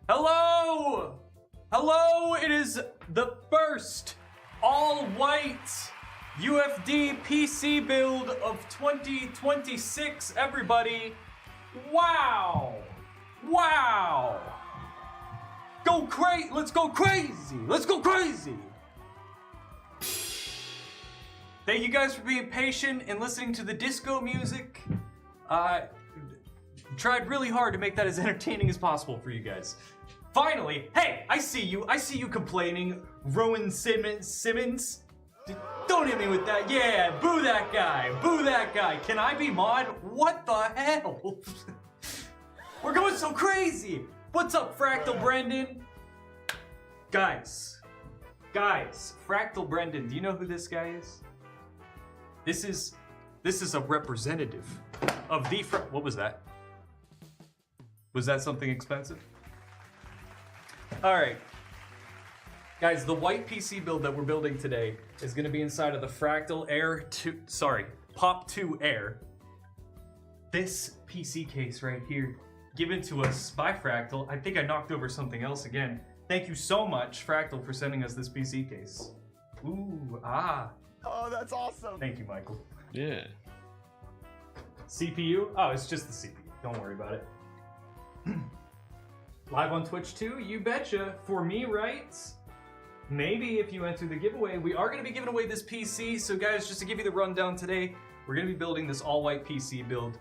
Hello! Hello, it is the first all-white UFD PC build of 2026, everybody. Wow! Wow! Let's go crazy! Let's go crazy! Thank you guys for being patient and listening to the disco music. Tried really hard to make that as entertaining as possible for you guys. Finally, hey, I see you complaining, Rowan Simmons. Don't hit me with that, yeah, boo that guy. Can I be mod? What the hell? We're going so crazy. What's up, Fractal Brendan? Guys, Fractal Brendan, do you know who this guy is? This is a representative of the what was that? Was that something expensive? All right. Guys, the white PC build that we're building today is gonna be inside of the Fractal Pop 2 Air. This PC case right here, given to us by Fractal. I think I knocked over something else again. Thank you so much, Fractal, for sending us this PC case. Ooh, ah. Oh, that's awesome. Thank you, Michael. Yeah. CPU? Oh, it's just the CPU. Don't worry about it. Live on Twitch too? You betcha. For me, right? Maybe if you enter the giveaway. We are going to be giving away this PC. So guys, just to give you the rundown today, we're going to be building this all-white PC build.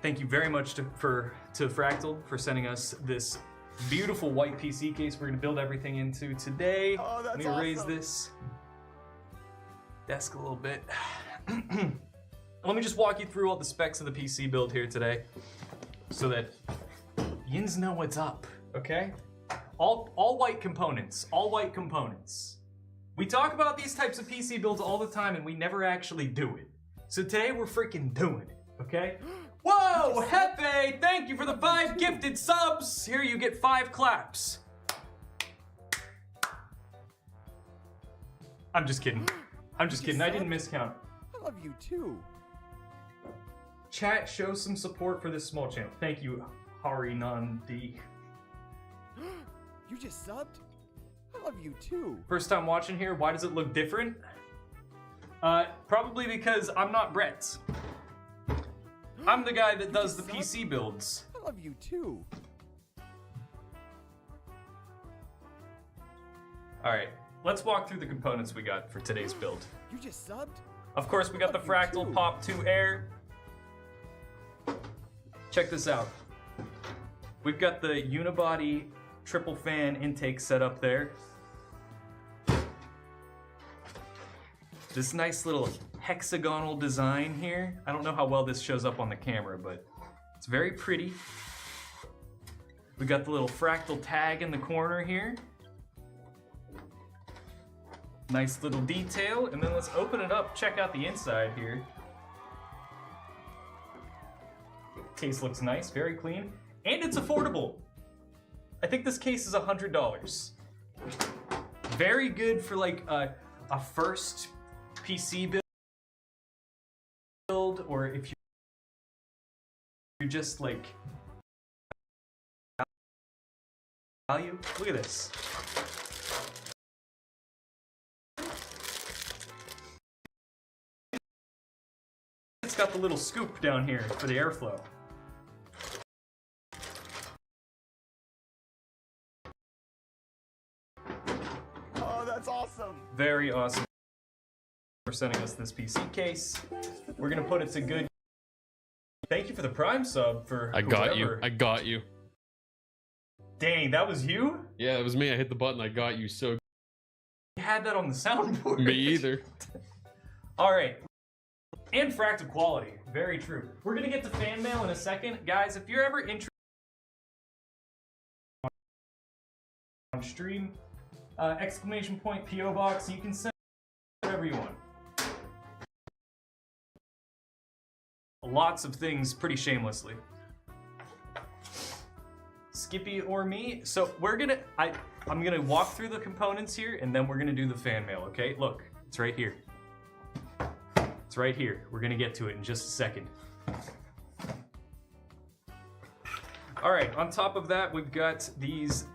Thank you very much to Fractal for sending us this beautiful white PC case we're going to build everything into today. Oh, that's Let me raise this desk a little bit. Let me just walk you through all the specs of the PC build here today so that yins know what's up, okay? All white components, We talk about these types of PC builds all the time and we never actually do it. So today we're freaking doing it, okay? Whoa, Hefe, thank you for the 5 gifted subs. Here you get 5 claps. I'm just kidding. I didn't miscount. I love you too. Chat, show some support for this small channel. Thank you, Harinandi. You just subbed? I love you too. First time watching here, why does it look different? Probably because I'm not Brett. I'm the guy that does the PC builds. I love you too. Alright, let's walk through the components we got for today's build. You just subbed? Of course, we got the Fractal Pop 2 Air. Check this out. We've got the unibody triple fan intake set up there. This nice little hexagonal design here. I don't know how well this shows up on the camera, but it's very pretty. We got the little Fractal tag in the corner here. Nice little detail, and then let's open it up, check out the inside here. Case looks nice, very clean, and it's affordable. I think this case is $100. Very good for like a first PC build, or if you're just like value. Look at this. It's got the little scoop down here for the airflow. Oh, that's awesome. Very awesome for sending us this PC case. We're gonna put it to good. Thank you for the Prime sub for I got you. Dang, that was you? Yeah, it was me. I hit the button. I got you. So You had that on the soundboard. me either. All right. And fractal quality. Very true. We're gonna get to fan mail in a second. Guys, if you're ever interested on stream, exclamation point PO box, you can send whatever you want. Lots of things pretty shamelessly. Skippy or me. So we're gonna, I'm gonna walk through the components here and then we're gonna do the fan mail, okay? Look, it's right here. It's right here. We're gonna get to it in just a second. All right, on top of that, we've got this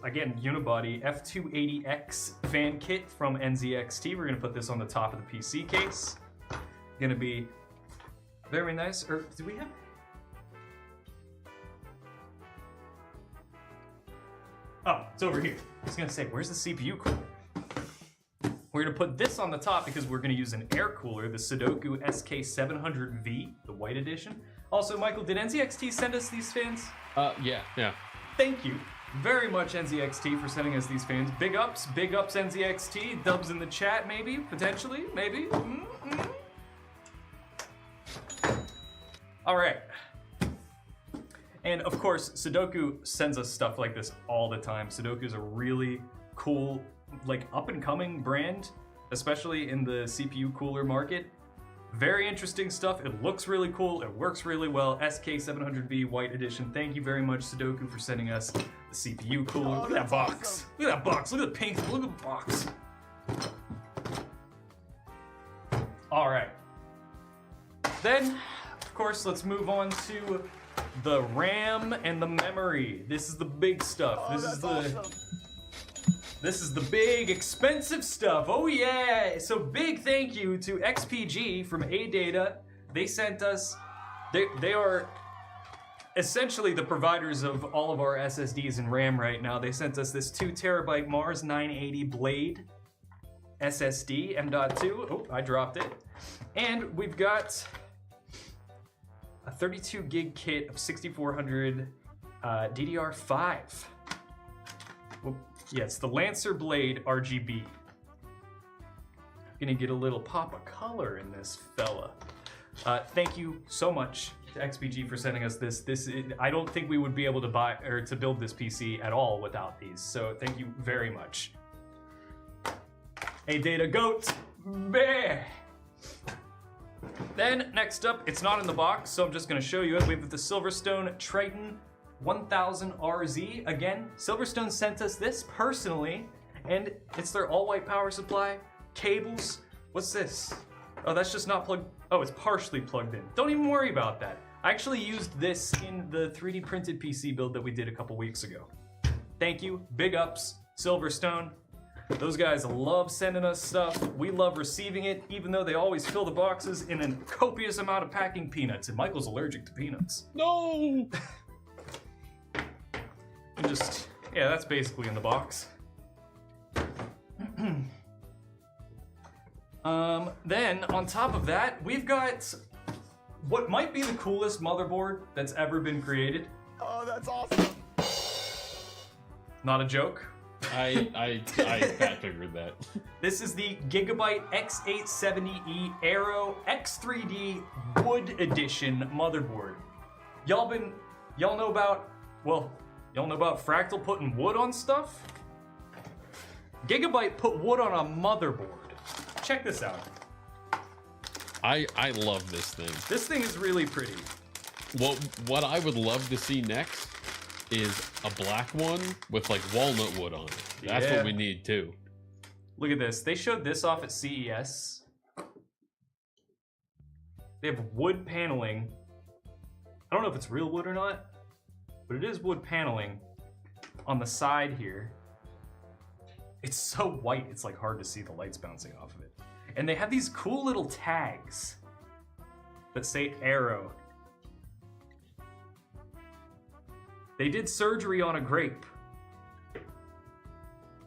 again, unibody F280X fan kit from NZXT. We're gonna put this on the top of the PC case. Gonna be very nice. Or do we have? Oh, it's over here. I was gonna say, where's the CPU cooler? We're gonna put this on the top because we're gonna use an air cooler, the Sudoku SK700V, the white edition. Also, Michael, did NZXT send us these fans? Yeah. Thank you very much, NZXT, for sending us these fans. Big ups, NZXT. Dubs in the chat, maybe, potentially, maybe. All right. And of course, Sudoku sends us stuff like this all the time. Sudoku is a really cool, like, up-and-coming brand, especially in the CPU cooler market. Very interesting stuff. It looks really cool. It works really well. SK700V White Edition. Thank you very much, Sudoku, for sending us the CPU cooler. Look at that box. Awesome. Look at that box. Look at the pink. Look at the box. All right. Then, of course, let's move on to the RAM and the memory. This is the big stuff. This is the big, expensive stuff. Oh yeah! So big thank you to XPG from AData. They sent us, they are essentially the providers of all of our SSDs and RAM right now. They sent us this 2 terabyte Mars 980 Blade SSD M.2. Oh, I dropped it. And we've got a 32 gig kit of 6400 DDR5. Well, yes, the Lancer Blade RGB. Gonna get a little pop of color in this fella. Thank you so much to XPG for sending us this. I don't think we would be able to buy or to build this PC at all without these. So thank you very much. Hey, Data Goat. Bear. Then next up, it's not in the box, so I'm just gonna show you it. We have the Silverstone Triton 1000 RZ. Again, Silverstone sent us this personally, and it's their all-white power supply, cables. What's this? Oh, that's just not plugged. Oh, it's partially plugged in. Don't even worry about that. I actually used this in the 3D printed PC build that we did a couple weeks ago. Thank you, big ups, Silverstone. Those guys love sending us stuff. We love receiving it, even though they always fill the boxes in a copious amount of packing peanuts, and Michael's allergic to peanuts. No! And just, yeah, that's basically in the box. Then, on top of that, we've got what might be the coolest motherboard that's ever been created. Oh, that's awesome. Not a joke. I fat figured that. This is the Gigabyte X870E Aero X3D Wood Edition motherboard. Y'all know about Fractal putting wood on stuff? Gigabyte put wood on a motherboard. Check this out. I love this thing. This thing is really pretty. What I would love to see next is a black one with like walnut wood on it. That's what we need too. Look at this. They showed this off at CES. They have wood paneling. I don't know if it's real wood or not, but it is wood paneling on the side here. It's so white, it's like hard to see the lights bouncing off of it. And they have these cool little tags that say Aero. They did surgery on a grape.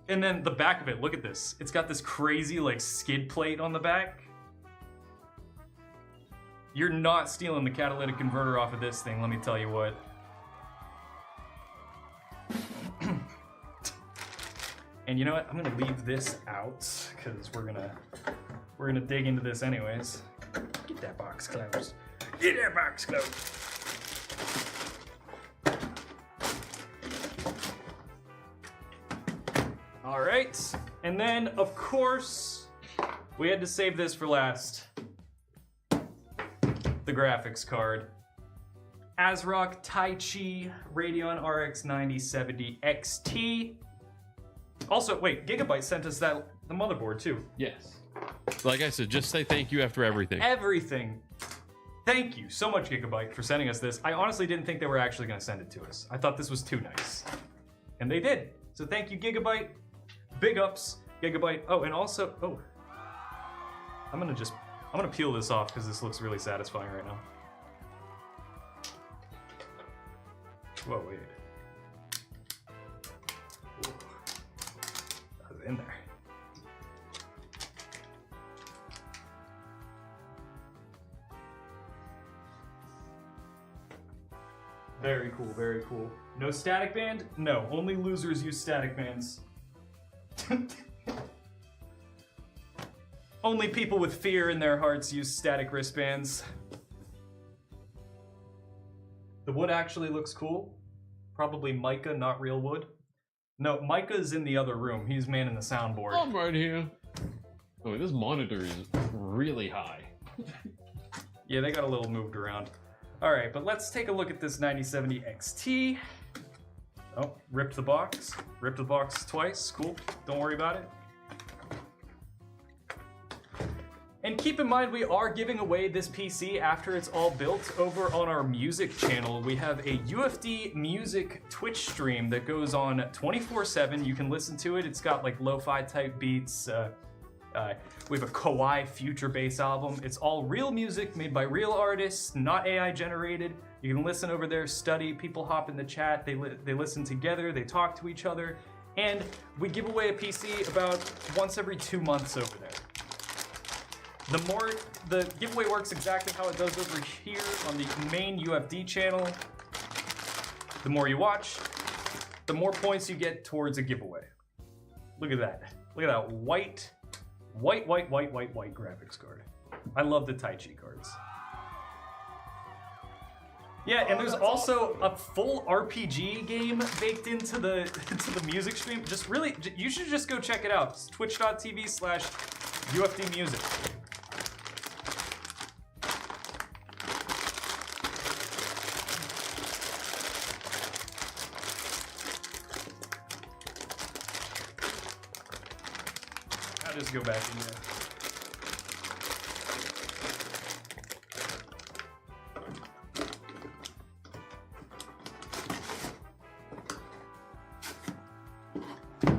And then the back of it, look at this. It's got this crazy like skid plate on the back. You're not stealing the catalytic converter off of this thing, let me tell you what. And you know what? I'm gonna leave this out because we're gonna dig into this anyways. Get that box closed. Get that box closed. All right, and then of course we had to save this for last. The graphics card. ASRock Taichi Radeon RX 9070 XT. Also, wait, Gigabyte sent us the motherboard too. Yes. Like I said, just say thank you after everything. Everything. Thank you so much, Gigabyte, for sending us this. I honestly didn't think they were actually going to send it to us. I thought this was too nice. And they did. So thank you, Gigabyte. Big ups, Gigabyte. Oh, and also, oh. I'm gonna peel this off because this looks really satisfying right now. Whoa, wait. Ooh. That was in there. Very cool, very cool. No static band? No, only losers use static bands. Only people with fear in their hearts use static wristbands. The wood actually looks cool. Probably mica, not real wood. No, Micah's in the other room. He's manning the soundboard. I'm right here. Oh, this monitor is really high. Yeah, they got a little moved around. All right, but let's take a look at this 9070 XT. Oh, ripped the box. Ripped the box twice. Cool. Don't worry about it. And keep in mind, we are giving away this PC after it's all built over on our music channel. We have a UFD music Twitch stream that goes on 24/7. You can listen to it. It's got like lo-fi type beats. We have a Kawaii future bass album. It's all real music made by real artists, not AI generated. You can listen over there, study, people hop in the chat, they listen together, they talk to each other, and we give away a PC about once every 2 months over there. The giveaway works exactly how it does over here on the main UFD channel. The more you watch, the more points you get towards a giveaway. Look at that. Look at that white graphics card. I love the Tai Chi cards. Yeah, and there's also a full RPG game baked into the music stream. You should just go check it out. It's twitch.tv/UFD music. I'll just go back in there.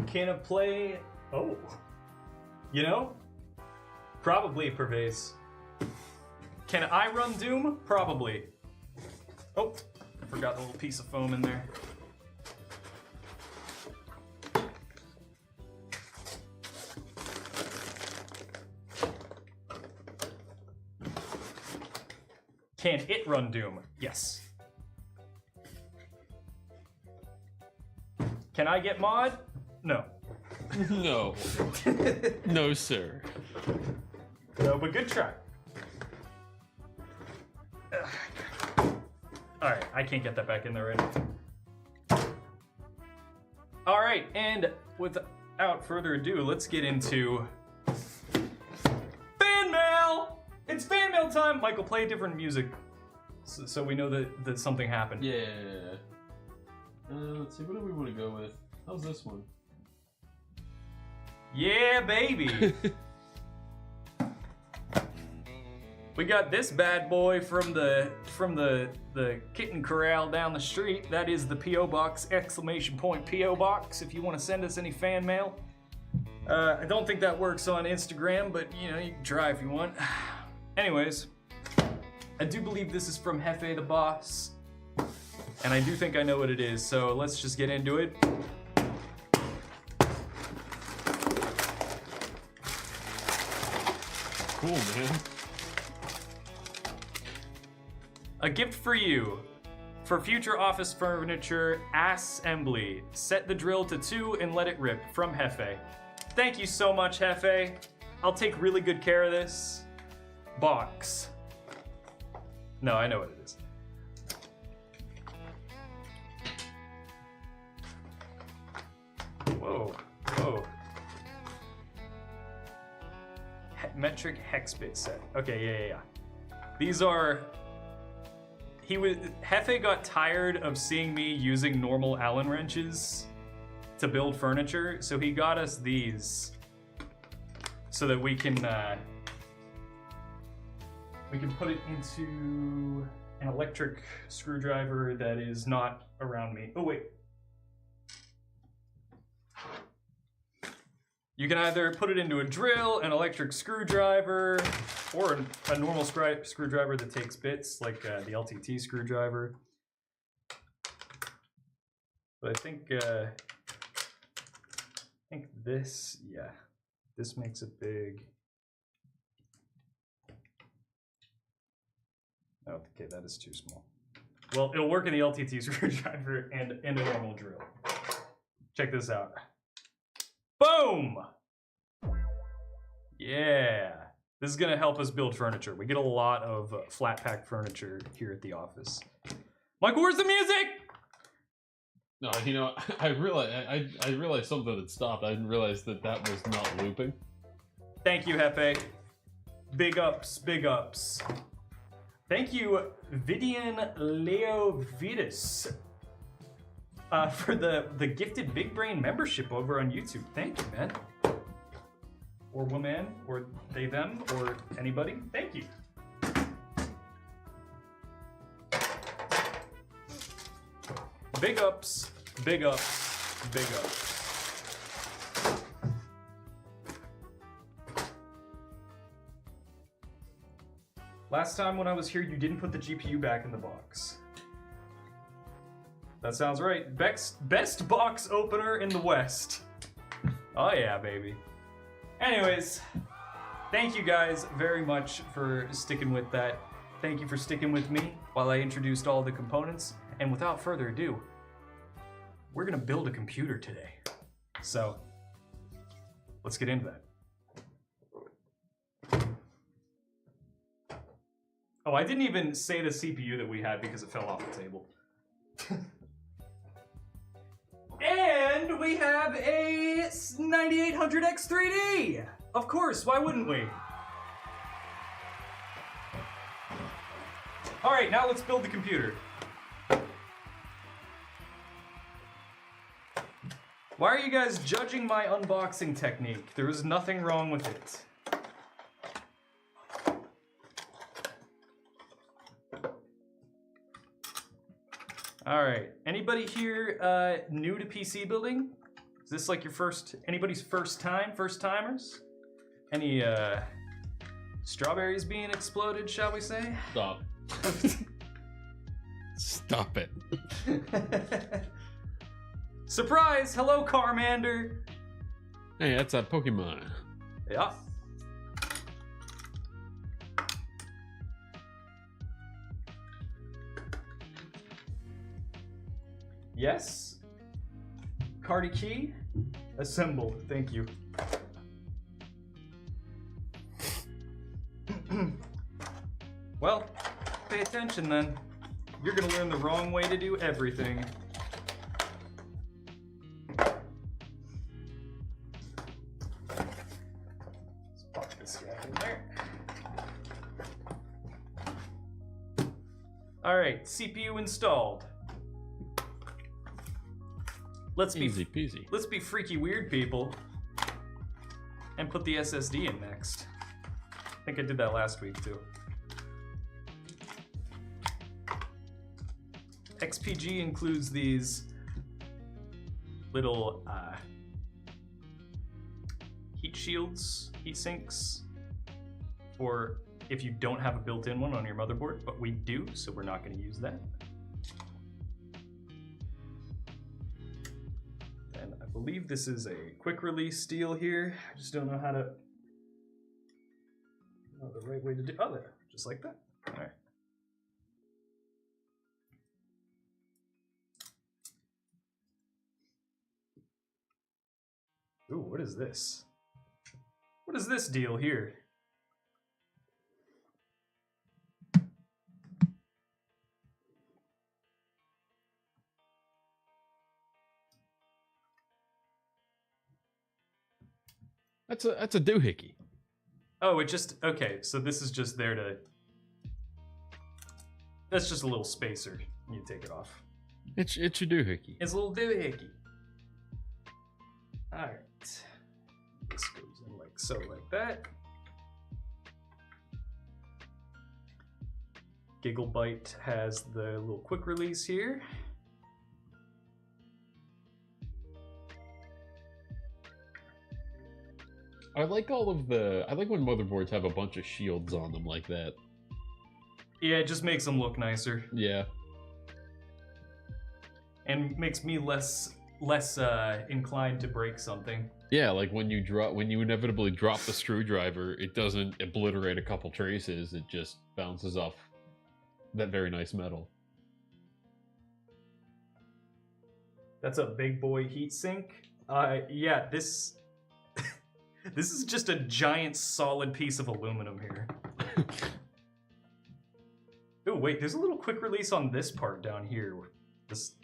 Can it play? Oh, you know, probably Pervase. Can I run Doom? Probably. Oh, I forgot the little piece of foam in there. Can it run Doom? Yes. Can I get mod? No. No. No, sir. No, but good try. Alright, I can't get that back in there right now. Alright, and without further ado, let's get into fan mail! It's fan mail time! Michael, play different music so we know that something happened. Yeah. Let's see, what do we want to go with? How's this one? Yeah, baby! We got this bad boy from the kitten corral down the street. That is the P.O. Box, ! P.O. Box, if you want to send us any fan mail. I don't think that works on Instagram, but you know, you can try if you want. Anyways, I do believe this is from Hefe the Boss, and I do think I know what it is, so let's just get into it. Cool, man. A gift for you. For future office furniture, assembly. Set the drill to 2 and let it rip. From Hefe. Thank you so much, Hefe. I'll take really good care of this. Box. No, I know what it is. Whoa, whoa. Metric hex bit set. Okay, yeah. These are... Hefe got tired of seeing me using normal Allen wrenches to build furniture, so he got us these so that we can We can put it into an electric screwdriver that is not around me. Oh, wait. You can either put it into a drill, an electric screwdriver, or a normal screwdriver that takes bits, like the LTT screwdriver. But I think this, yeah, this makes it big. Oh, okay, that is too small. Well, it'll work in the LTT screwdriver and in a normal drill. Check this out. Boom! Yeah. This is gonna help us build furniture. We get a lot of flat pack furniture here at the office. Michael, where's the music? No, you know, I realized something had stopped. I didn't realize that was not looping. Thank you, Hefe. Big ups, big ups. Thank you, Vidian Leovidis, for the gifted Big Brain membership over on YouTube. Thank you, man. Or woman, or they, them, or anybody. Thank you. Big ups, big ups, big ups. Last time when I was here, you didn't put the GPU back in the box. That sounds right. Best box opener in the West. Oh yeah, baby. Anyways, thank you guys very much for sticking with that. Thank you for sticking with me while I introduced all the components. And without further ado, we're gonna build a computer today. So, let's get into that. Oh, I didn't even say the CPU that we had because it fell off the table. And we have a 9800X3D! Of course, why wouldn't we? Alright, now let's build the computer. Why are you guys judging my unboxing technique? There is nothing wrong with it. Alright, anybody here new to PC building? Is this like your anybody's first timers? Any strawberries being exploded, shall we say? Stop. Stop it. Surprise! Hello, Carmander! Hey, that's a Pokemon. Yeah. Yes. Cardi key. Assemble. Thank you. Well, pay attention then. You're gonna learn the wrong way to do everything. Let's pop this guy in there. Alright, CPU installed. Easy peasy. Let's be freaky weird people and put the SSD in next. I think I did that last week too. XPG includes these little heat shields, heat sinks, for if you don't have a built-in one on your motherboard, but we do, so we're not going to use that. And I believe this is a quick release steel here. I just don't know how to, the right way to do. Oh, there, just like that. All right. Ooh, what is this? What is this deal here? That's a doohickey. Oh, it just, okay, so this is just there to, that's just a little spacer. You take it off. It's your doohickey. It's a little doohickey. All right. This goes in like so, like that. Gigabyte has the little quick release here. I like I like when motherboards have a bunch of shields on them like that. Yeah, it just makes them look nicer. Yeah. And makes me less inclined to break something. Yeah, like when you inevitably drop the screwdriver, it doesn't obliterate a couple traces, it just bounces off that very nice metal. That's a big boy heatsink. Yeah, this this is just a giant solid piece of aluminum here. Oh wait, there's a little quick release on this part down here. This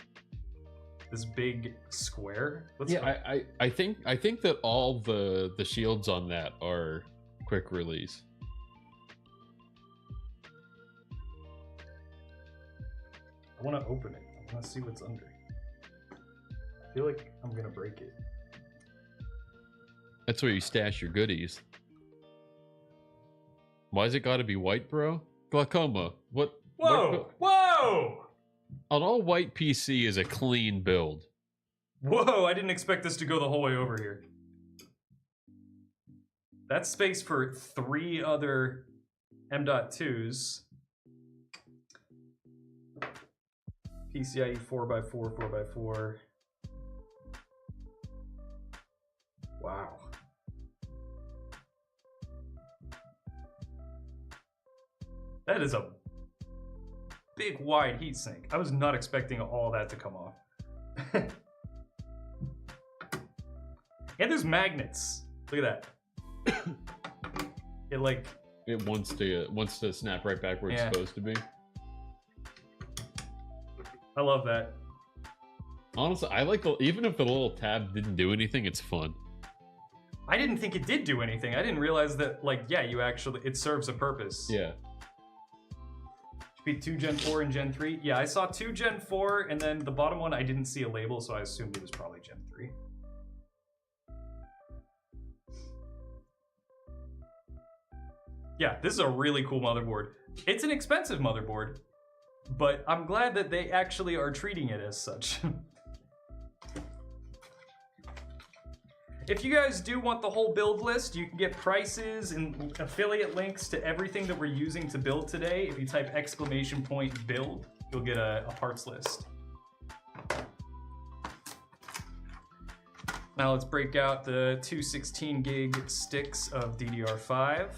big square. I think that all the shields on that are quick release. I want to open it. I want to see what's under. I feel like I'm gonna break it. That's where you stash your goodies. Why's it gotta be white, bro? Glaucoma. What? Whoa! Whoa! An all-white PC is a clean build. Whoa, I didn't expect this to go the whole way over here. That's space for 3 other M.2s. PCIe 4x4, 4x4. Wow. That is a big wide heatsink. I was not expecting all that to come off. And there's magnets. Look at that. It wants to snap right back where it's supposed to be. I love that. Honestly, I like even if the little tab didn't do anything, it's fun. I didn't think it did do anything. I didn't realize that, it serves a purpose. Yeah. Should be 2 Gen 4 and Gen 3. Yeah, I saw 2 Gen 4, and then the bottom one, I didn't see a label, so I assumed it was probably Gen 3. Yeah, this is a really cool motherboard. It's an expensive motherboard, but I'm glad that they actually are treating it as such. If you guys do want the whole build list, you can get prices and affiliate links to everything that we're using to build today. If you type !build, you'll get a parts list. Now let's break out the 2 16 gig sticks of DDR5.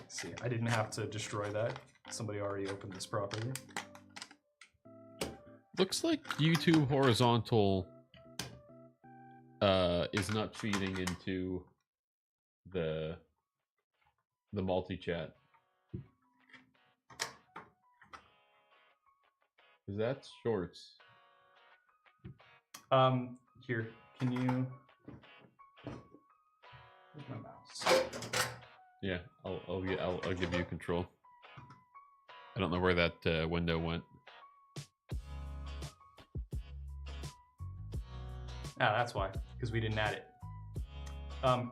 See, I didn't have to destroy that. Somebody already opened this properly. Looks like YouTube horizontal is not feeding into the multi-chat. Is that shorts? Here, can you... Where's my mouse? Yeah, I'll give you control. I don't know where that window went. Ah, that's why, because we didn't add it.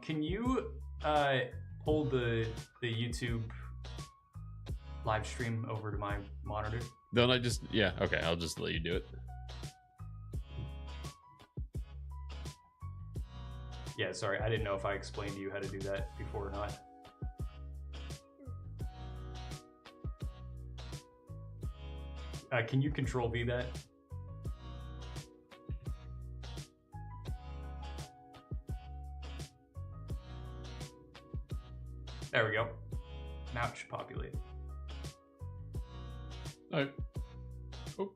Can you pull the YouTube live stream over to my monitor? Don't I just... Yeah, okay, I'll just let you do it. Yeah, sorry, I didn't know if I explained to you how to do that before or not. Can you Control V that? There we go. Now it should populate. Alright. Oh.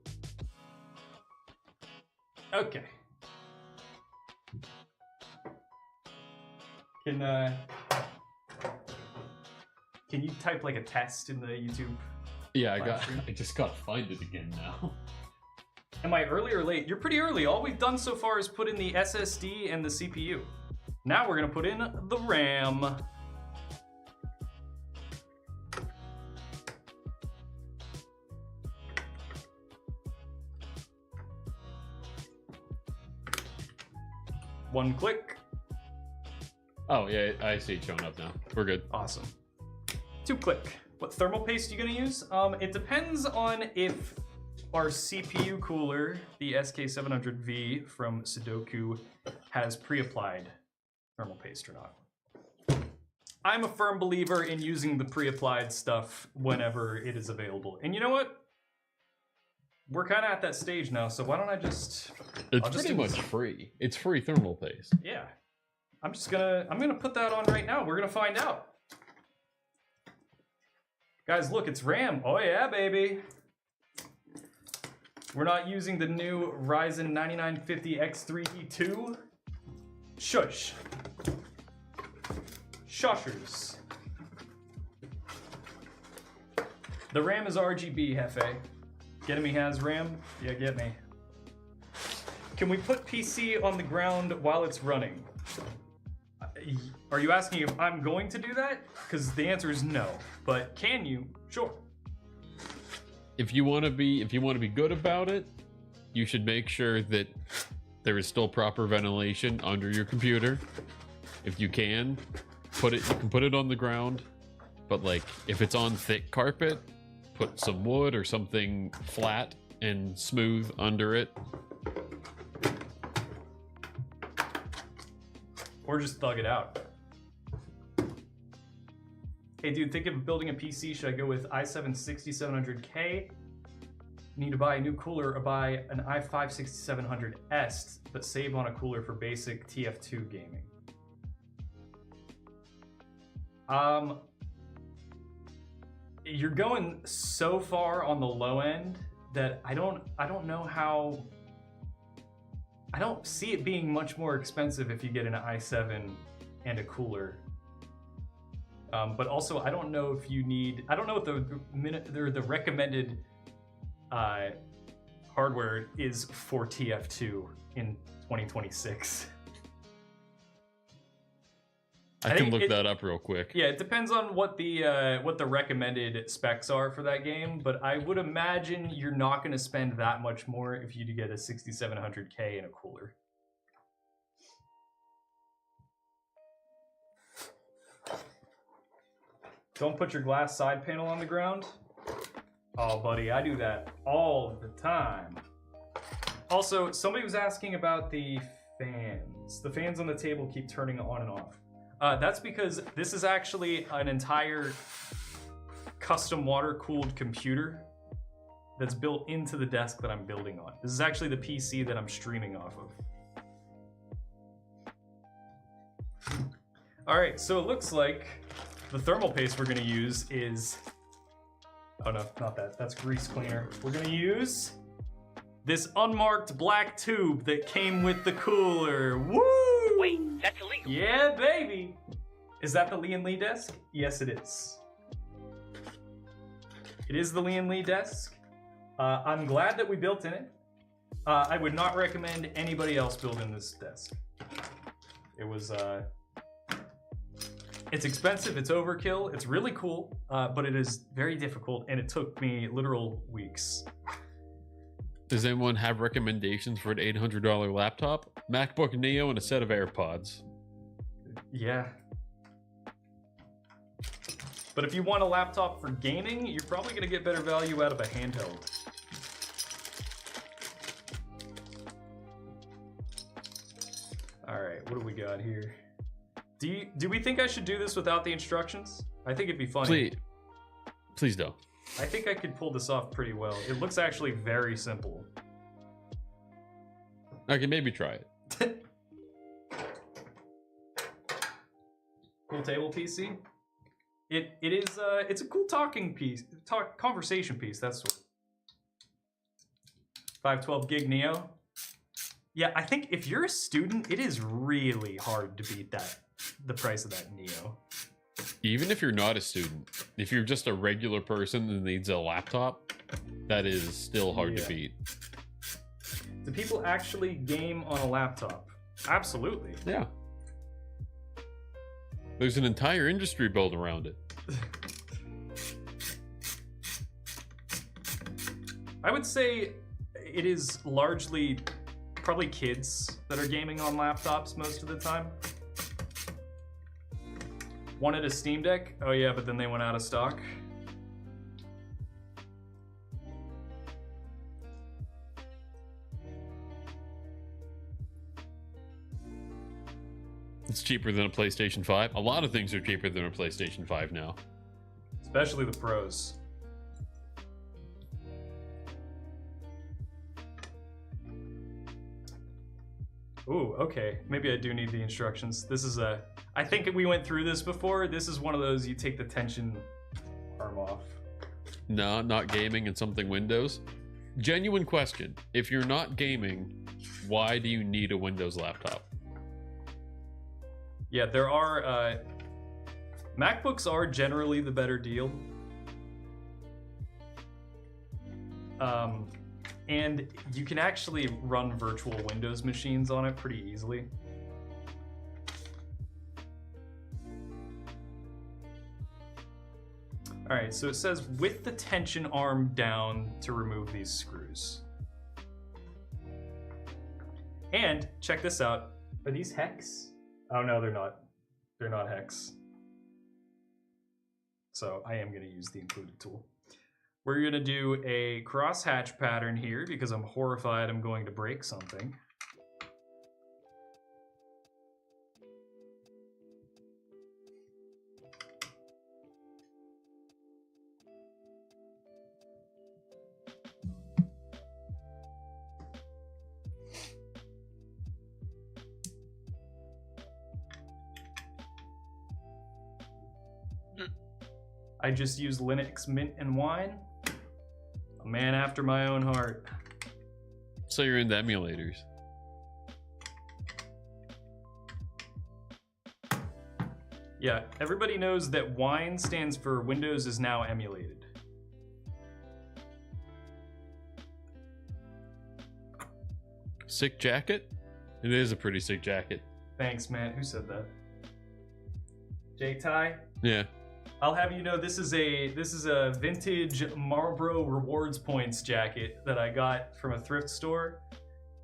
Okay. Can you type like a test in the YouTube? Yeah, I just gotta find it again now. Am I early or late? You're pretty early. All we've done so far is put in the SSD and the CPU. Now we're gonna put in the RAM. One click. Oh, yeah, I see it showing up now. We're good. Awesome. 2-click. What thermal paste are you gonna use? It depends on if our CPU cooler, the SK700V from Sudoku, has pre-applied thermal paste or not. I'm a firm believer in using the pre-applied stuff whenever it is available. And you know what? We're kind of at that stage now, so why don't I just... It's pretty much free. It's free thermal paste. Yeah. I'm gonna put that on right now. We're gonna find out. Guys, look, it's RAM. Oh yeah, baby. We're not using the new Ryzen 9950 X3E2. Shush. Shushers. The RAM is RGB, Hefe. Get me has RAM? Yeah, get me. Can we put PC on the ground while it's running? Are you asking if I'm going to do that? Because the answer is no. But can you? Sure. If you want to be good about it, you should make sure that there is still proper ventilation under your computer. If you can put it on the ground, but like if it's on thick carpet, put some wood or something flat and smooth under it. Or just thug it out. Hey dude, thinking of building a PC, should I go with i7-6700K? Need to buy a new cooler or buy an i5-6700S, but save on a cooler for basic TF2 gaming? You're going so far on the low end that I don't know how... I don't see it being much more expensive if you get an i7 and a cooler. But also, I don't know if you need... I don't know what the recommended hardware is for TF2 in 2026. I can look that up real quick. Yeah, it depends on what the recommended specs are for that game, but I would imagine you're not going to spend that much more if you do get a 6700K and a cooler. Don't put your glass side panel on the ground. Oh, buddy, I do that all the time. Also, somebody was asking about the fans. The fans on the table keep turning on and off. That's because this is actually an entire custom water-cooled computer that's built into the desk that I'm building on. This is actually the PC that I'm streaming off of. All right, so it looks like the thermal paste we're gonna use is... Oh no, not that. That's grease cleaner. We're gonna use this unmarked black tube that came with the cooler. Woo! Wait, that's illegal. Yeah, baby. Is that the Lee & Lee desk? Yes, it is. It is the Lee & Lee desk. I'm glad that we built in it. I would not recommend anybody else build in this desk. It was, it's expensive, it's overkill, it's really cool, but it is very difficult, and it took me literal weeks. Does anyone have recommendations for an $800 laptop? MacBook Neo and a set of AirPods. Yeah. But if you want a laptop for gaming, you're probably going to get better value out of a handheld. All right, what do we got here? Do we think I should do this without the instructions? I think it'd be funny. Please don't. I think I could pull this off pretty well. It looks actually very simple. Okay, maybe try it. Cool table PC. It's a cool talking piece, conversation piece. That's what. 512 gig Neo. Yeah, I think if you're a student, it is really hard to beat the price of that Neo. Even if you're not a student, if you're just a regular person that needs a laptop, that is still hard to beat. Do people actually game on a laptop? Absolutely. Yeah. There's an entire industry built around it. I would say it is largely probably kids that are gaming on laptops most of the time. Wanted a Steam Deck? Oh yeah, but then they went out of stock. It's cheaper than a PlayStation 5. A lot of things are cheaper than a PlayStation 5 now. Especially the pros. Ooh, okay. Maybe I do need the instructions. This is a... I think we went through this before. This is one of those you take the tension arm off. No, not gaming and something Windows. Genuine question. If you're not gaming, why do you need a Windows laptop? Yeah, there are... MacBooks are generally the better deal. And you can actually run virtual Windows machines on it pretty easily. Alright, so it says with the tension arm down to remove these screws. And, check this out. Are these hex? Oh no, they're not. They're not hex. So I am going to use the included tool. We're going to do a crosshatch pattern here because I'm horrified I'm going to break something. I just use Linux Mint and Wine. A man after my own heart. So you're into emulators. Yeah, everybody knows that Wine stands for Windows is now emulated. Sick jacket? It is a pretty sick jacket. Thanks, man. Who said that? J-Ty? Yeah. I'll have you know this is a vintage Marlboro rewards points jacket that I got from a thrift store,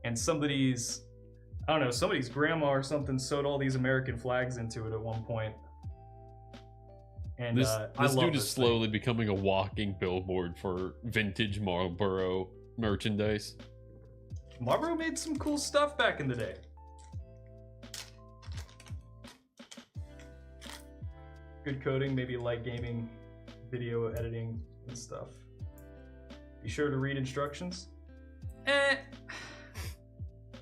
and somebody's grandma or something sewed all these American flags into it at one point. And This I love dude this is slowly becoming a walking billboard for vintage Marlboro merchandise. thing. Marlboro made some cool stuff back in the day. Good coding, maybe light gaming, video editing, and stuff. Be sure to read instructions.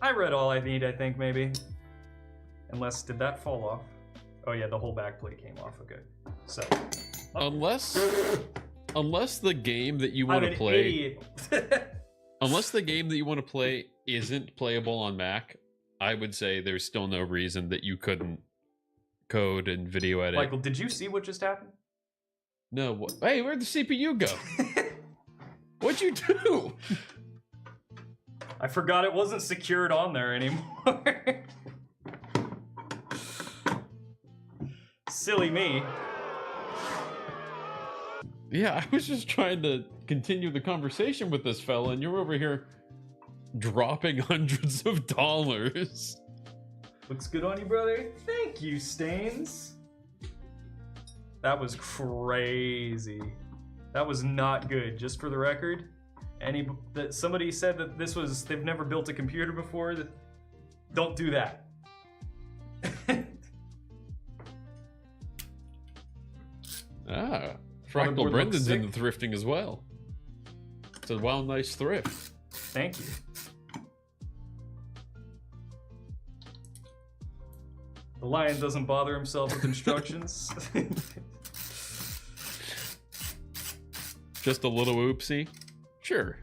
I read all I need, I think, maybe. Unless, did that fall off? Oh yeah, the whole back plate came off, okay. So. Unless the game that you want to play... Unless the game that you want to play isn't playable on Mac, I would say there's still no reason that you couldn't code and video edit. Michael, did you see what just happened? No. Hey, where'd the CPU go? What'd you do? I forgot it wasn't secured on there anymore. Silly me. Yeah, I was just trying to continue the conversation with this fella, and you're over here dropping hundreds of dollars. Looks good on you, brother. Thank you, Stains. That was crazy. That was not good, just for the record. Somebody said that they've never built a computer before. Don't do that. Fractal Motherboard Brendan's looks into thrifting as well. It's a wild, nice thrift. Thank you. The lion doesn't bother himself with instructions. Just a little oopsie? Sure.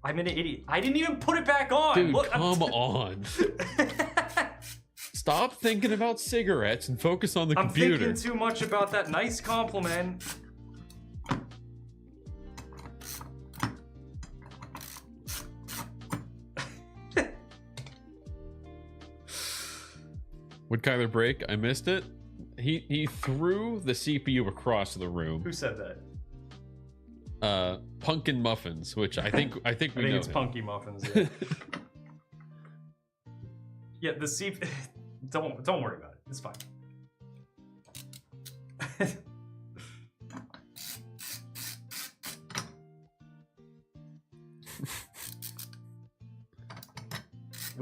I'm an idiot. I didn't even put it back on. Dude, Look, come on. Stop thinking about cigarettes and focus on the I'm computer. thinking too much about that nice compliment. Would Kyler break? I missed it. He threw the CPU across the room. Who said that? Pumpkin Muffins, which I think we I think know it's him. Punky Muffins. Yeah, yeah the C. Don't worry about it. It's fine.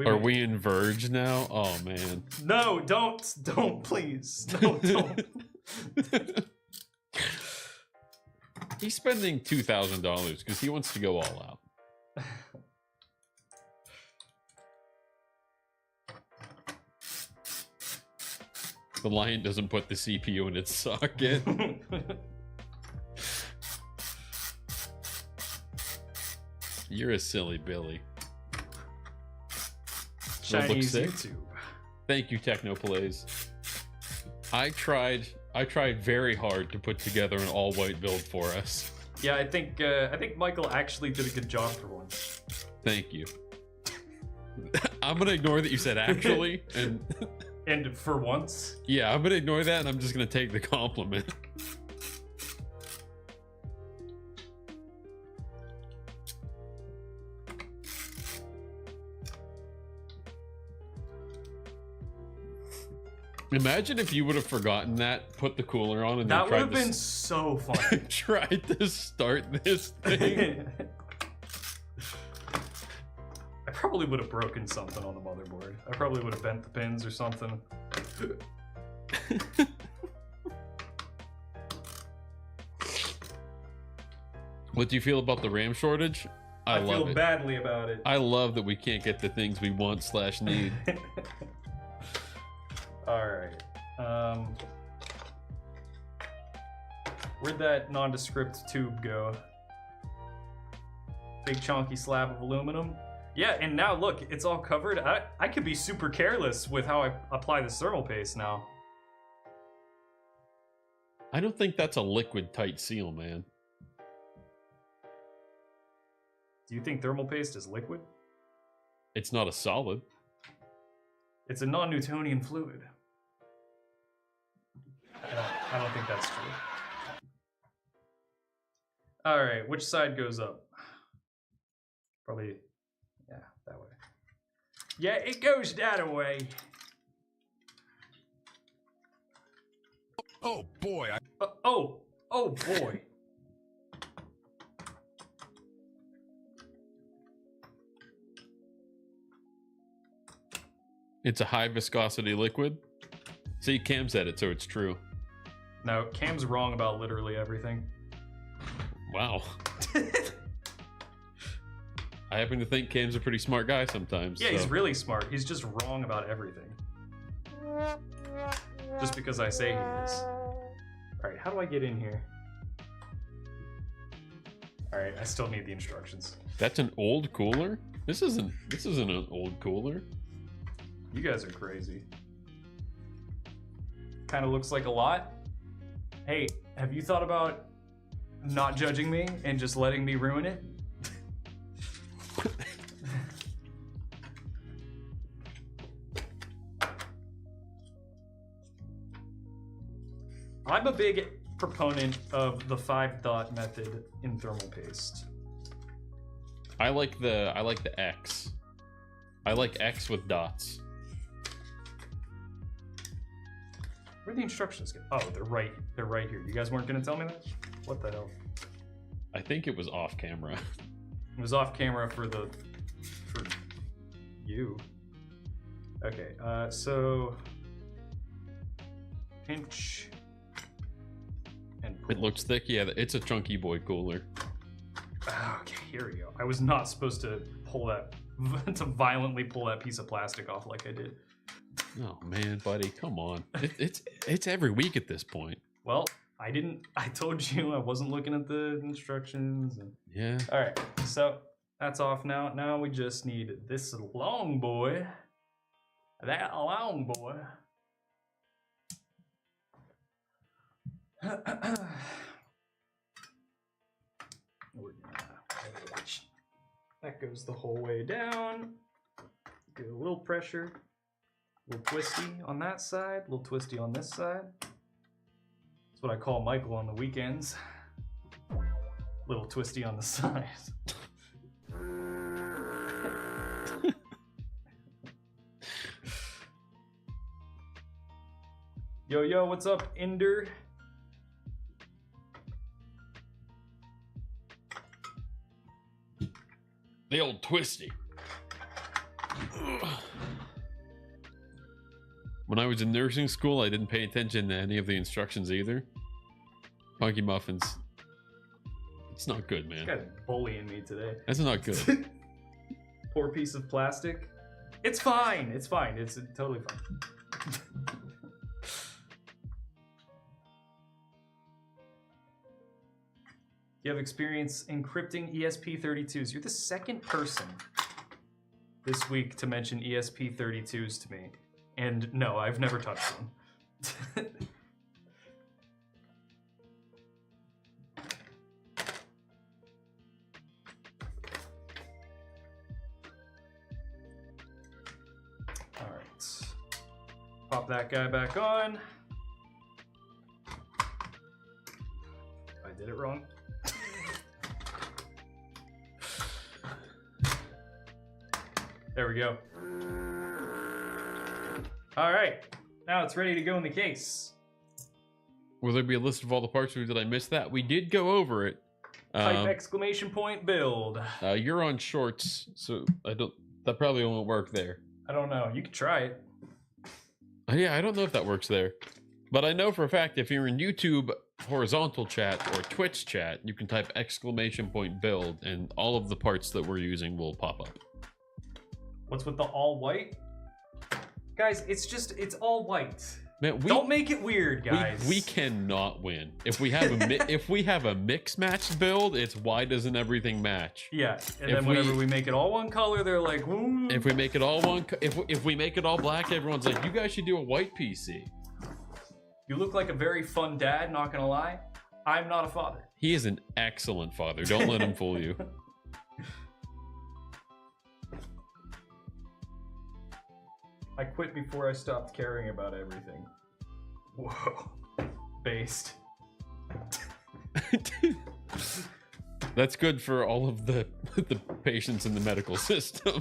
Are we in Verge now? Oh man. No, don't, please. No, don't. He's spending $2,000 because he wants to go all out. The Lion doesn't put the CPU in its socket. You're a silly Billy. Does that look Chinese sick? YouTube. Thank you, Technoplays. I tried very hard to put together an all-white build for us. Yeah, I think Michael actually did a good job for once. Thank you. I'm gonna ignore that you said actually, and And for once, yeah, I'm gonna ignore that, and I'm just gonna take the compliment. Imagine if you would have forgotten that, put the cooler on, and that then would have been so fun. tried to start this thing. I probably would have broken something on the motherboard. I probably would have bent the pins or something. What do you feel about the RAM shortage? I feel love it. badly about it. I love that we can't get the things we want / need. Alright. Where'd that nondescript tube go? Big chunky slab of aluminum. Yeah, and now look, it's all covered. I could be super careless with how I apply this thermal paste now. I don't think that's a liquid tight seal, man. Do you think thermal paste is liquid? It's not a solid. It's a non-Newtonian fluid. I don't think that's true. Alright, which side goes up? Probably, yeah, that way. Yeah, it goes that way. Oh boy, Oh boy. It's a high viscosity liquid. See, Cam said it, so it's true. No, Cam's wrong about literally everything. Wow. I happen to think Cam's a pretty smart guy sometimes. Yeah, so. he's really smart. He's just wrong about everything. Just because I say he is. Alright, how do I get in here? Alright, I still need the instructions. That's an old cooler? This isn't an old cooler. You guys are crazy. Kind of looks like a lot. Hey, have you thought about not judging me and just letting me ruin it? I'm a big proponent of the 5-dot method in thermal paste. I like the X. I like X with dots. Where'd the instructions go? Oh, they're right here. You guys weren't gonna tell me that? What the hell? I think it was off camera. It was off camera for you. Okay, so pinch and pull. It looks thick. Yeah, it's a chunky boy cooler. Okay, here we go. I was not supposed to pull that, to violently pull that piece of plastic off like I did. Oh man, buddy, come on. It's every week at this point. Well, I told you I wasn't looking at the instructions. Yeah. All right, so that's off now. Now we just need this long boy. That long boy. That goes the whole way down. Get a little pressure. A little twisty on that side, a little twisty on this side. That's what I call Michael on the weekends. Little twisty on the side. Yo, what's up, Ender? The old twisty. When I was in nursing school, I didn't pay attention to any of the instructions either. Funky Muffins. It's not good, man. This guy's bullying me today. That's not good. Poor piece of plastic. It's fine. It's fine. It's totally fine. You have experience encrypting ESP32s. You're the second person this week to mention ESP32s to me. And no, I've never touched one. Alright. Pop that guy back on. I did it wrong. There we go. All right, now it's ready to go in the case. Will there be a list of all the parts, or did I miss that? We did go over it. Type exclamation point build. You're on shorts, so that probably won't work there. I don't know. You could try it. Yeah, I don't know if that works there. But I know for a fact if you're in YouTube horizontal chat or Twitch chat, you can type exclamation point build and all of the parts that we're using will pop up. What's with the all white? Guys, it's all white. Man, don't make it weird, guys. We cannot win. If we have a if we have a mix match build, it's why doesn't everything match? Yeah, and then whenever we make it all one color, they're like, ooh. If we make it all if we make it all black, everyone's like, you guys should do a white PC. You look like a very fun dad, not gonna lie. I'm not a father. He is an excellent father. Don't let him fool you. I quit before I stopped caring about everything. Whoa. Based. That's good for all of the patients in the medical system.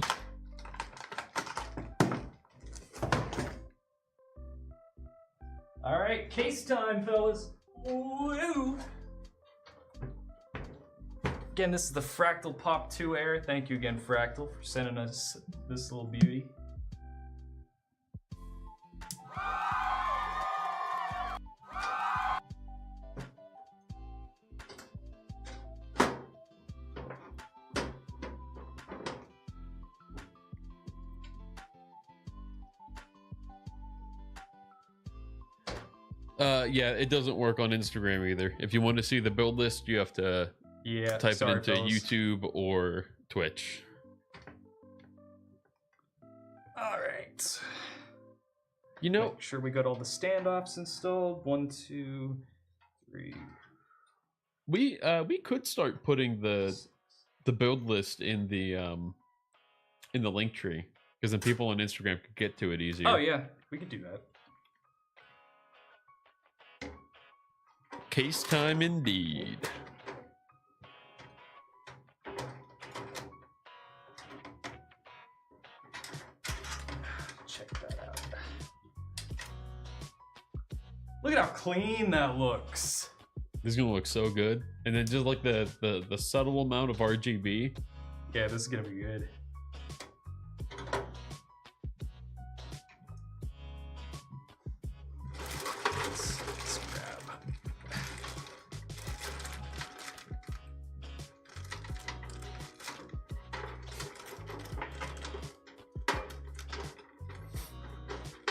All right, case time, fellas. Ooh. Again, this is the Fractal Pop 2 Air. Thank you again, Fractal, for sending us this little beauty. Yeah, it doesn't work on Instagram either. If you want to see the build list, you have to type it into YouTube or Twitch. All right. You know, make sure we got all the standoffs installed. 1, 2, 3. We could start putting the build list in the link tree, because then people on Instagram could get to it easier. Oh yeah, we could do that. Case time indeed. Check that out. Look at how clean that looks. This is gonna look so good. And then just like the subtle amount of RGB. Yeah, this is gonna be good. Let's grab.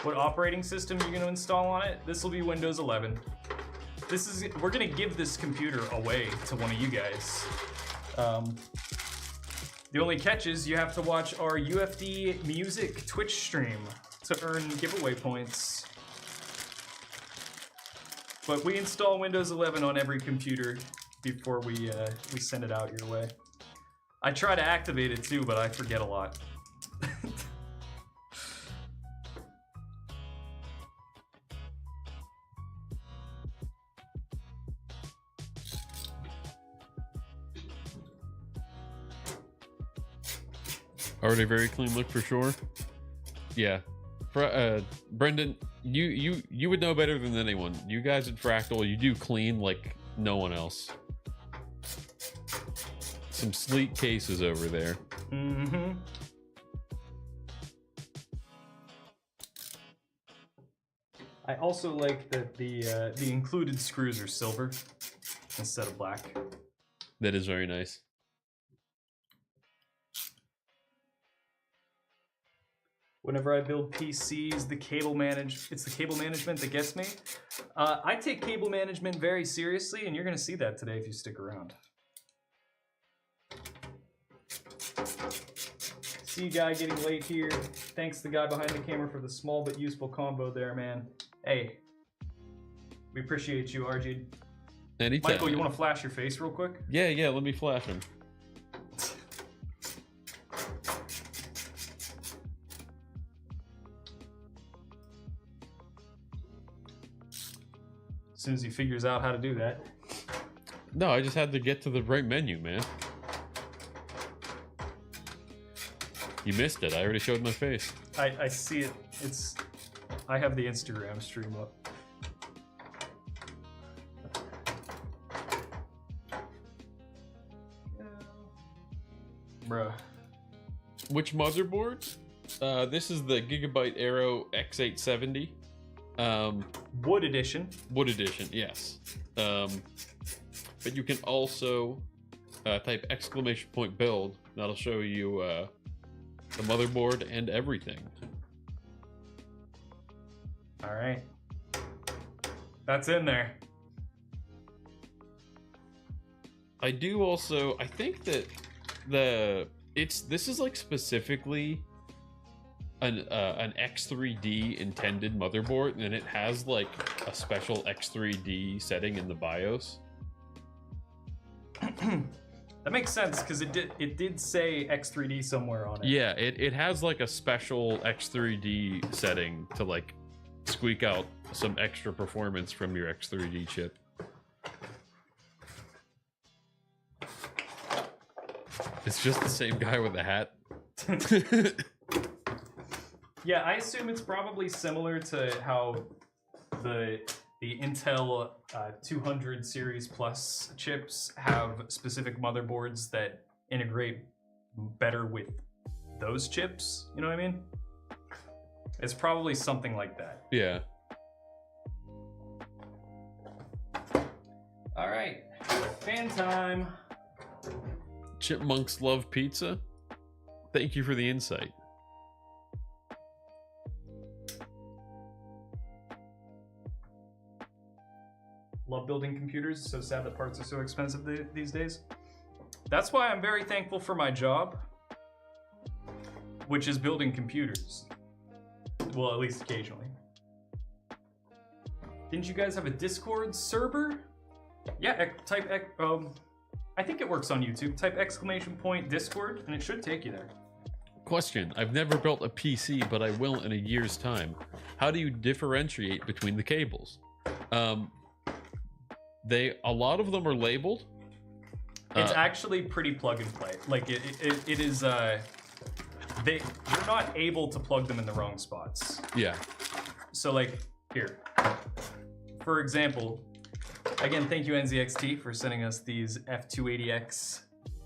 What operating system you're gonna install on it? This will be Windows 11. We're gonna give this computer away to one of you guys. The only catch is you have to watch our UFD music Twitch stream to earn giveaway points. But we install Windows 11 on every computer before we send it out your way. I try to activate it too, but I forget a lot. Already very clean look for sure. Yeah. Brendan, You would know better than anyone. You guys at Fractal, you do clean like no one else. Some sleek cases over there. Mm-hmm. I also like that the included screws are silver instead of black. That is very nice. Whenever I build PCs, it's the cable management that gets me. I take cable management very seriously, and you're gonna see that today if you stick around. See you guy getting late here. Thanks to the guy behind the camera for the small but useful combo there, man. Hey, we appreciate you, RG. Anytime. Michael, you want to flash your face real quick? Yeah, let me flash him. As soon as he figures out how to do that. No, I just had to get to the right menu, man. You missed it. I already showed my face. I see it. I have the Instagram stream up. Bruh. Which motherboard? This is the Gigabyte Aero X870. Wood edition. Wood edition, yes. But you can also type !build. That'll show you the motherboard and everything. All right. That's in there. I do also, I think that this is like specifically an X3D intended motherboard, and it has like a special X3D setting in the BIOS. That makes sense because it did say X3D somewhere on it. Yeah, it has like a special X3D setting to like squeak out some extra performance from your X3D chip. It's just the same guy with the hat. Yeah, I assume it's probably similar to how the Intel 200 series plus chips have specific motherboards that integrate better with those chips. You know what I mean? It's probably something like that. Yeah. All right, fan time. Chipmunks love pizza. Thank you for the insight. Love building computers. So sad that parts are so expensive these days. That's why I'm very thankful for my job, which is building computers. Well, at least occasionally. Didn't you guys have a Discord server? Yeah, I think it works on YouTube. Type !Discord and it should take you there. Question. I've never built a PC, but I will in a year's time. How do you differentiate between the cables? A lot of them are labeled. It's actually pretty plug and play. Like it is you're not able to plug them in the wrong spots. Yeah. So like here. For example, again, thank you NZXT for sending us these F280X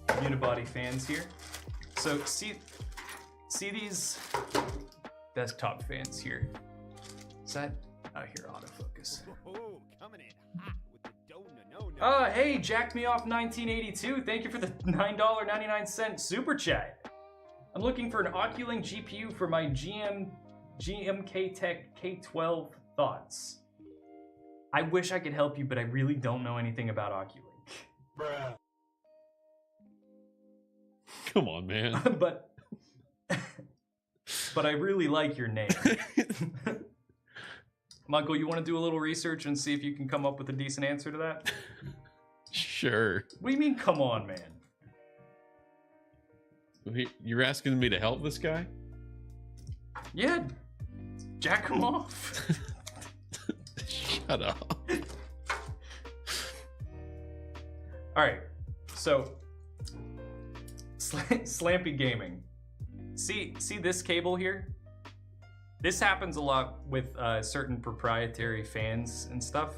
unibody fans here. So see these desktop fans here. Is that here, autofocus. Oh, coming in hot with the no. Hey, Jack Me Off 1982. Thank you for the $9.99 super chat. I'm looking for an Oculink GPU for my GMK Tech K12 thoughts. I wish I could help you, but I really don't know anything about Oculink. Bruh. Come on, man. but I really like your name. Michael, you want to do a little research and see if you can come up with a decent answer to that? Sure. What do you mean, come on, man? You're asking me to help this guy? Yeah, jack him off. Shut up. All right, so Slampy Gaming. See this cable here? This happens a lot with certain proprietary fans and stuff,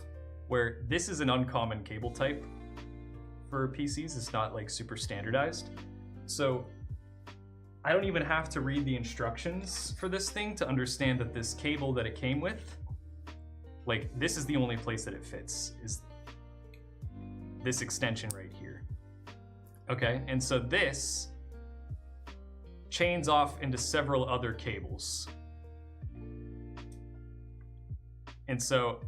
where this is an uncommon cable type for PCs. It's not like super standardized. So I don't even have to read the instructions for this thing to understand that this cable that it came with, like this is the only place that it fits, is this extension right here. Okay, and so this chains off into several other cables. And so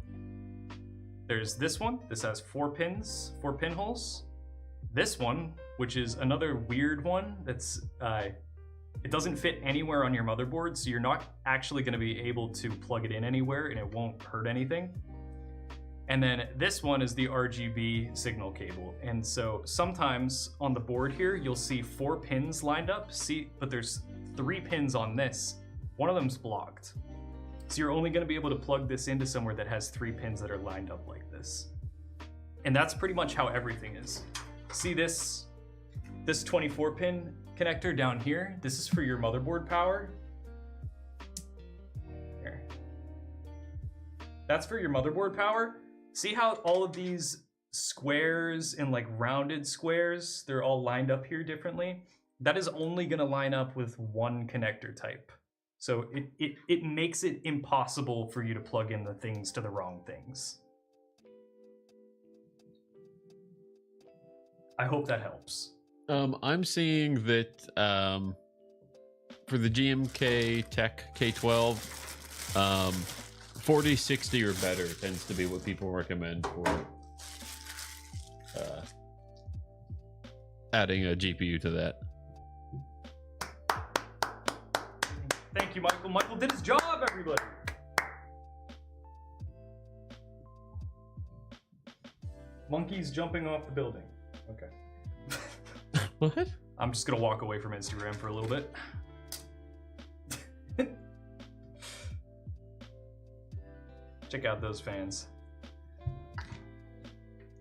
there's this one, this has 4 pins, 4 pinholes. This one, which is another weird one that's, it doesn't fit anywhere on your motherboard, so you're not actually gonna be able to plug it in anywhere and it won't hurt anything. And then this one is the RGB signal cable. And so sometimes on the board here, you'll see 4 pins lined up, but there's 3 pins on this. One of them's blocked. So you're only gonna be able to plug this into somewhere that has 3 pins that are lined up like this. And that's pretty much how everything is. See this 24 pin connector down here? This is for your motherboard power. Here. That's for your motherboard power. See how all of these squares and like rounded squares, they're all lined up here differently? That is only gonna line up with one connector type. So it makes it impossible for you to plug in the things to the wrong things. I hope that helps. I'm seeing that for the GMK Tech K12, 4060 or better tends to be what people recommend for adding a GPU to that. Thank you, Michael. Michael did his job, everybody. Monkeys jumping off the building. Okay. What? I'm just gonna walk away from Instagram for a little bit. Check out those fans.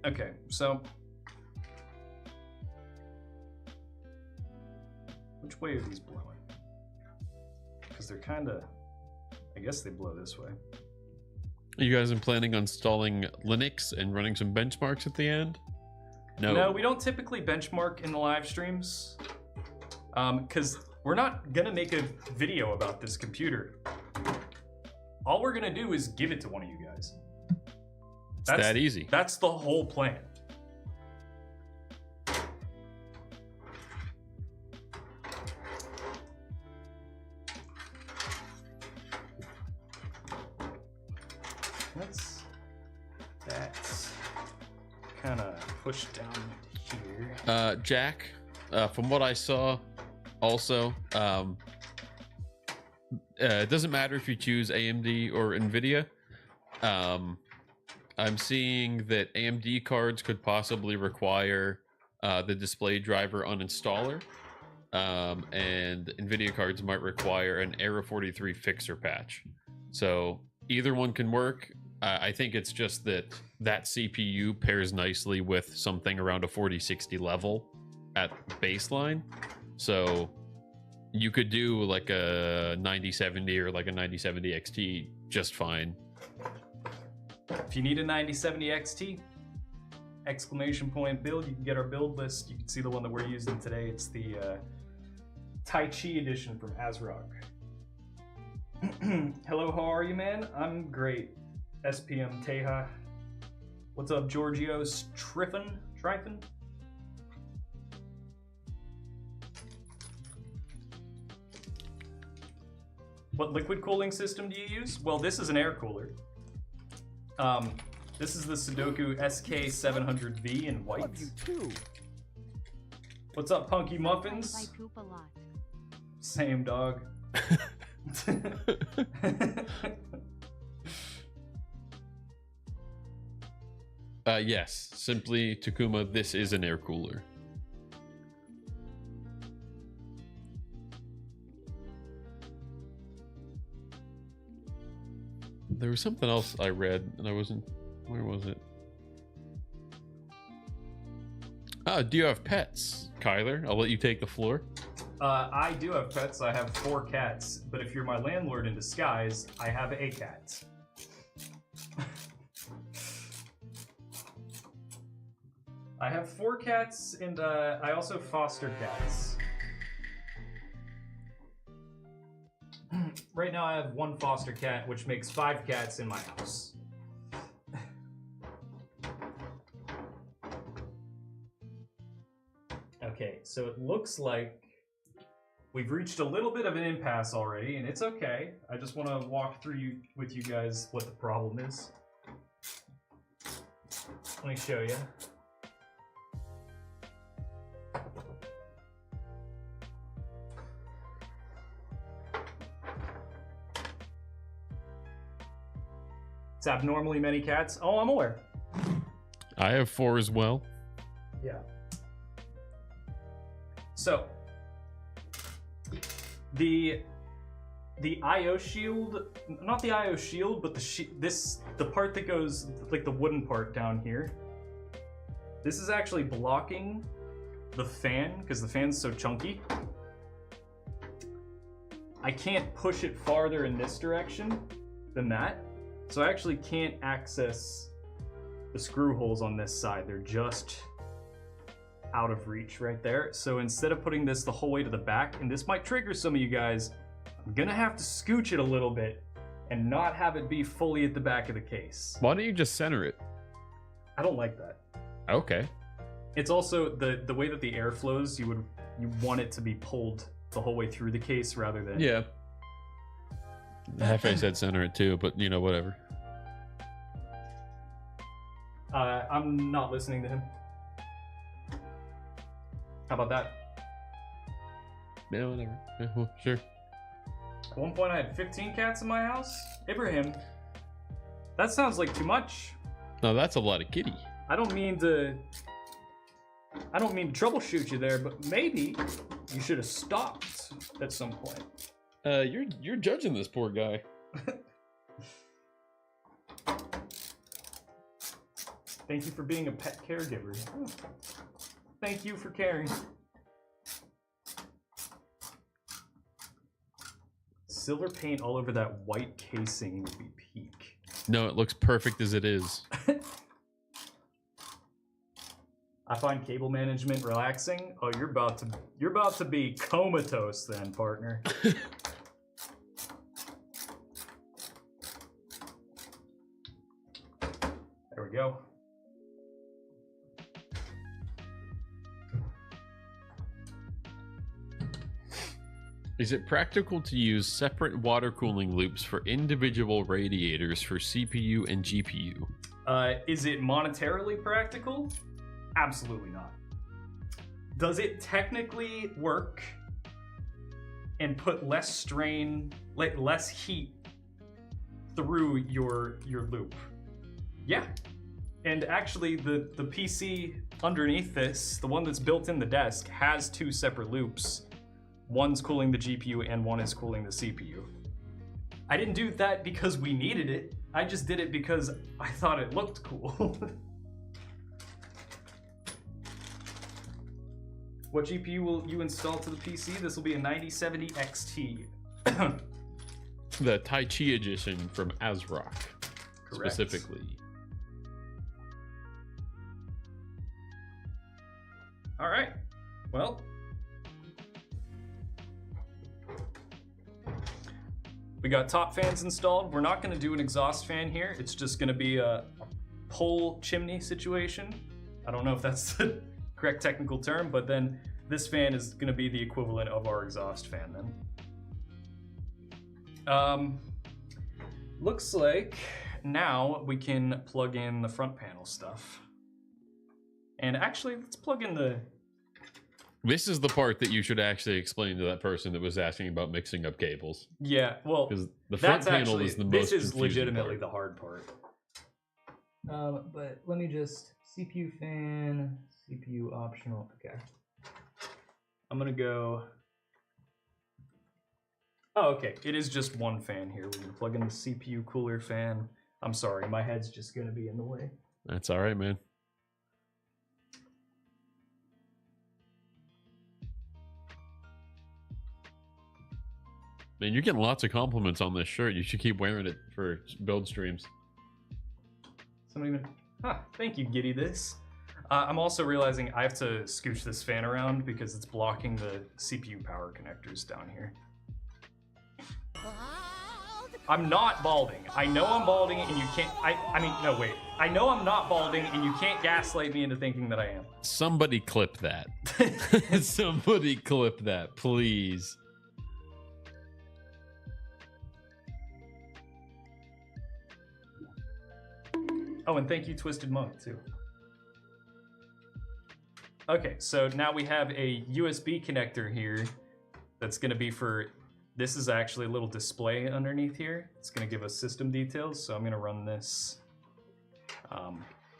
Okay, so which way are these blowing? Because they're kind of, I guess they blow this way. You guys are planning on installing Linux and running some benchmarks at the end? No. No, we don't typically benchmark in the live streams because we're not gonna make a video about this computer. All we're gonna do is give it to one of you guys. It's that easy. That's the whole plan. That's kind of pushed down here. Jack, from what I saw, also, it doesn't matter if you choose AMD or NVIDIA. I'm seeing that AMD cards could possibly require the display driver uninstaller, and NVIDIA cards might require an Era 43 fixer patch. So either one can work. I think it's just that CPU pairs nicely with something around a 4060 level at baseline. So you could do like a 9070 or like a 9070 XT just fine. If you need a 9070 XT, exclamation point build, you can get our build list. You can see the one that we're using today. It's the Tai Chi edition from ASRock. Hello, how are you, man? I'm great. SPM Teja. What's up, Giorgio's Trifon? What liquid cooling system do you use? Well, this is an air cooler. This is the Sudoku SK700V in white. Love you too. What's up, Punky Muffins? I poop a lot. Same, dog. Yes, simply Takuma, this is an air cooler. There was something else I read and I wasn't, where was it? Do you have pets, Kyler? I'll let you take the floor. I do have pets. I have 4 cats, but if you're my landlord in disguise, I have a cat. I have 4 cats, and I also foster cats. Right now I have 1 foster cat, which makes 5 cats in my house. Okay, so it looks like we've reached a little bit of an impasse already, and it's okay. I just want to walk through with you guys what the problem is. Let me show you. It's abnormally many cats. Oh, I'm aware. I have 4 as well. Yeah. So, the IO shield, not the IO shield, but the part that goes, like the wooden part down here. This is actually blocking the fan, because the fan's so chunky. I can't push it farther in this direction than that. So I actually can't access the screw holes on this side. They're just out of reach right there. So instead of putting this the whole way to the back, and this might trigger some of you guys, I'm gonna have to scooch it a little bit and not have it be fully at the back of the case. Why don't you just center it? I don't like that. Okay. It's also the way that the air flows, you want it to be pulled the whole way through the case rather than... Yeah. Hefe said center it too, but you know, whatever. I'm not listening to him. How about that? Yeah, whatever. Yeah, well, sure. At one point I had 15 cats in my house. Ibrahim, that sounds like too much. No, that's a lot of kitty. I don't mean to troubleshoot you there, but maybe you should have stopped at some point. You're judging this poor guy. Thank you for being a pet caregiver. Thank you for caring. Silver paint all over that white casing would be peak. No, it looks perfect as it is. I find cable management relaxing. Oh, you're about to be comatose then, partner. There we go. Is it practical to use separate water cooling loops for individual radiators for CPU and GPU? Is it monetarily practical? Absolutely not. Does it technically work and put less strain, like less heat through your loop? Yeah. And actually the PC underneath this, the one that's built in the desk, has 2 separate loops. One's cooling the GPU and one is cooling the CPU. I didn't do that because we needed it. I just did it because I thought it looked cool. What GPU will you install to the PC? This will be a 9070 XT. The Tai Chi edition from ASRock, Correct. specifically. All right. Well, we got top fans installed. We're not going to do an exhaust fan here. It's just going to be a pole chimney situation. I don't know if that's the correct technical term, but then this fan is going to be the equivalent of our exhaust fan then. Looks like now we can plug in the front panel stuff. And actually, let's plug in the... This is the part that you should actually explain to that person that was asking about mixing up cables. Yeah, well, Because the front that's panel actually, is the most this is confusing legitimately part. the hard part. But let me just, CPU fan, CPU optional, okay. I'm gonna go, oh, okay, it is just one fan here. We're gonna plug in the CPU cooler fan. I'm sorry, my head's just gonna be in the way. That's all right, man. Man, you're getting lots of compliments on this shirt. You should keep wearing it for build streams. Somebody even... thank you, Giddy this. I'm also realizing I have to scooch this fan around because it's blocking the CPU power connectors down here. I'm not balding. I know I'm balding and you can't... I mean, no, wait. I know I'm not balding and you can't gaslight me into thinking that I am. Somebody clip that. Somebody clip that, please. Oh, and thank you, Twisted Monk, too. Okay, so now we have a USB connector here that's going to be for... This is actually a little display underneath here. It's going to give us system details, so I'm going to run this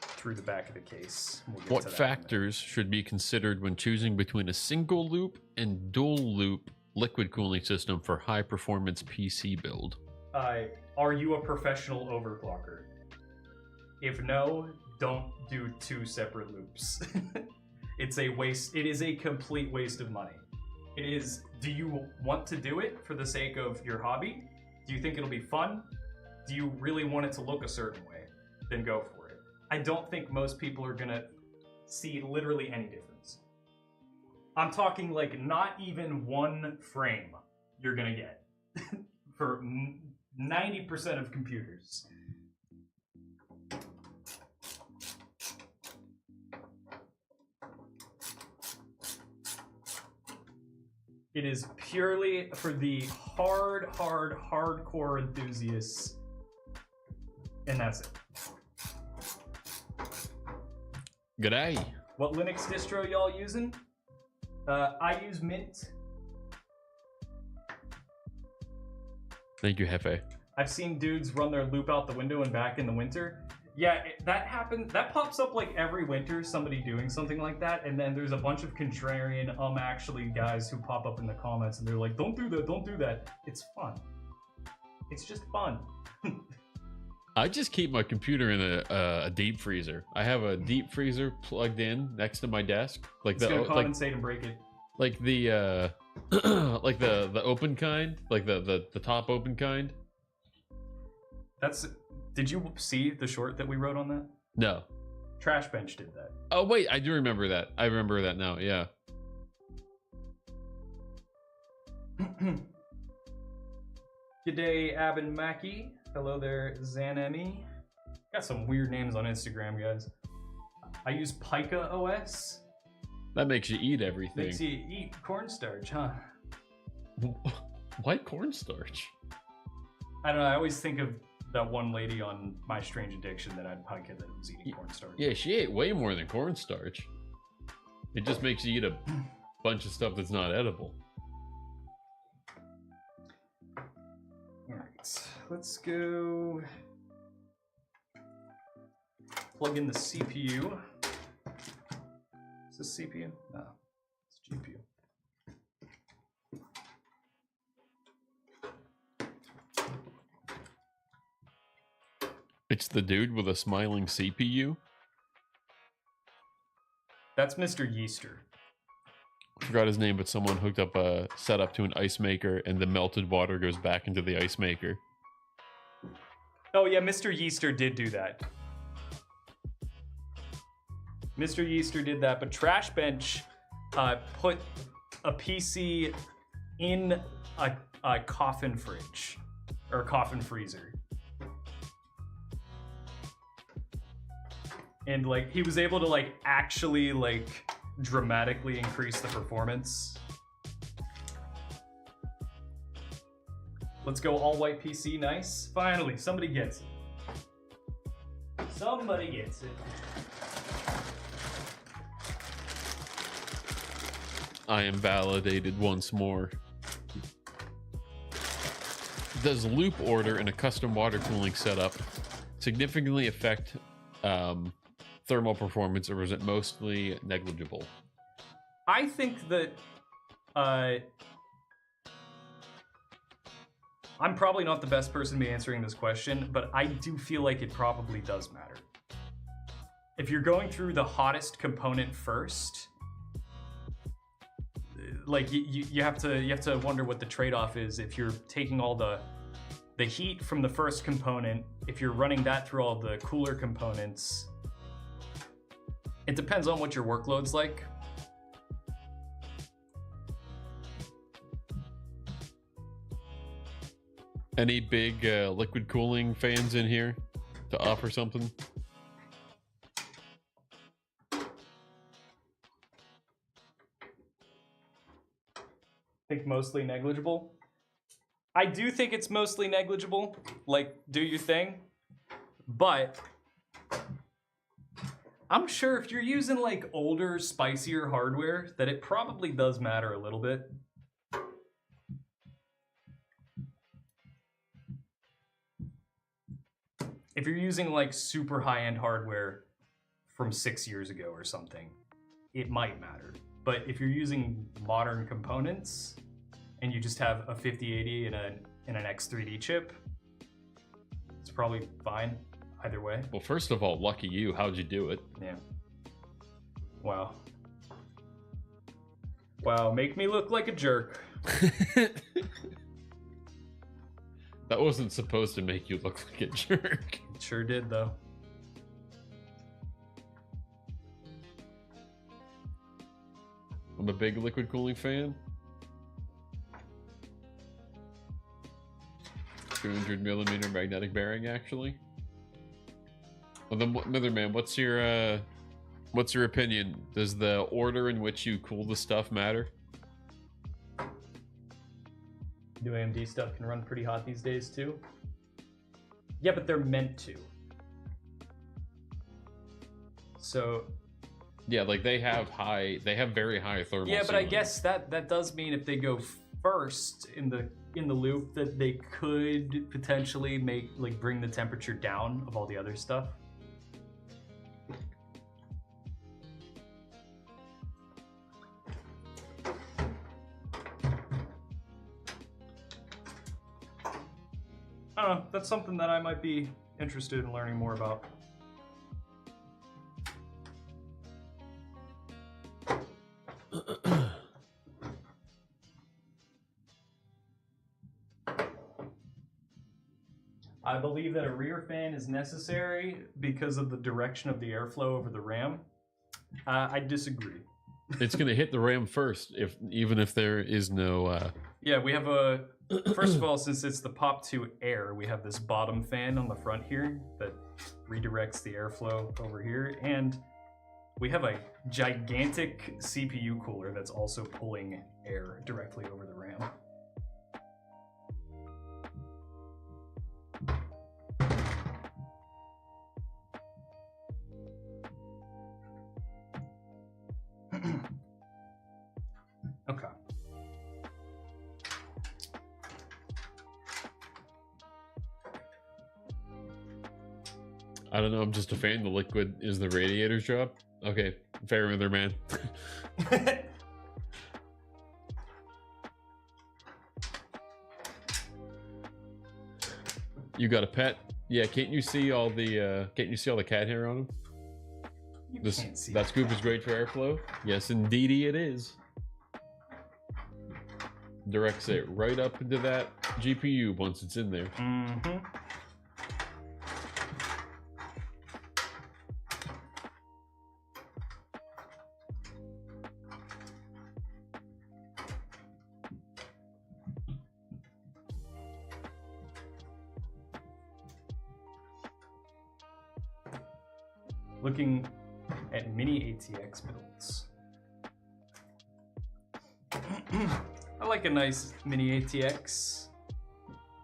through the back of the case. We'll get What to that factors should be considered when choosing between a single loop and dual loop liquid cooling system for high performance PC build? Are you a professional overclocker? If no, don't do 2 separate loops. It's a waste. It is a complete waste of money. It is, do you want to do it for the sake of your hobby? Do you think it'll be fun? Do you really want it to look a certain way? Then go for it. I don't think most people are gonna see literally any difference. I'm talking like not even 1 frame you're gonna get for 90% of computers. It is purely for the hardcore enthusiasts. And that's it. G'day. What Linux distro y'all using? I use Mint. Thank you, Hefe. I've seen dudes run their loop out the window and back in the winter. Yeah, that happens. That pops up like every winter, somebody doing something like that, and then there's a bunch of contrarian, actually guys who pop up in the comments and they're like, don't do that, don't do that. It's fun. It's just fun. I just keep my computer in a deep freezer. I have a deep freezer plugged in next to my desk. Like it's gonna condensate and break it. Like the like the open kind, like the top open kind. That's. Did you see the short that we wrote on that? No. Trash Bench did that. Oh wait, I do remember that. I remember that now. Yeah. G'day, Abin Mackie. Hello there, Zanemi. Got some weird names on Instagram, guys. I use Pica OS. That makes you eat everything. Makes you eat cornstarch, huh? Why cornstarch? I don't know. I always think of that one lady on My Strange Addiction that had Pica that was eating cornstarch. Yeah, she ate way more than cornstarch. It just makes you eat a bunch of stuff that's not edible. Alright, let's go plug in the CPU. Is this CPU? No, it's GPU. It's the dude with a smiling CPU? That's Mr. Yeaster. I forgot his name, but someone hooked up a setup to an ice maker and the melted water goes back into the ice maker. Oh yeah, Mr. Yeaster did do that. Mr. Yeaster did that, but Trash Bench put a PC in a coffin fridge, or a coffin freezer. And like, he was able to like, actually like, dramatically increase the performance. Let's go all white PC, nice. Finally, somebody gets it. Somebody gets it. I am validated once more. Does loop order in a custom water cooling setup significantly affect thermal performance, or is it mostly negligible? I think that I'm probably not the best person to be answering this question, but I do feel like it probably does matter. If you're going through the hottest component first, like you have to wonder what the trade-off is if you're taking all the heat from the first component, if you're running that through all the cooler components. It depends on what your workload's like. Any big liquid cooling fans in here to offer something? I think mostly negligible. I do think it's mostly negligible. Like, do your thing. But I'm sure if you're using like older, spicier hardware, that it probably does matter a little bit. If you're using like super high-end hardware from 6 years ago or something, it might matter. But if you're using modern components and you just have a 5080 and an X3D chip, it's probably fine either way. Well, first of all, lucky you. How'd you do it? Yeah. Wow. Wow, make me look like a jerk. That wasn't supposed to make you look like a jerk. It sure did, though. I'm a big liquid cooling fan. 200mm magnetic bearing, actually. Well, then, Mitherman, what's your opinion? Does the order in which you cool the stuff matter? New AMD stuff can run pretty hot these days too. Yeah, but they're meant to. So. Yeah, like they have very high thermal. Yeah, but I ceilings. guess that does mean if they go first in the loop, that they could potentially bring the temperature down of all the other stuff. I don't know, that's something that I might be interested in learning more about. I believe that a rear fan is necessary because of the direction of the airflow over the RAM. I disagree. It's gonna hit the RAM first, even if there is no. Yeah, we have a. First of all, since it's the Pop 2 Air, we have this bottom fan on the front here that redirects the airflow over here, and we have a gigantic CPU cooler that's also pulling air directly over the RAM. Okay. I don't know. I'm just a fan. The liquid is the radiator's job. Okay, fair weather man. You got a pet? Yeah. Can't you see all the cat hair on him? You can't see that scoop is great for airflow. Yes, indeedy it is. Directs it right up into that GPU once it's in there. Mm-hmm. Looking at mini ATX builds. I like a nice mini ATX.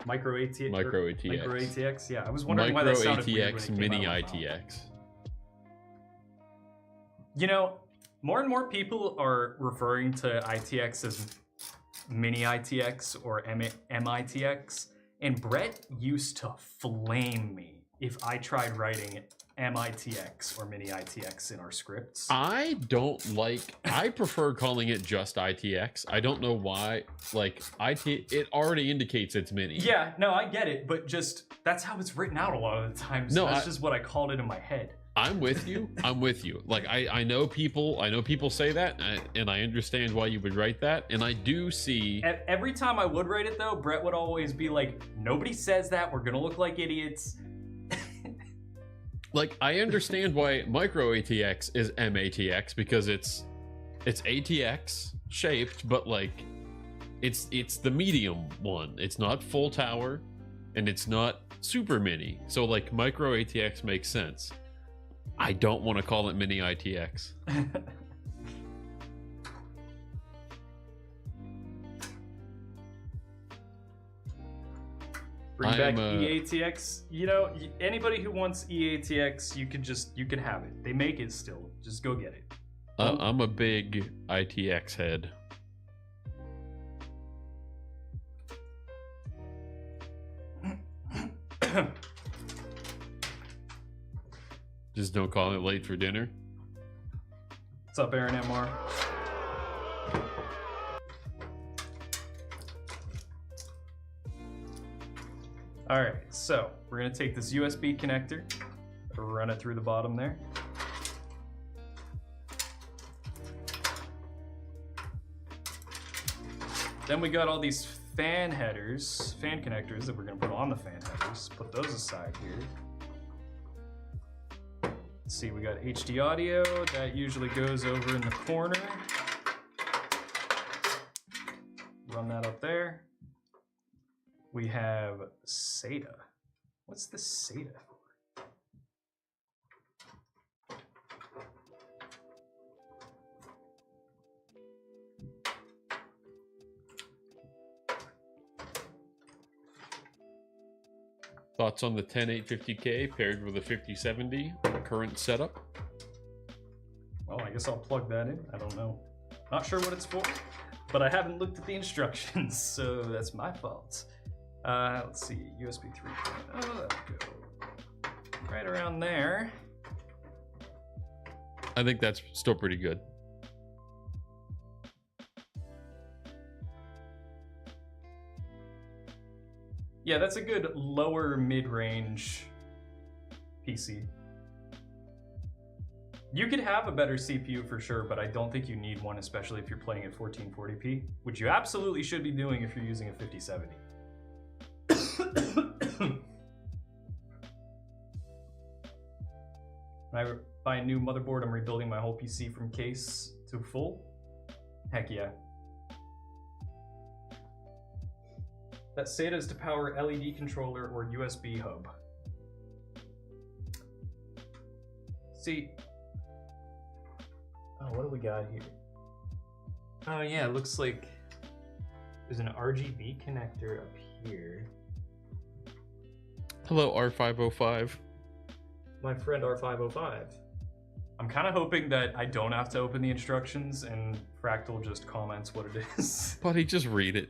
Micro ATX. Micro ATX. Micro ATX. Yeah, I was wondering Micro why that sounded weird when ATX, it came mini out of my mouth. ITX. You know, more and more people are referring to ITX as mini ITX or MITX, and Brett used to flame me if I tried writing MITX or mini ITX in our scripts. I prefer calling it just ITX. I don't know why. Like, it already indicates it's mini. Yeah, no, I get it, but just, that's how it's written out a lot of the times. No, That's just what I called it in my head. I'm with you. I'm with you. Like I know people say that, and I understand why you would write that. And I do see Every time I would write it though, Brett would always be like, "Nobody says that. We're gonna look like idiots." like I understand why micro ATX is MATX because it's ATX shaped, but like it's the medium one. It's not full tower, and it's not super mini. So like micro ATX makes sense. I don't want to call it mini ITX. Bring back EATX. You know, anybody who wants EATX, you can have it. They make it still. Just go get it. I'm a big ITX head. Just don't call it late for dinner. What's up, Aaron MR? All right, so we're gonna take this USB connector, run it through the bottom there. Then we got all these fan connectors that we're gonna put on the fan headers. Put those aside here. Let's see, we got HD audio, that usually goes over in the corner. Run that up there. We have SATA. What's the SATA for? Thoughts on the 10850K paired with a 5070 current setup? Well, I guess I'll plug that in. I don't know. Not sure what it's for, but I haven't looked at the instructions, so that's my fault. Let's see, USB 3.0, that'll go right around there. I think that's still pretty good. Yeah, that's a good lower mid-range PC. You could have a better CPU for sure, but I don't think you need one, especially if you're playing at 1440p, which you absolutely should be doing if you're using a 5070. When I buy a new motherboard, I'm rebuilding my whole PC from case to full. Heck yeah. That SATA is to power LED controller or USB hub. See. Oh, what do we got here? Oh yeah, it looks like there's an RGB connector up here. Hello, R505. My friend R505. I'm kind of hoping that I don't have to open the instructions and Fractal just comments what it is. Buddy, just read it.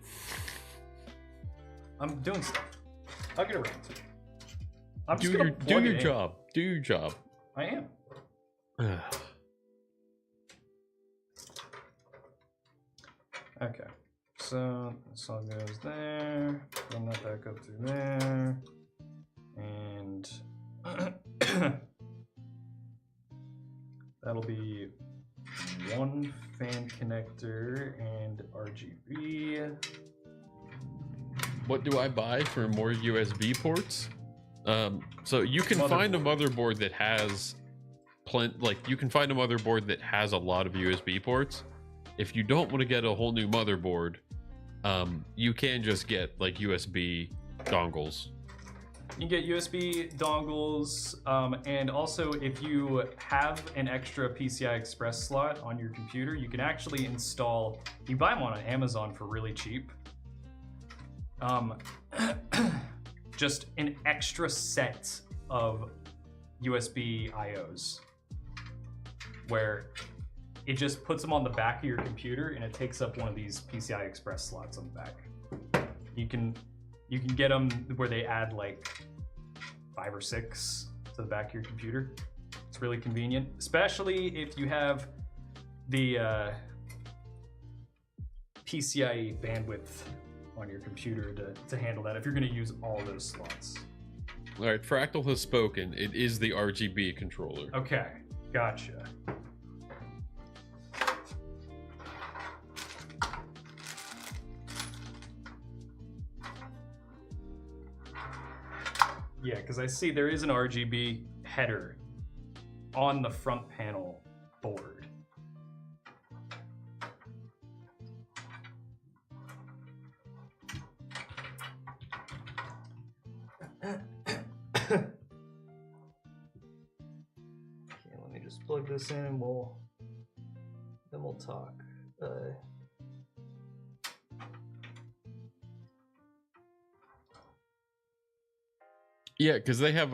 I'm doing stuff. I'll get around to it. I'm Do just gonna plug your it in. job. Do your job. I am. Okay. So this all goes there. Run that back up through there. And that'll be one fan connector and RGB. What do I buy for more USB ports? So you can find a motherboard that has you can find a motherboard that has a lot of USB ports. If you don't want to get a whole new motherboard, you can just get like USB dongles. You can get USB dongles, and also if you have an extra PCI Express slot on your computer, you can actually install, you buy them on Amazon for really cheap. Just an extra set of USB IOs where it just puts them on the back of your computer and it takes up one of these PCI Express slots on the back. You can get them where they add like 5 or 6 to the back of your computer. It's really convenient, especially if you have the PCIe bandwidth on your computer to handle that, if you're gonna use all those slots. All right, Fractal has spoken. It is the RGB controller. Okay, gotcha. Yeah, because I see there is an RGB header on the front panel board. Okay, let me just plug this in and then we'll talk. Yeah, because they have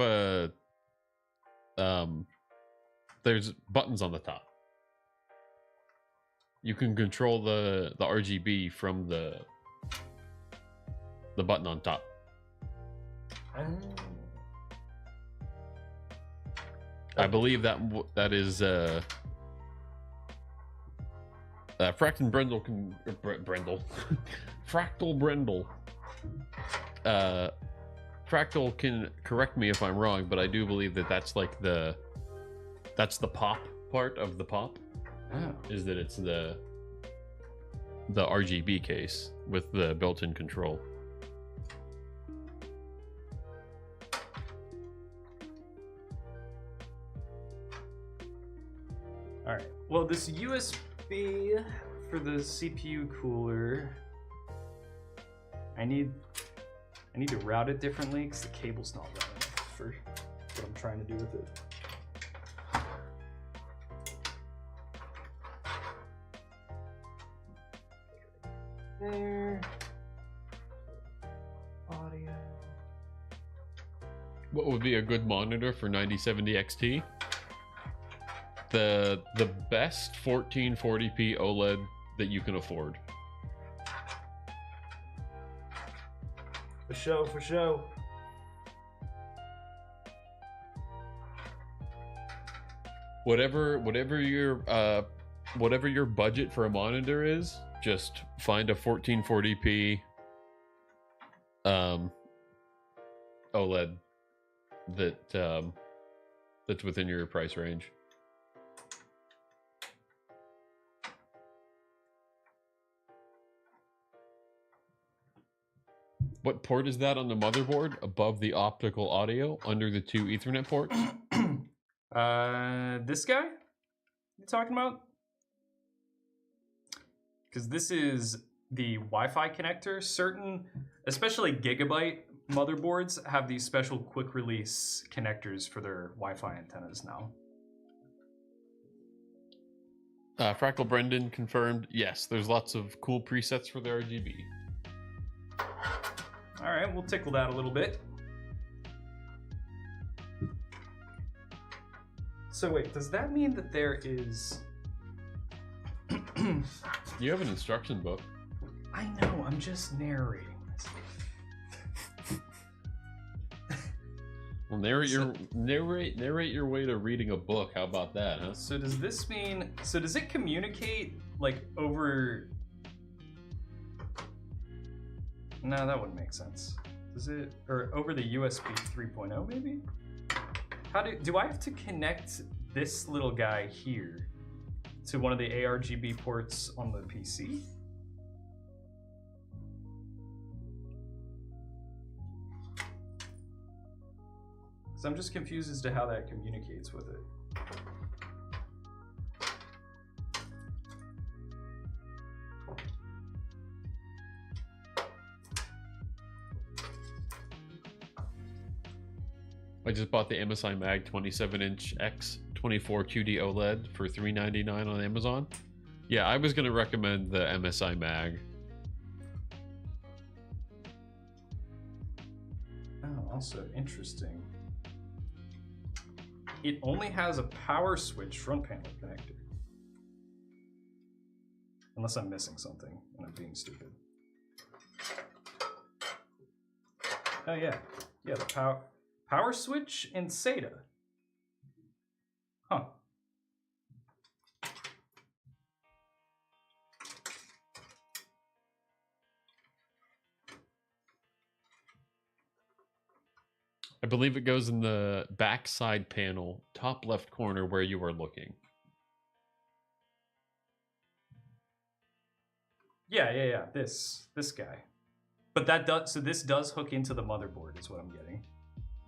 there's buttons on the top. You can control the RGB from the button on top. I believe that is Fractal Brendel can Fractal Brendel. Fractal can correct me if I'm wrong, but I do believe that that's like that's the pop part of the pop. Oh. Is that it's the RGB case with the built-in control. All right. Well, this USB for the CPU cooler, I need to route it differently because the cable's not round enough for what I'm trying to do with it. There. Audio. What would be a good monitor for 9070 XT? The best 1440p OLED that you can afford. For show, for show. Whatever your budget for a monitor is, just find a 1440p OLED that's within your price range. What port is that on the motherboard? Above the optical audio, under the two Ethernet ports? This guy? You talking about? Because this is the Wi-Fi connector. Certain, especially Gigabyte motherboards, have these special quick release connectors for their Wi-Fi antennas now. Fractal Brendan confirmed, yes, there's lots of cool presets for the RGB. All right, we'll tickle that a little bit. So wait, does that mean that there is... You have an instruction book. I know, I'm just narrating this. Well, narrate your way to reading a book. How about that, huh? So does this mean... So does it communicate, like, over... No, that wouldn't make sense. Does it... Or over the USB 3.0, maybe? How do I have to connect this little guy here to one of the ARGB ports on the PC? Because I'm just confused as to how that communicates with it. I just bought the MSI Mag 27-inch X 24 QD OLED for $399 on Amazon. Yeah, I was going to recommend the MSI Mag. Oh, also interesting. It only has a power switch front panel connector. Unless I'm missing something and I'm being stupid. Oh yeah. Yeah, the power switch and SATA. Huh. I believe it goes in the back side panel, top left corner where you are looking. Yeah. This guy. But that does, so this does hook into the motherboard is what I'm getting.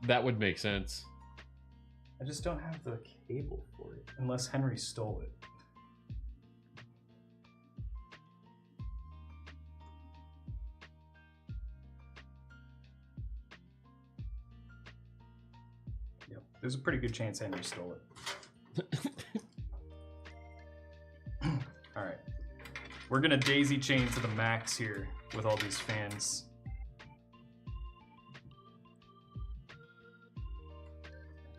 That would make sense. I just don't have the cable for it, unless Henry stole it. Yep, there's a pretty good chance Henry stole it. All right, we're gonna daisy chain to the max here with all these fans.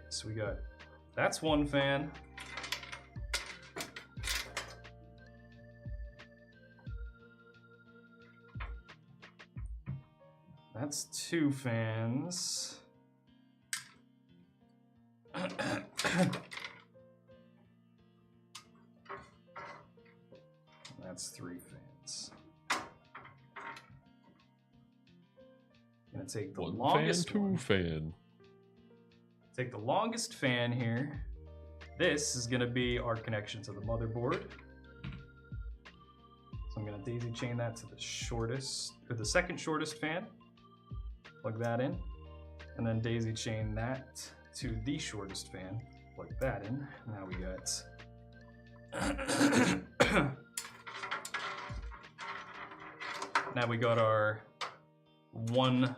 So we got, that's one fan. That's two fans. That's three fans. Gonna take the One longest fan, two one. fan. Take the longest fan here. This is gonna be our connection to the motherboard. So I'm gonna daisy chain that to the shortest, or the second shortest fan. Plug that in. And then daisy chain that to the shortest fan. Plug that in. Now we got now we got our one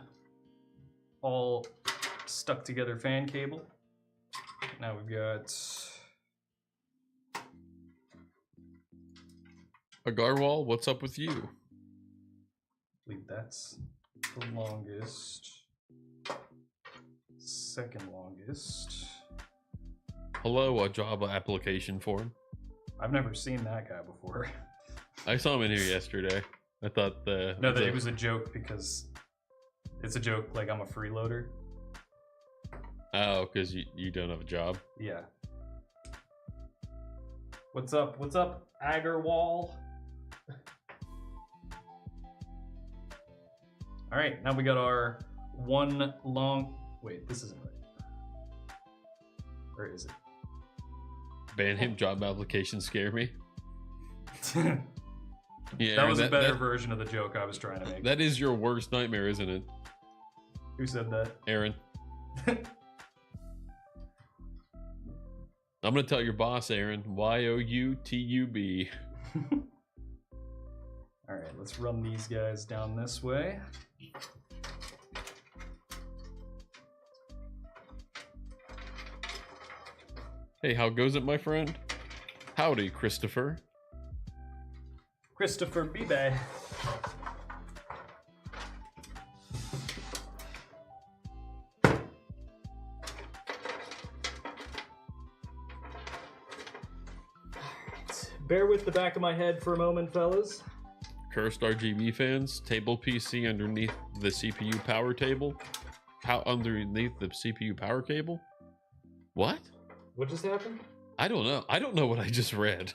all stuck together fan cable. Now we've got Agarwal, what's up with you? I believe that's the longest. Second longest. Hello, a Java application form. I've never seen that guy before. I saw him in here yesterday. I thought No, that it was a joke because it's a joke like I'm a freeloader. Oh, because you don't have a job. Yeah. What's up? What's up, Agarwal? All right, now we got our one long. Wait, this isn't right. Or is it? Ban him, job application scare me. Yeah, That was a better version of the joke I was trying to make. That is your worst nightmare, isn't it, Who said that? Aaron? I'm gonna tell your boss, Aaron. YOUTUB. All right, let's run these guys down this way. Hey, how goes it, my friend? Howdy, Christopher. Christopher Bebe. Bear with the back of my head for a moment, fellas. Cursed RGB fans, table PC underneath the CPU power table. Underneath the CPU power cable? What? What just happened? I don't know. I don't know what I just read.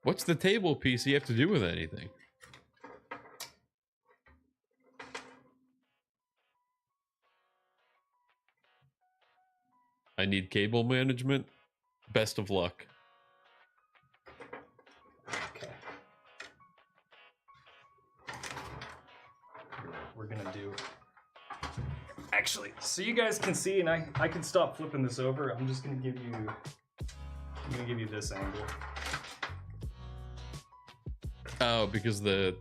What's the table PC have to do with anything? I need cable management. Best of luck. Okay. We're gonna do. Actually, so you guys can see, and I can stop flipping this over. I'm just gonna give you. I'm gonna give you this angle. Oh, because the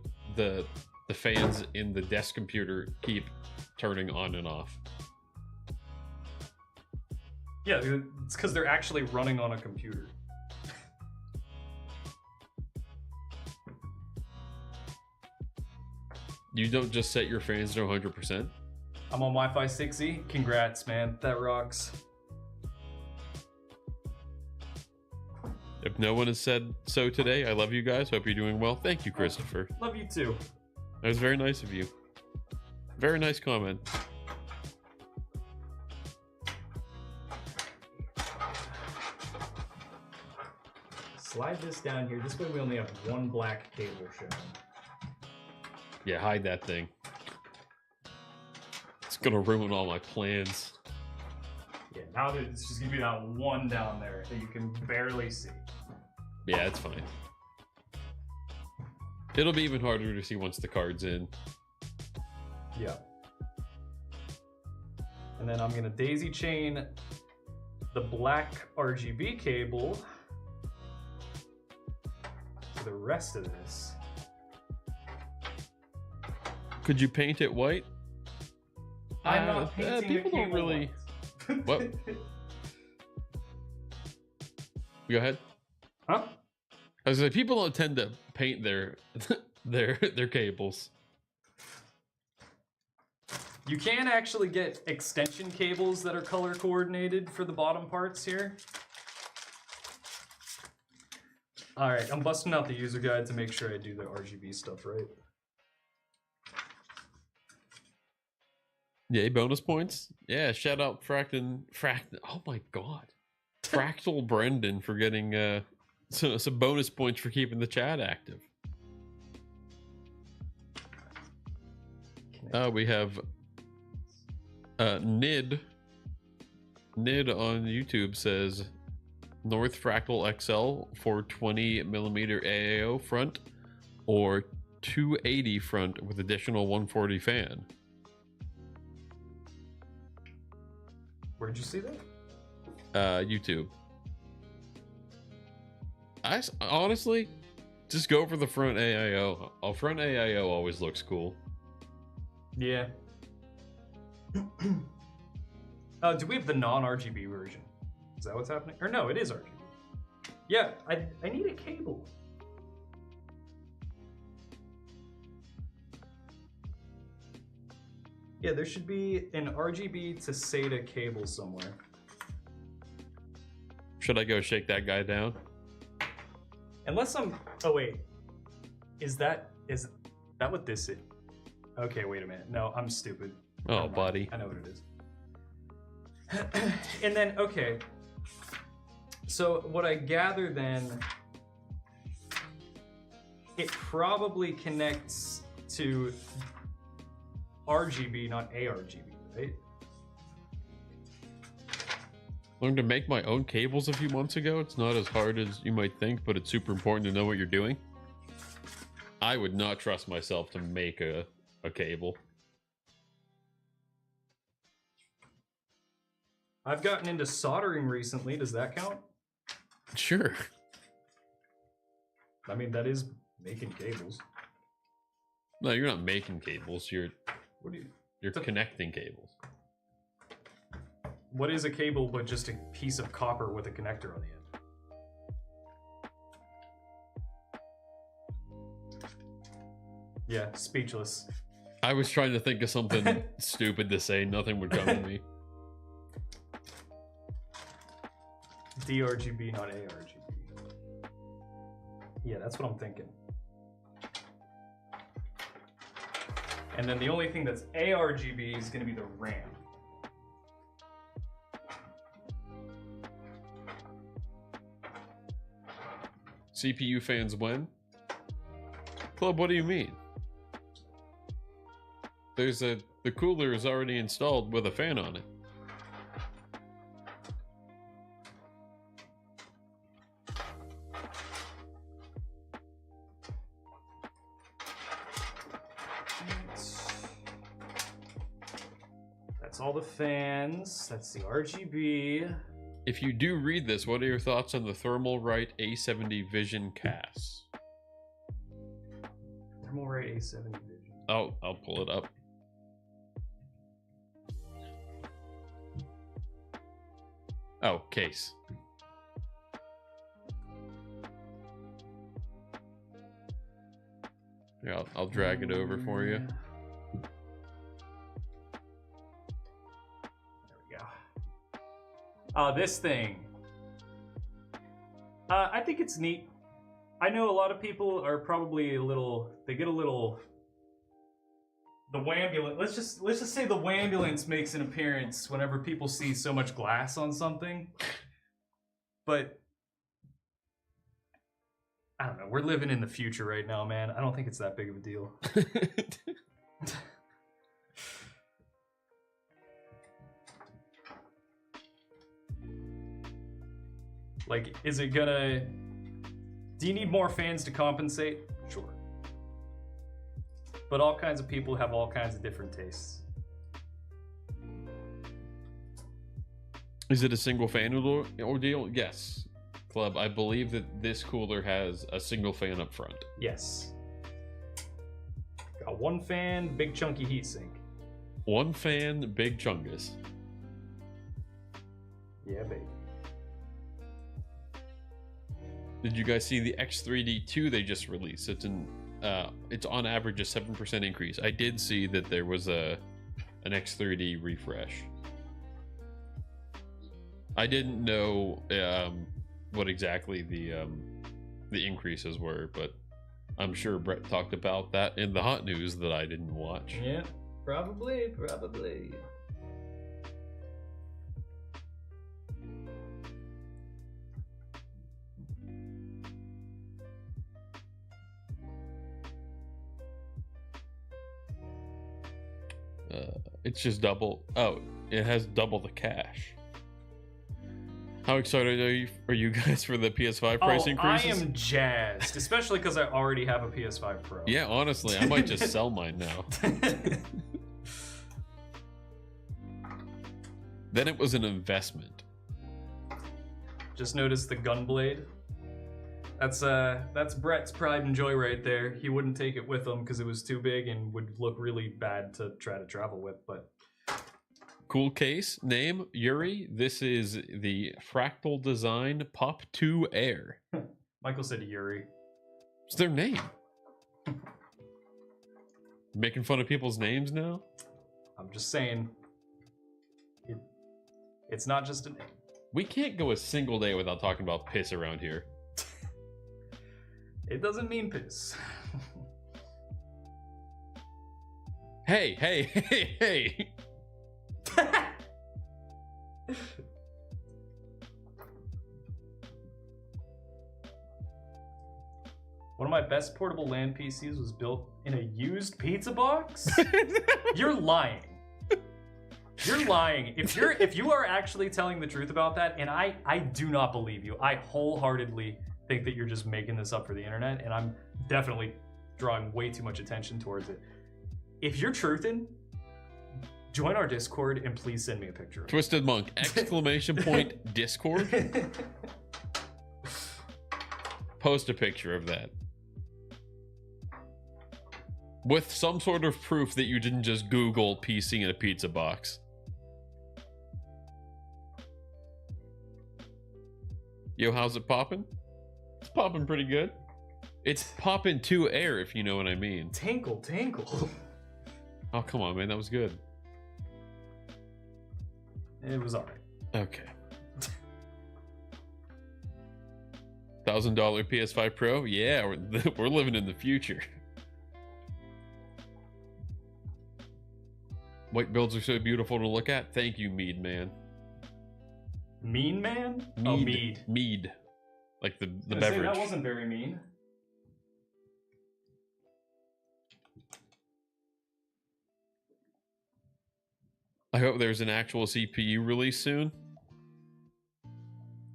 fans in the desk computer keep turning on and off. Yeah, it's because they're actually running on a computer. You don't just set your fans to 100%? I'm on Wi-Fi 6E. Congrats, man. That rocks. If no one has said so today, I love you guys. Hope you're doing well. Thank you, Christopher. Love you too. That was very nice of you. Very nice comment. Slide this down here. This way we only have one black cable showing. Yeah, hide that thing. It's gonna ruin all my plans. Yeah, now it's just gonna be that one down there that you can barely see. Yeah, it's fine. It'll be even harder to see once the card's in. Yeah. And then I'm gonna daisy chain the black RGB cable for the rest of this. Go Could you paint it white? I'm not painting people the don't cable really. white. What? Go ahead. Huh? I was like, people don't tend to paint their their cables. You can actually get extension cables that are color coordinated for the bottom parts here. All right, I'm busting out the user guide to make sure I do the RGB stuff right. Yay, bonus points. Yeah, shout out Fractal. Oh my god, Fractal Brendan for getting some bonus points for keeping the chat active. We have Nid on YouTube says North Fractal XL for 20mm AAO front or 280 front with additional 140 fan. Where'd you see that? YouTube. Honestly, just go for the front AIO. A front AIO always looks cool. Yeah. Do we have the non-RGB version? Is that what's happening? Or no, it is RGB. Yeah, I need a cable. Yeah, there should be an RGB to SATA cable somewhere. Should I go shake that guy down? Unless I'm... Oh, wait. Is that what this is? Okay, wait a minute. No, I'm stupid. Oh, Never mind. buddy. I know what it is. And then, okay. So what I gather then, it probably connects to RGB, not ARGB, right? Learned to make my own cables a few months ago. It's not as hard as you might think, but it's super important to know what you're doing. I would not trust myself to make a cable. I've gotten into soldering recently. Does that count? Sure. I mean, that is making cables. No, you're not making cables. You're What connecting cables. What is a cable but just a piece of copper with a connector on the end? Yeah, speechless. I was trying to think of something stupid to say. Nothing would come to me. DRGB, not ARGB. Yeah, that's what I'm thinking. And then the only thing that's ARGB is going to be the RAM. CPU fans when? Club, what do you mean? The cooler is already installed with a fan on it. That's all the fans. That's the RGB. If you do read this, what are your thoughts on the Thermalright A70 Vision CAS? Thermalright A70 Vision. Oh, I'll pull it up. Oh, case. Yeah, I'll drag it over for you. There we go. This thing. I think it's neat. I know a lot of people are probably they get a little. The wambulance. Let's just say the wambulance makes an appearance whenever people see so much glass on something. But I don't know. We're living in the future right now, man. I don't think it's that big of a deal. Like, is it gonna... Do you need more fans to compensate? Sure. But all kinds of people have all kinds of different tastes. Is it a single fan ordeal? Yes. Club, I believe that this cooler has a single fan up front. Yes. Got one fan, big chunky heatsink. One fan, big chungus. Yeah, baby. Did you guys see the X3D2 they just released? It's on average a 7% increase. I did see that there was an X3D refresh. I didn't know what exactly the increases were, but I'm sure Brett talked about that in the hot news that I didn't watch. Yeah, probably. It's just double. Oh, it has double the cash. How excited are you guys for the PS5 price increases? I am jazzed, especially because I already have a PS5 Pro. Yeah, honestly, I might just sell mine now. Then it was an investment. Just noticed the gun blade. That's Brett's pride and joy right there. He wouldn't take it with him because it was too big and would look really bad to try to travel with, but... Cool case. Name, Yuri. This is the Fractal Design Pop 2 Air. Michael said Yuri. It's their name. Making fun of people's names now? I'm just saying. It's not just a name. We can't go a single day without talking about piss around here. It doesn't mean piss. Hey. One of my best portable LAN PCs was built in a used pizza box? You're lying. You're lying. If you are actually telling the truth about that, and I do not believe you. I wholeheartedly think that you're just making this up for the internet, and I'm definitely drawing way too much attention towards it. If you're truthing, join our Discord and please send me a picture. Twisted Monk, exclamation point, Discord. Post a picture of that. With some sort of proof that you didn't just Google PC in a pizza box. Yo, how's it popping? It's popping pretty good. It's popping to air, if you know what I mean. Tinkle. Oh, come on, man. That was good. It was alright. Okay. $1,000 PS5 Pro? Yeah, we're living in the future. White builds are so beautiful to look at. Thank you, Mead Man. Mean man? Mead. Oh, mead. Mead. Like the I was gonna say, beverage. that wasn't very mean. I hope there's an actual CPU release soon.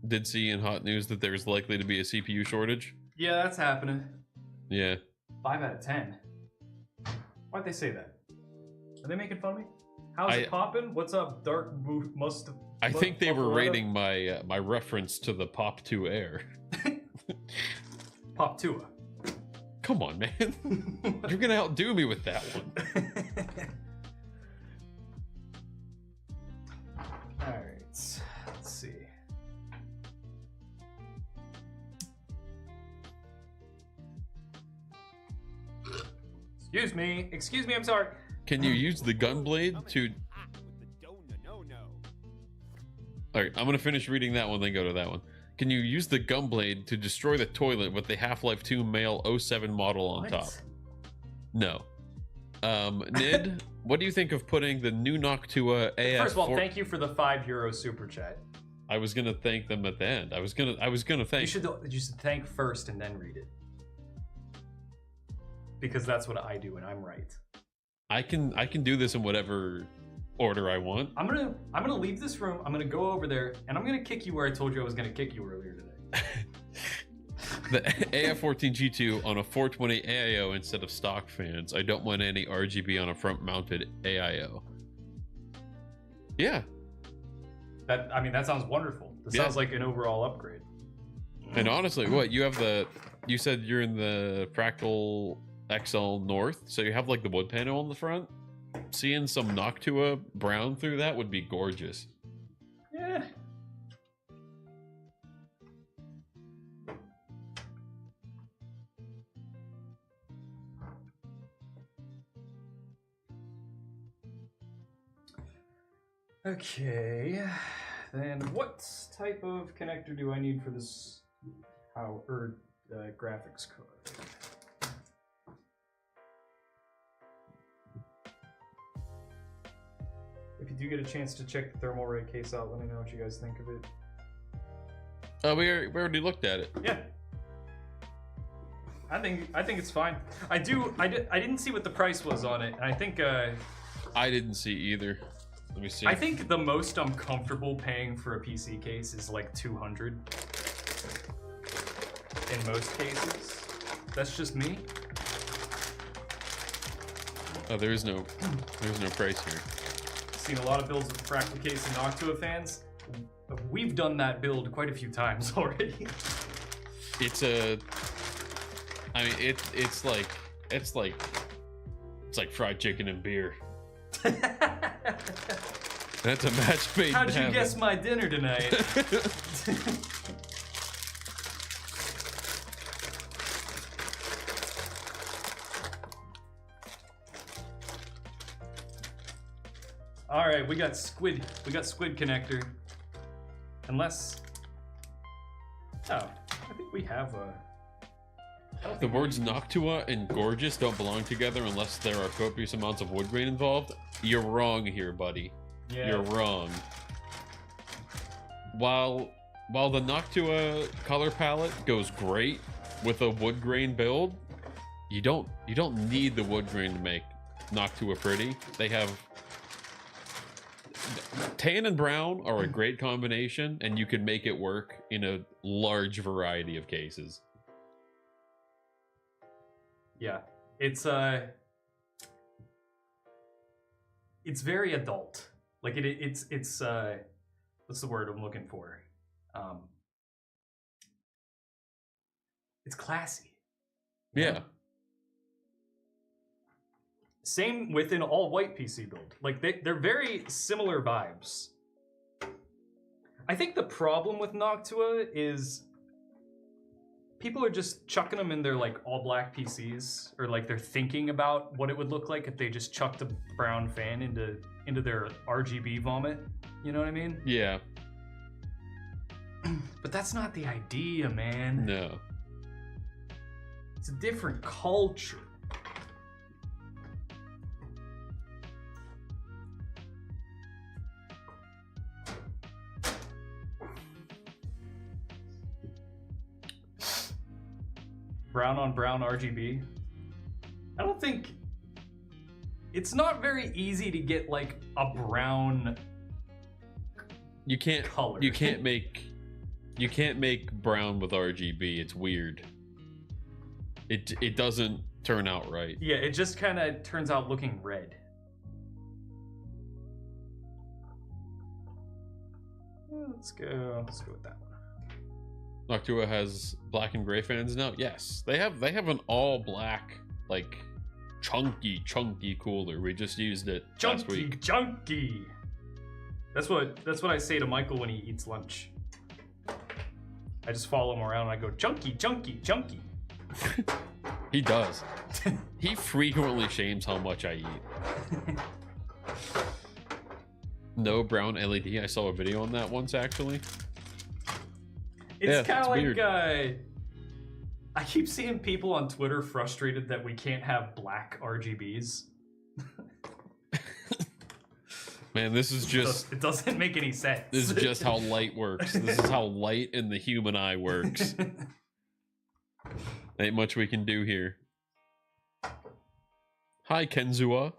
Did see in hot news that there's likely to be a CPU shortage. Yeah, that's happening. Yeah. 5 out of 10. Why'd they say that? Are they making fun of me? How's it popping? What's up, Dark Must? I think they were rating my my reference to the Pop 2 Air. Pop 2. Come on, man. You're gonna outdo me with that one. Alright, let's see. Excuse me, I'm sorry. Can you use the gun blade to... Alright, I'm gonna finish reading that one, then go to that one. Can you use the gun blade to destroy the toilet with the Half-Life 2 male 07 model on top? No. Nid, what do you think of putting the new Noctua AF? First of all, thank you for the €5 super chat. I was gonna thank them at the end. I was gonna thank. You should thank first and then read it. Because that's what I do and I'm right. I can do this in whatever order I want. I'm gonna leave this room. I'm gonna go over there, and I'm gonna kick you where I told you I was gonna kick you earlier today. The AF14G2 on a 420 AIO instead of stock fans. I don't want any RGB on a front-mounted AIO. Yeah. I mean, that sounds wonderful. That sounds like an overall upgrade. And honestly, what you have you said you're in the Fractal XL North, so you have like the wood panel on the front. Seeing some Noctua brown through that would be gorgeous. Yeah. Okay, then what type of connector do I need for this graphics card? If you do get a chance to check the thermal ray case out, let me know what you guys think of it. We already looked at it. Yeah. I think it's fine. I didn't see what the price was on it, and I think I didn't see either. Let me see. I think the most I'm comfortable paying for a PC case is like 200 in most cases. That's just me. Oh, there's no price here. Seen a lot of builds with the Fractal case and Noctua fans. We've done that build quite a few times already. It's like fried chicken and beer. That's a match made in How'd you heaven. guess my dinner tonight? All right, we got squid connector. Unless, oh, I think we have a. The words Noctua and gorgeous don't belong together unless there are copious amounts of wood grain involved. You're wrong here, buddy. Yeah. You're wrong. While the Noctua color palette goes great with a wood grain build, you don't need the wood grain to make Noctua pretty. They have tan and brown are a great combination, and you can make it work in a large variety of cases. Yeah, it's very adult. Like it's what's the word I'm looking for? It's classy. Yeah. Same with an all-white PC build. Like they're very similar vibes. I think the problem with Noctua is people are just chucking them in their like all-black PCs, or like they're thinking about what it would look like if they just chucked a brown fan into their RGB vomit. You know what I mean? Yeah. But that's not the idea, man. No. It's a different culture. Brown on brown RGB. I don't think it's not very easy to get like a brown You can't color. You can't make brown with RGB. It's weird. It doesn't turn out right. Yeah, it just kind of turns out looking red. Let's go with that one. Noctua has black and gray fans now. Yes, they have an all black, like chunky cooler. We just used it last week. Chunky. That's what I say to Michael when he eats lunch. I just follow him around and I go chunky. He does. He frequently shames how much I eat. No brown LED. I saw a video on that once actually. It's kind of like weird. I keep seeing people on Twitter frustrated that we can't have black RGBs. Man, this is just it doesn't make any sense. This is just how light works. This is how light in the human eye works. Ain't much we can do here. Hi, Kenzua.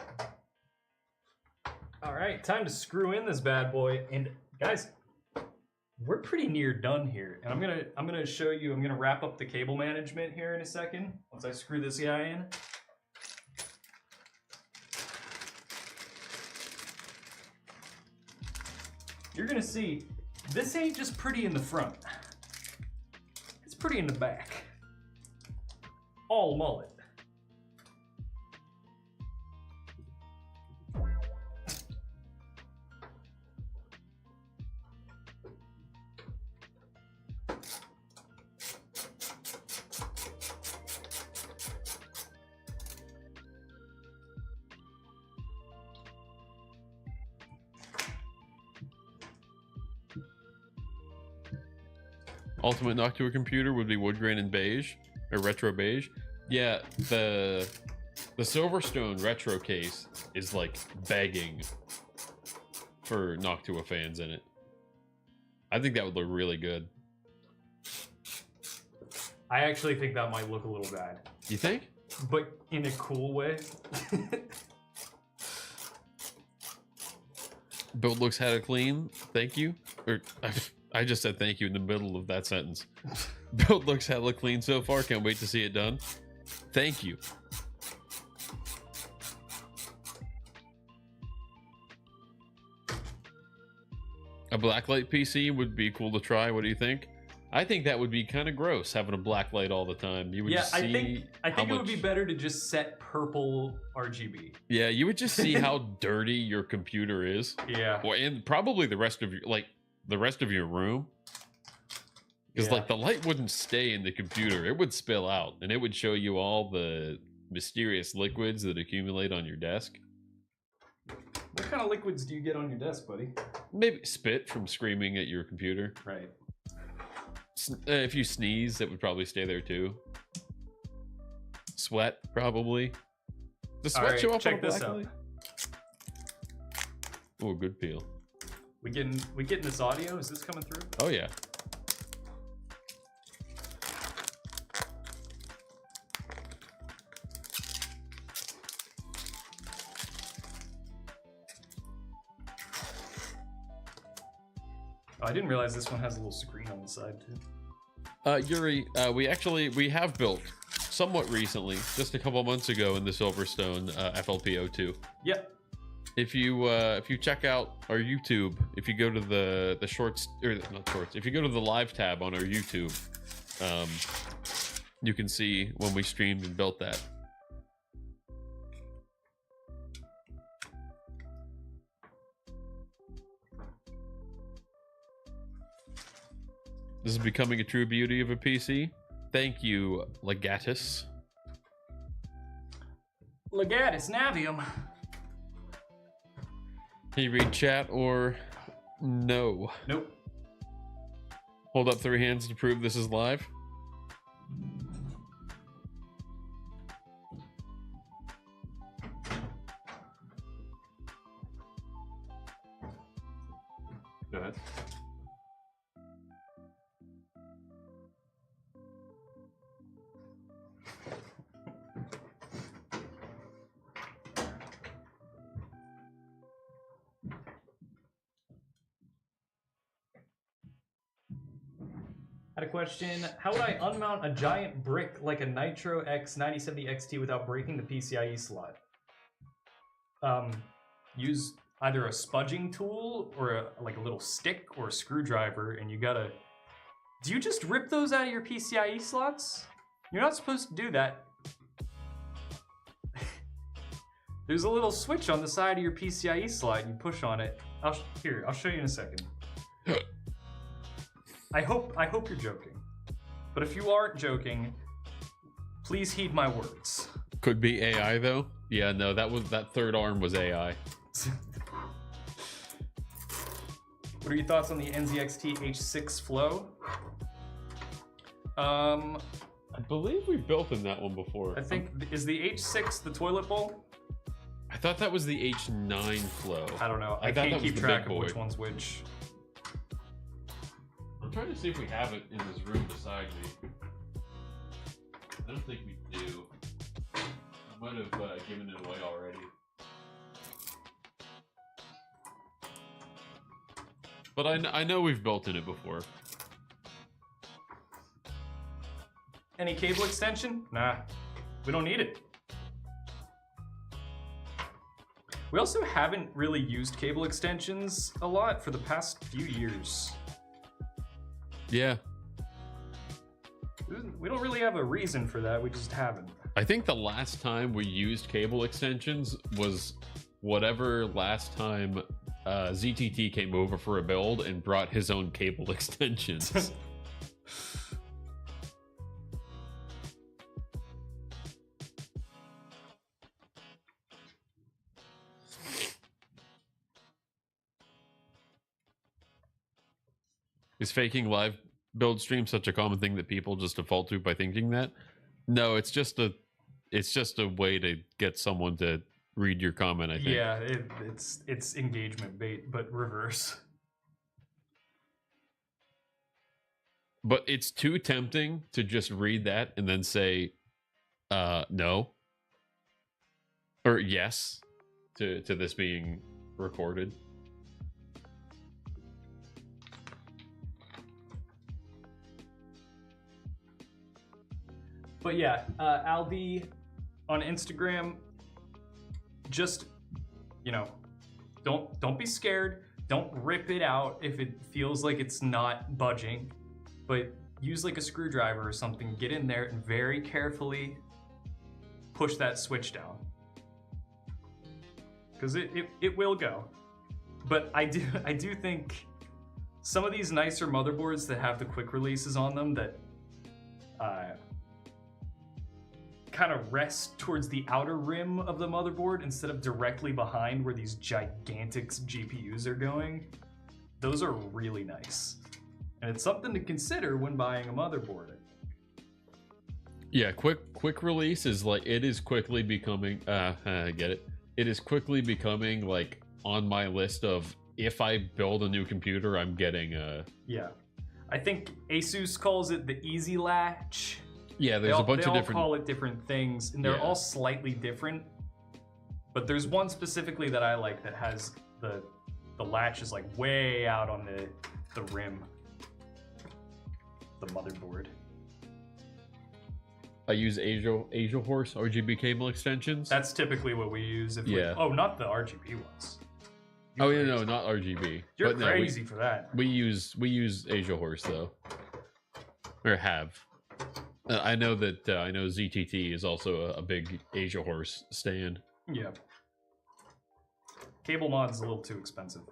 All right, time to screw in this bad boy. And guys, we're pretty near done here. And I'm gonna show you. I'm gonna wrap up the cable management here in a second. Once I screw this guy in. You're gonna see this ain't just pretty in the front. It's pretty in the back. All mullet. Ultimate Noctua computer would be wood grain and beige, or retro beige. Yeah, the Silverstone retro case is like begging for Noctua fans in it. I think that would look really good. I actually think that might look a little bad. You think? But in a cool way. Build looks had it clean. Thank you. Or I just said thank you in the middle of that sentence. Build looks hella clean so far. Can't wait to see it done. Thank you. A blacklight PC would be cool to try. What do you think? I think that would be kind of gross having a blacklight all the time. You would just see I think it would be better to just set purple RGB. Yeah, you would just see how dirty your computer is. Yeah. Well, and probably the rest of your room. Because like the light wouldn't stay in the computer. It would spill out and it would show you all the mysterious liquids that accumulate on your desk. What kind of liquids do you get on your desk, buddy? Maybe spit from screaming at your computer. Right. If you sneeze, it would probably stay there too. Sweat, probably. Does sweat show up on a blacklight? Oh, good peel. We getting this audio? Is this coming through? Oh yeah. Oh, I didn't realize this one has a little screen on the side too. Yuri, we have built somewhat recently, just a couple months ago in the Silverstone FLP02. Yep. If you check out our YouTube, if you go to the shorts, or not shorts, if you go to the live tab on our YouTube, you can see when we streamed and built that. This is becoming a true beauty of a PC. Thank you, Legatus. Legatus Navium. Can you read chat or no? Nope. Hold up 3 hands to prove this is live. Go ahead. Had a question. How would I unmount a giant brick like a Nitro X 9070 XT without breaking the PCIe slot? Use either a spudging tool or like a little stick or a screwdriver, and you gotta... Do you just rip those out of your PCIe slots? You're not supposed to do that. There's a little switch on the side of your PCIe slot, and you push on it. I'll show you in a second. I hope you're joking. But if you aren't joking, please heed my words. Could be AI though. Yeah, no, that third arm was AI. What are your thoughts on the NZXT H6 Flow? I believe we built in that one before. I think, is the H6 the toilet bowl? I thought that was the H9 Flow. I don't know. I can't keep track of which one's which. I'm trying to see if we have it in this room beside me. I don't think we do. I might have given it away already. But I know we've built in it before. Any cable extension? Nah, we don't need it. We also haven't really used cable extensions a lot for the past few years. Yeah. We don't really have a reason for that, we just haven't. I think the last time we used cable extensions was whatever last time ZTT came over for a build and brought his own cable extensions. Is faking live build stream such a common thing that people just default to by thinking that? No, it's just a way to get someone to read your comment, I think. Yeah, it's engagement bait, but reverse. But it's too tempting to just read that and then say no or yes to this being recorded. But yeah, Aldi on Instagram, just, you know, don't be scared. Don't rip it out if it feels like it's not budging, but use like a screwdriver or something, get in there and very carefully push that switch down. Because it will go. But I do think some of these nicer motherboards that have the quick releases on them that kind of rest towards the outer rim of the motherboard instead of directly behind where these gigantic GPUs are going, those are really nice. And it's something to consider when buying a motherboard. Yeah, quick release is like, it is quickly becoming I get it. It is quickly becoming like on my list of, if I build a new computer, I'm getting a... Yeah. I think Asus calls it the Easy Latch. Yeah, there's a bunch of different... They all call it different things, and they're all slightly different. But there's one specifically that I like that has the latch is like way out on the rim. The motherboard. I use Asia Horse RGB cable extensions. That's typically what we use. If oh, not the RGB ones. Yeah, no, not RGB. You're crazy for that. We use Asia Horse though, or have. I know that I know ZTT is also a big Asia Horse stand. Yeah. Cable mod's a little too expensive.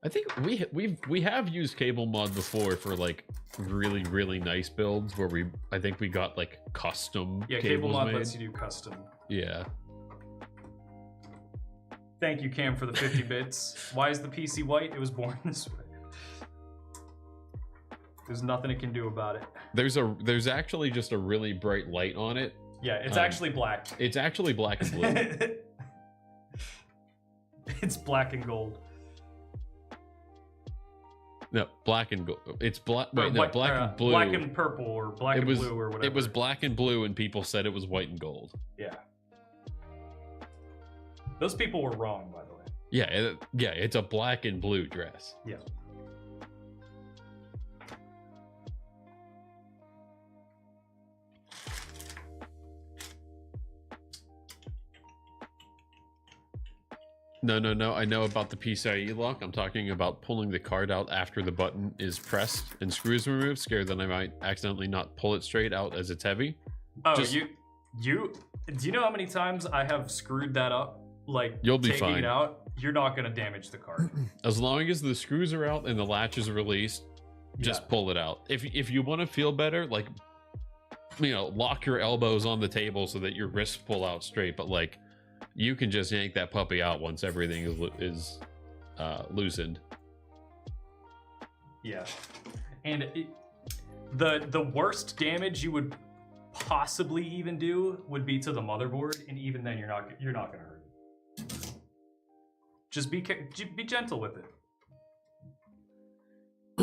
I think we have used cable mod before for like really nice builds where I think we got like custom cable mod made. lets you do custom. Yeah. Thank you, Cam, for the 50 bits. Why is the PC white? It was born this way. There's nothing it can do about it. There's actually just a really bright light on it. Yeah, it's actually black. It's actually black and blue. It's black and gold. No, black and gold. It's black. Wait, no, black and blue. Black and purple, or black and blue, or whatever. It was black and blue, and people said it was white and gold. Yeah. Those people were wrong, by the way. Yeah, it's a black and blue dress. Yeah. No. I know about the PCIe lock. I'm talking about pulling the card out after the button is pressed and screws removed. Scared that I might accidentally not pull it straight out as it's heavy. Oh, do you know how many times I have screwed that up? Like, you'll be taking fine. It out, you're not gonna damage the card. As long as the screws are out and the latch is released, just pull it out. If you want to feel better, like, you know, lock your elbows on the table so that your wrists pull out straight. But like, you can just yank that puppy out once everything is loosened. Yeah, and the worst damage you would possibly even do would be to the motherboard, and even then you're not gonna hurt it. Just be gentle with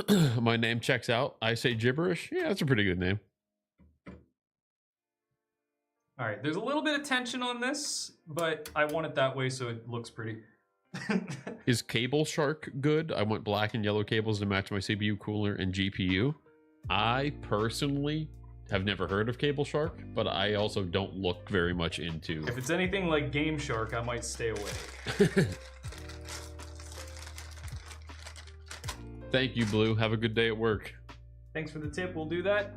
it. My name checks out. I say gibberish. Yeah, that's a pretty good name. All right, there's a little bit of tension on this, but I want it that way so it looks pretty. Is Cable Shark good? I want black and yellow cables to match my CPU, cooler, and GPU. I personally have never heard of Cable Shark, but I also don't look very much into. If it's anything like Game Shark, I might stay away. Thank you, Blue. Have a good day at work. Thanks for the tip. We'll do that.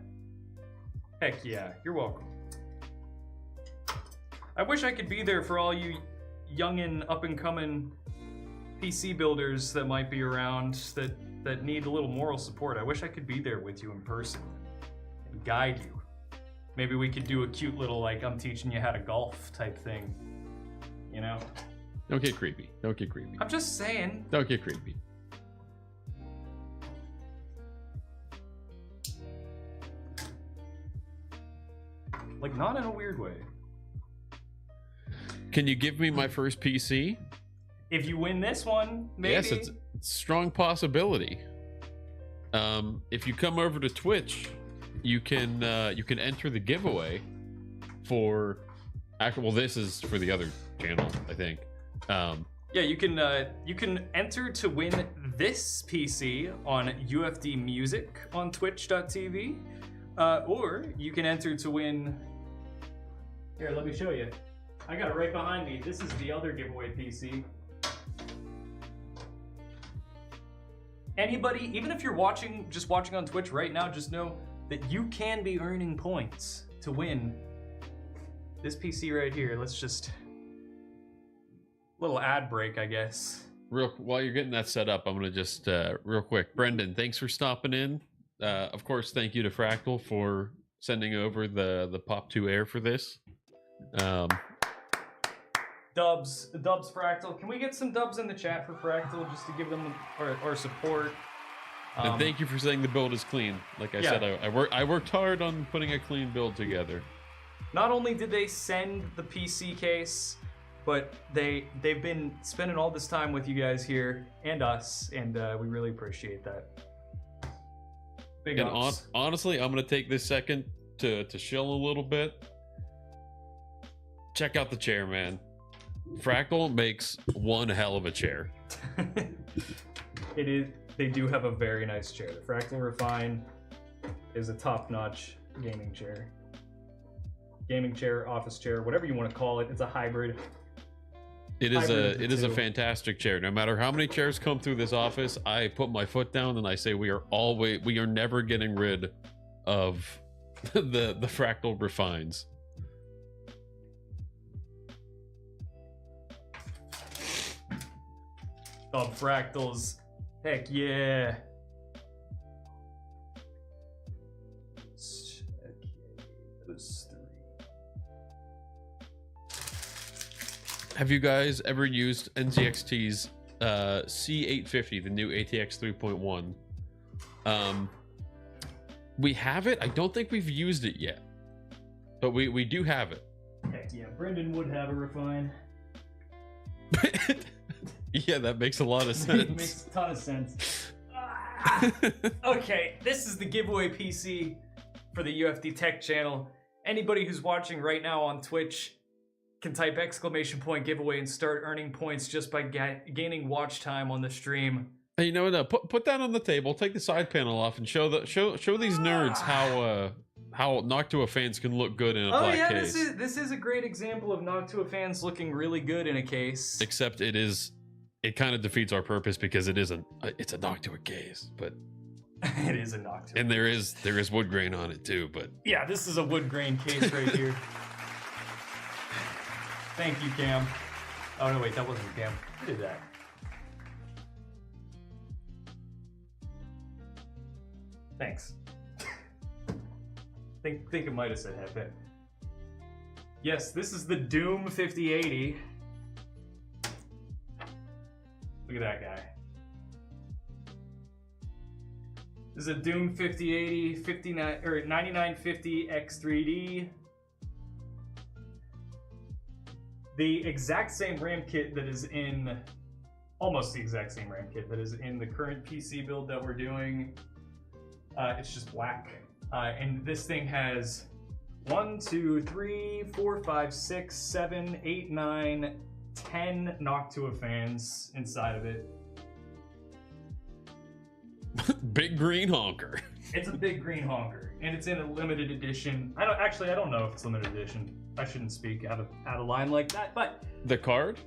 Heck yeah, you're welcome. I wish I could be there for all you young and up-and-coming PC builders that might be around that need a little moral support. I wish I could be there with you in person and guide you. Maybe we could do a cute little, like, I'm teaching you how to golf type thing. You know? Don't get creepy. Don't get creepy. I'm just saying. Don't get creepy. Like, not in a weird way. Can you give me my first PC? If you win this one, maybe. Yes, it's a strong possibility. If you come over to Twitch, you can enter the giveaway for. Actually, well, this is for the other channel, I think. Yeah, you can enter to win this PC on UFD Music on Twitch.tv, or you can enter to win. Here, let me show you. I got it right behind me. This is the other giveaway PC. Anybody, even if you're just watching on Twitch right now, just know that you can be earning points to win this PC right here. Let's just little ad break, I guess. While you're getting that set up, I'm gonna just real quick. Brendan, thanks for stopping in. Of course, thank you to Fractal for sending over the Pop 2 Air for this. Dubs Fractal. Can we get some dubs in the chat for Fractal just to give them our support? And thank you for saying the build is clean. Like I said, I worked hard on putting a clean build together. Not only did they send the PC case, but they've been spending all this time with you guys here and us, and we really appreciate that. Big ups. Honestly, I'm gonna take this second to chill a little bit. Check out the chair, man. Fractal makes one hell of a chair. It is. They do have a very nice chair. The Fractal Refine is a top-notch gaming chair. Gaming chair, office chair, whatever you want to call it. It's a hybrid. It is a fantastic chair. No matter how many chairs come through this office, I put my foot down and I say we are never getting rid of the Fractal Refines. Oh, Fractals. Heck yeah. Okay, those three. Have you guys ever used NZXT's C850, the new ATX 3.1? We have it. I don't think we've used it yet, but we do have it. Heck yeah, Brendan would have a Refine. Yeah, that makes a lot of sense. It makes a ton of sense. Okay, this is the giveaway PC for the UFD Tech channel. Anybody who's watching right now on Twitch can type !giveaway and start earning points just by gaining watch time on the stream. Hey, you know what? Put that on the table. Take the side panel off and show these nerds how Noctua fans can look good in a black case. This is a great example of Noctua fans looking really good in a case. Except it kind of defeats our purpose because it's a Noctua case, but it is a Noctua. And there is wood grain on it too, but yeah, this is a wood grain case right here. Thank you, Cam. Oh no, wait, that wasn't Cam. Who did that? Thanks. think it might have said Headband. Yes, this is the Doom 5080. Look at that guy. This is a Doom 5080 9950 X3D. The exact same RAM kit that is in, almost the exact same RAM kit that is in the current PC build that we're doing. It's just black. And this thing has 1, 2, 3, 4, 5, 6, 7, 8, 9, 10 Noctua fans inside of it. Big green honker. It's a big green honker, and it's in a limited edition. I don't know if it's limited edition. I shouldn't speak out of line like that, but The card?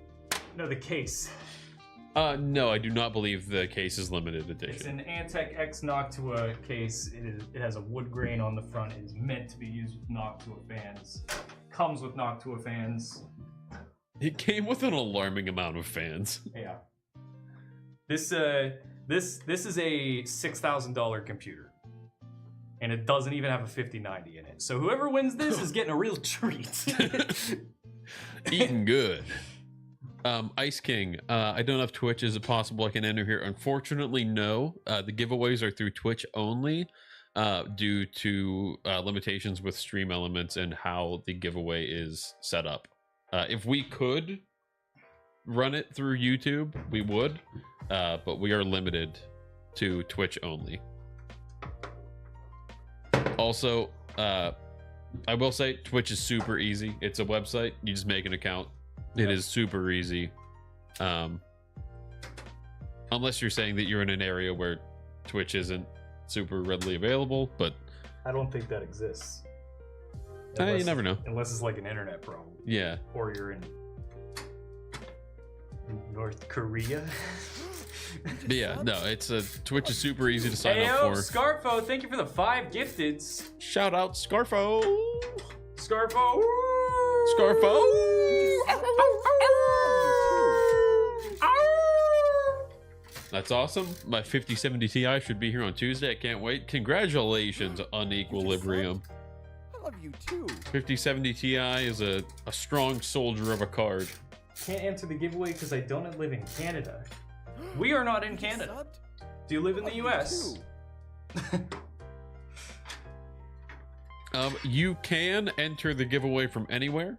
no, the case. No, I do not believe the case is limited It's edition. an Antec X Noctua case. It has a wood grain on the front. It is meant to be used with Noctua fans. Comes with Noctua fans. It came with an alarming amount of fans. Yeah. This is a $6,000 computer, and it doesn't even have a 5090 in it. So whoever wins this is getting a real treat. Eating good. Ice King, I don't know if Twitch is it possible I can enter here. Unfortunately, no. The giveaways are through Twitch only due to limitations with Stream Elements and how the giveaway is set up. If we could run it through YouTube, we would, but we are limited to Twitch only. Also, I will say Twitch is super easy. It's a website. You just make an account. It is super easy. Unless you're saying that you're in an area where Twitch isn't super readily available, but I don't think that exists. you never know. Unless it's like an internet problem. Yeah. Or you're in North Korea. But yeah, no, Twitch is super easy to sign up Heyo, for. Scarfo, thank you for the 5 gifteds. Shout out Scarfo. Scarfo. Scarfo. That's awesome. My 5070 Ti should be here on Tuesday. I can't wait. Congratulations on Equilibrium. I love you too. 5070 Ti is a strong soldier of a card. Can't answer the giveaway because I don't live in Canada. We are not in Canada. Do you live in the US? You can enter the giveaway from anywhere.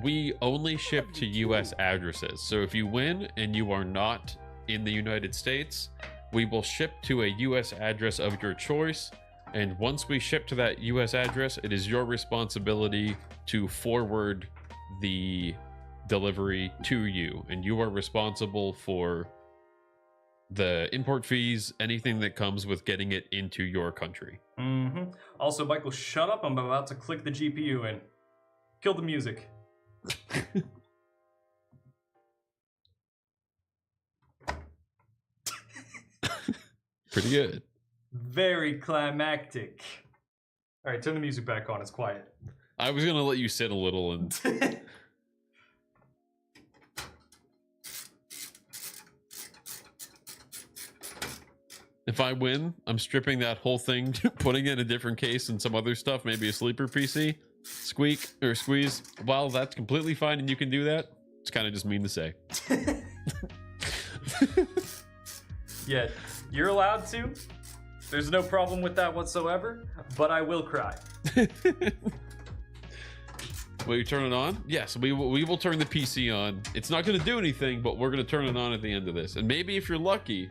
We only ship to US addresses. So if you win and you are not in the United States, we will ship to a US address of your choice. And once we ship to that US address, it is your responsibility to forward the delivery to you. And you are responsible for the import fees, anything that comes with getting it into your country. Mm-hmm. Also, Michael, shut up. I'm about to click the GPU in. Kill the music. Pretty good. Very climactic. All right, turn the music back on. It's quiet. I was gonna let you sit a little and if I win, I'm stripping that whole thing, putting it in a different case and some other stuff, maybe a sleeper PC. Squeak or squeeze. Well, that's completely fine and you can do that. It's kind of just mean to say. Yeah, you're allowed to. There's no problem with that whatsoever, but I will cry. Will you turn it on? Yes, we will turn the PC on. It's not going to do anything, but we're going to turn it on at the end of this. And maybe if you're lucky,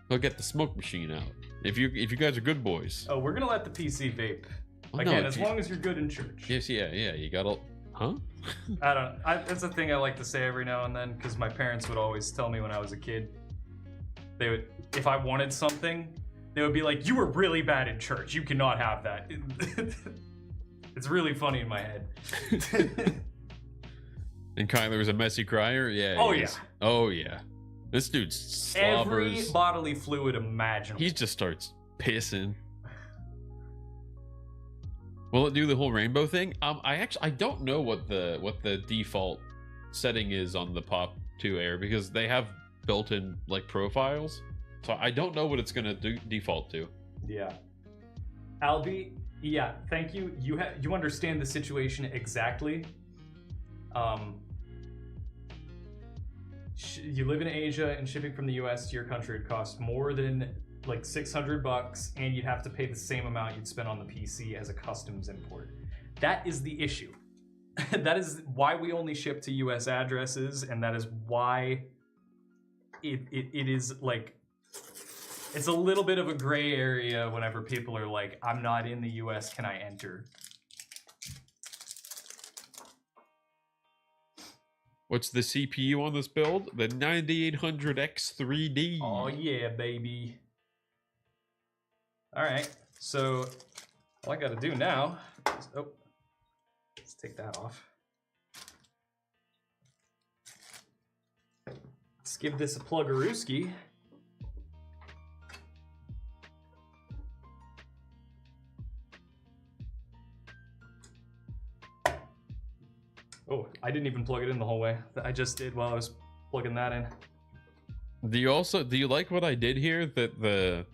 we'll get the smoke machine out. If you guys are good boys. Oh, we're gonna let the PC vape. Oh, Again, no, as long as you're good in church. Yes, yeah, you gotta. Huh? It's a thing I like to say every now and then because my parents would always tell me when I was a kid. They would, if I wanted something, they would be like, "You were really bad in church. You cannot have that." It's really funny in my head. And Kyler's a messy crier? Yeah. Oh, he is. yeah. Oh, yeah. This dude slobbers. Every bodily fluid imaginable. He just starts pissing. Will it do the whole rainbow thing? I don't know what the default setting is on the Pop 2 Air because they have built-in like profiles. So I don't know what it's gonna default to. Yeah. Albie, yeah, thank you. You understand the situation exactly. You live in Asia and shipping from the US to your country would cost more than like $600 and you'd have to pay the same amount you'd spend on the PC as a customs import. That is the issue. That is why we only ship to US addresses, and that is why it is like, it's a little bit of a gray area whenever people are like, I'm not in the US, can I enter? What's the CPU on this build? The 9800X3D. Oh yeah, baby. All right, so all I got to do now is, oh, let's take that off. Let's give this a plug-a-rooski. Oh, I didn't even plug it in the whole way. I just did while I was plugging that in. Do you like what I did here? That the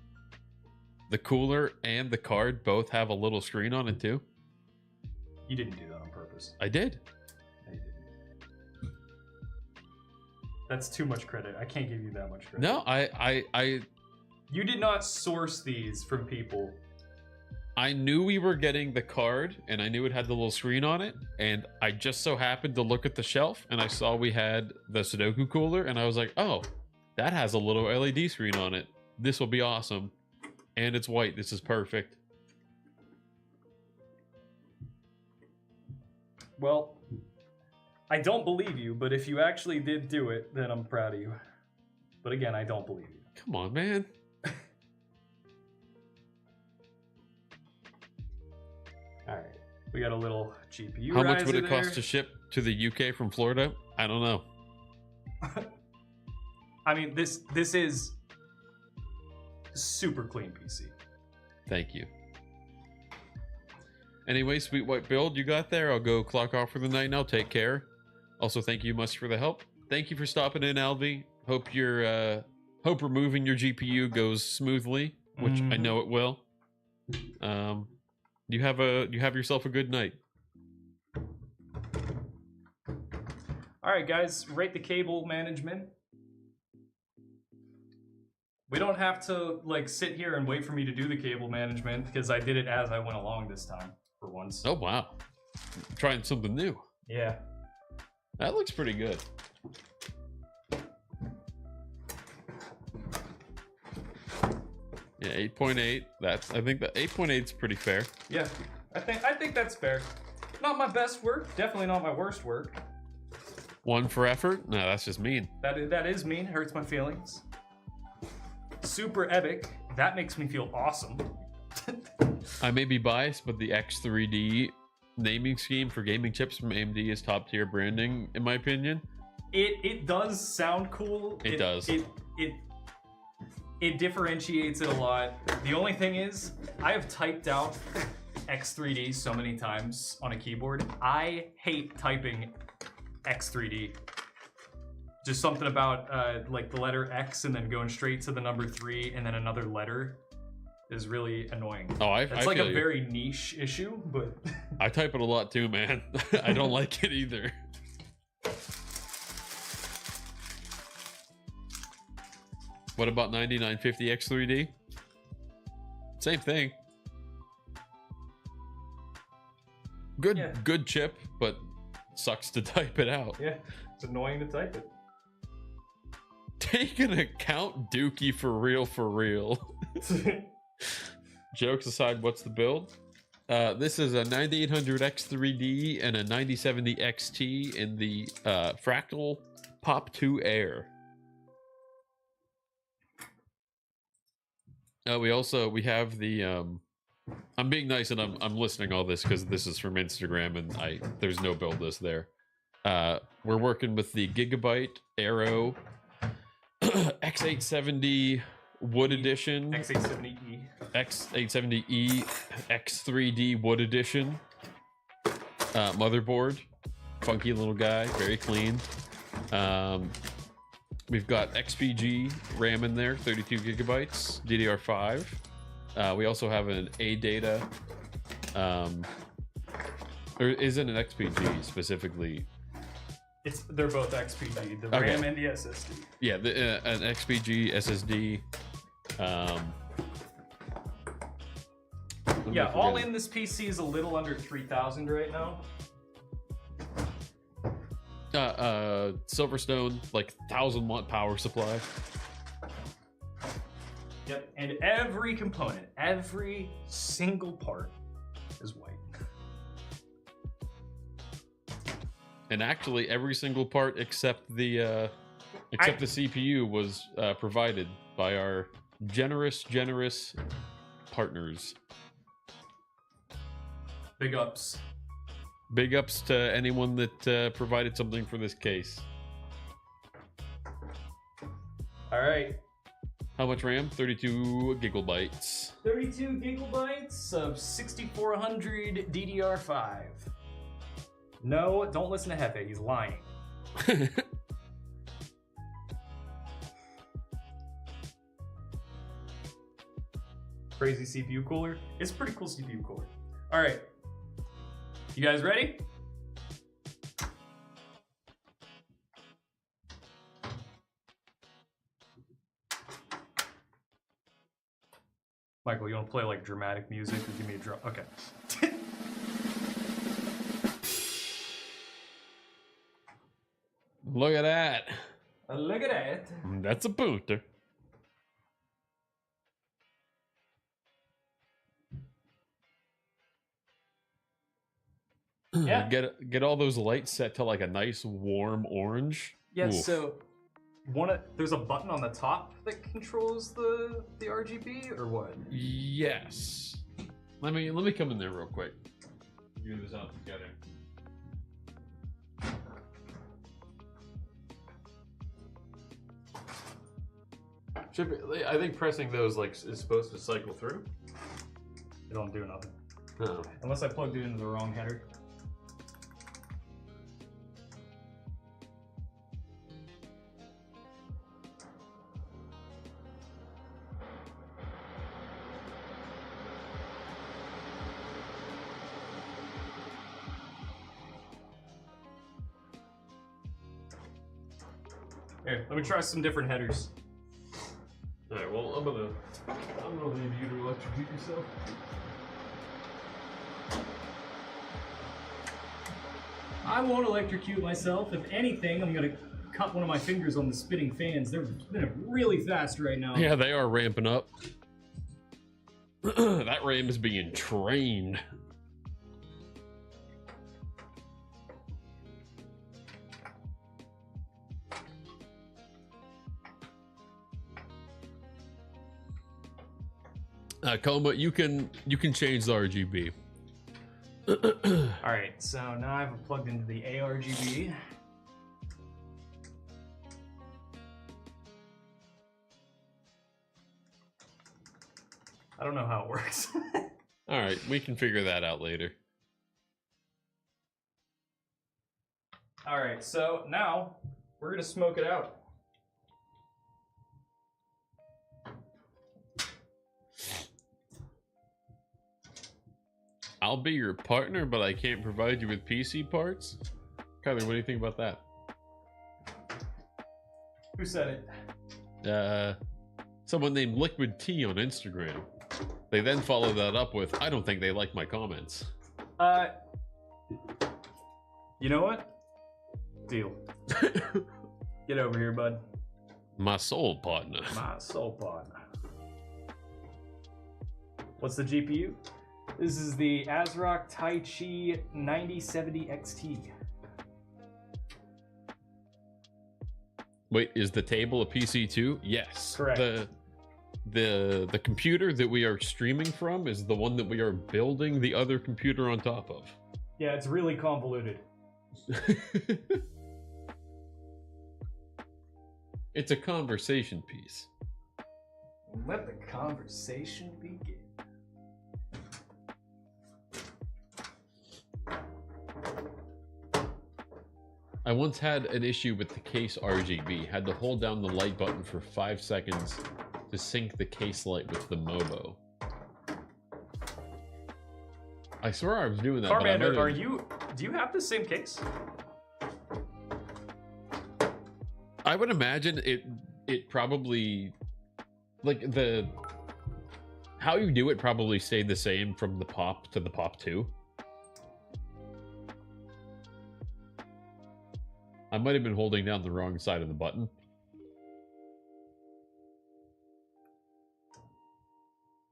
cooler and the card both have a little screen on it too? You didn't do that on purpose. I did. No, you didn't. That's too much credit. I can't give you that much credit. No, I You did not source these from people. I knew we were getting the card, and I knew it had the little screen on it, and I just so happened to look at the shelf, and I saw we had the Sudoku cooler, and I was like, oh, that has a little LED screen on it. This will be awesome. And it's white. This is perfect. Well, I don't believe you, but if you actually did do it, then I'm proud of you. But again, I don't believe you. Come on, man. All right, we got a little GPU. How much would riser it cost there. to ship to the UK from Florida? I don't know. I mean, this is super clean PC. Thank you. Anyway, sweet white build you got there. I'll go clock off for the night now. Take care. Also, thank you much for the help. Thank you for stopping in, Alvi. Hope your hope removing your GPU goes smoothly, which I know it will. You have yourself a good night. All right, guys, rate the cable management. We don't have to like sit here and wait for me to do the cable management because I did it as I went along this time for once. Oh wow, trying something new. Yeah. That looks pretty good. Yeah, 8.8. I think that 8.8 is pretty fair. Yeah, I think that's fair. Not my best work, definitely not my worst work. 1 for effort? No, that's just mean. That is mean, hurts my feelings. Super epic, that makes me feel awesome. I may be biased, but the X3D naming scheme for gaming chips from AMD is top tier branding, in my opinion. It does sound cool. It does. It differentiates it a lot. The only thing is, I have typed out X3D so many times on a keyboard. I hate typing X3D. Just something about like the letter X and then going straight to the number 3 and then another letter is really annoying. Oh, it's like a very niche issue, but I type it a lot too, man. I don't like it either. What about 9950 X3D? Same thing. Good chip, but sucks to type it out. yeah, it's annoying to type it. Take an account, Dookie, for real, for real. Jokes aside, what's the build? This is a 9800 X3D and a 9070 XT in the Fractal Pop 2 Air. We have the I'm being nice and I'm listening all this because this is from Instagram and there's no build list there. We're working with the Gigabyte Aero X870 Wood Edition. X870E. X870E X3D Wood Edition. Motherboard. Funky little guy, very clean. We've got XPG RAM in there, 32 gigabytes, DDR5. We also have an ADATA. Or isn't an XPG specifically? They're both XPG, the Okay. RAM and the SSD. Yeah, an XPG SSD. Yeah, all in this PC is a little under 3,000 right now. Silverstone, like 1,000 watt power supply. Yep, and every component, every single part is white. And actually, every single part except the CPU was provided by our generous partners. Big ups. Big ups to anyone that provided something for this case. All right. How much RAM? 32 gigabytes. 32 gigabytes of 6400 DDR5. No, don't listen to Hefe. He's lying. Crazy CPU cooler. It's a pretty cool CPU cooler. All right. You guys ready? Michael, you want to play like dramatic music or give me a drum? Okay. Look at that. Look at that. That's a booter. Yeah. Get all those lights set to like a nice warm orange. Yes. Oof. So, there's a button on the top that controls the RGB, or what? Yes. Let me come in there real quick. Figure this out together. I think pressing those is supposed to cycle through. It don't do nothing. Oh. Unless I plugged it into the wrong header. Here, let me try some different headers. Alright, well, I'm gonna leave you to electrocute yourself. I won't electrocute myself. If anything, I'm gonna cut one of my fingers on the spinning fans. They're spinning really fast right now. Yeah, they are ramping up. That RAM is being trained. Coma, you can change the RGB. All right, so now I have it plugged into the ARGB. I don't know how it works. All right, we can figure that out later. All right, so now we're gonna smoke it out. I'll be your partner, but I can't provide you with PC parts. Kyler, what do you think about that? Who said it? Someone named Liquid Tea on Instagram. They then followed that up with, I don't think they like my comments. You know what? Deal. Get over here, bud. My soul partner. My soul partner. What's the GPU? This is the ASRock Taichi 9070 XT. Wait, is the table a PC too? Yes. Correct. The computer that we are streaming from is the one that we are building the other computer on top of. Yeah, it's really convoluted. It's a conversation piece. Let the conversation begin. I once had an issue with the case RGB. Had to hold down the light button for 5 seconds to sync the case light with the Mobo. I swear I was doing that. Carmander, do you have the same case? I would imagine it probably, like, how you do it probably stayed the same from the Pop to the Pop 2. I might have been holding down the wrong side of the button.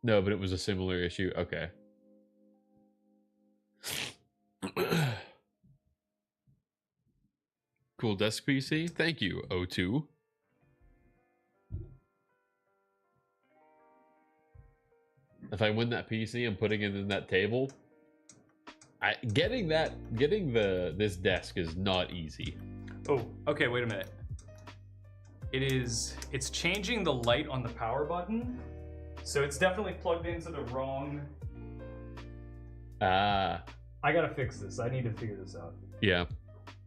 No, but it was a similar issue. Okay. Cool desk PC. Thank you, O2. If I win that PC, I'm putting it in that table. Getting this desk is not easy. Oh, okay, wait a minute. It's changing the light on the power button. So it's definitely plugged into the wrong... Ah. I gotta fix this. I need to figure this out. Yeah.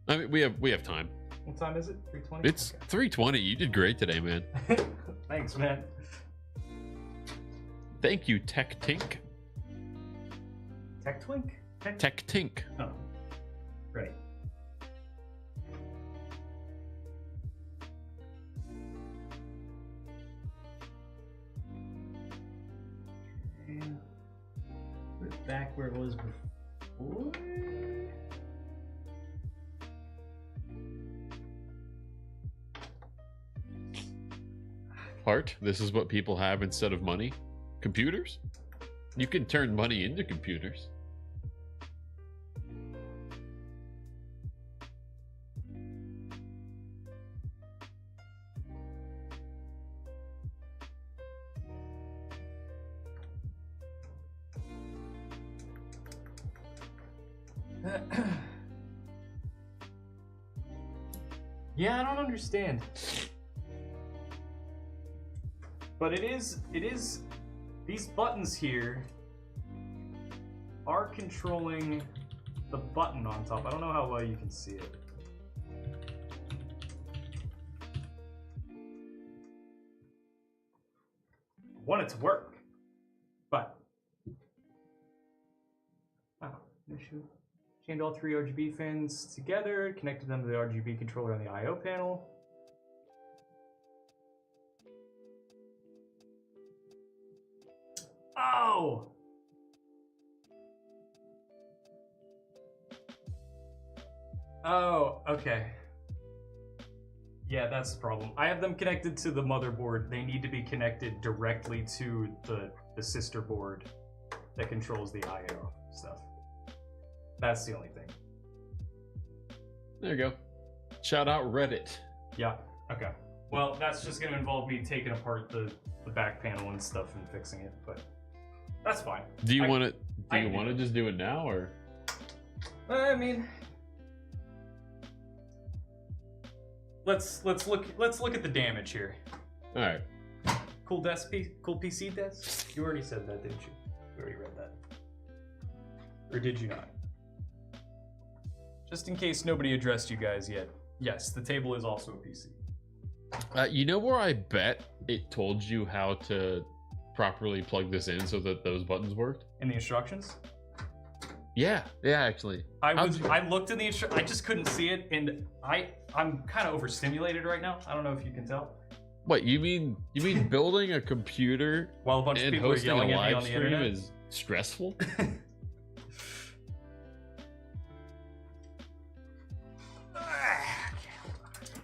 I mean, we have time. What time is it? 3:20? It's 3:20. You did great today, man. Thanks, man. Thank you, Tech Tink. Tech Twink? Tech Tink. Oh, great. And put it back where it was before. Heart, this is what people have instead of money. Computers? You can turn money into computers. Yeah, I don't understand. But it is, these buttons here are controlling the button on top. I don't know how well you can see it. I want it to work, but issue. Chained all three RGB fins together, connected them to the RGB controller on the I/O panel. Oh! Oh, okay. Yeah, that's the problem. I have them connected to the motherboard. They need to be connected directly to the sister board that controls the I/O stuff. That's the only thing. There you go. Shout out Reddit. Yeah, okay. Well, that's just going to involve me taking apart the back panel and stuff and fixing it, but that's fine. Do you want to just do it now, or? I mean, let's look at the damage here. All right. Cool PC desk. You already said that, didn't you? You already read that, or did you not? Just in case nobody addressed you guys yet. Yes, the table is also a PC. You know where I bet it told you how to properly plug this in so that those buttons worked? In the instructions? Yeah, actually. I looked in the I just couldn't see it, and I'm kind of overstimulated right now. I don't know if you can tell. What, you mean building a computer while a bunch of and people are hosting yelling a at me live on the stream internet is stressful?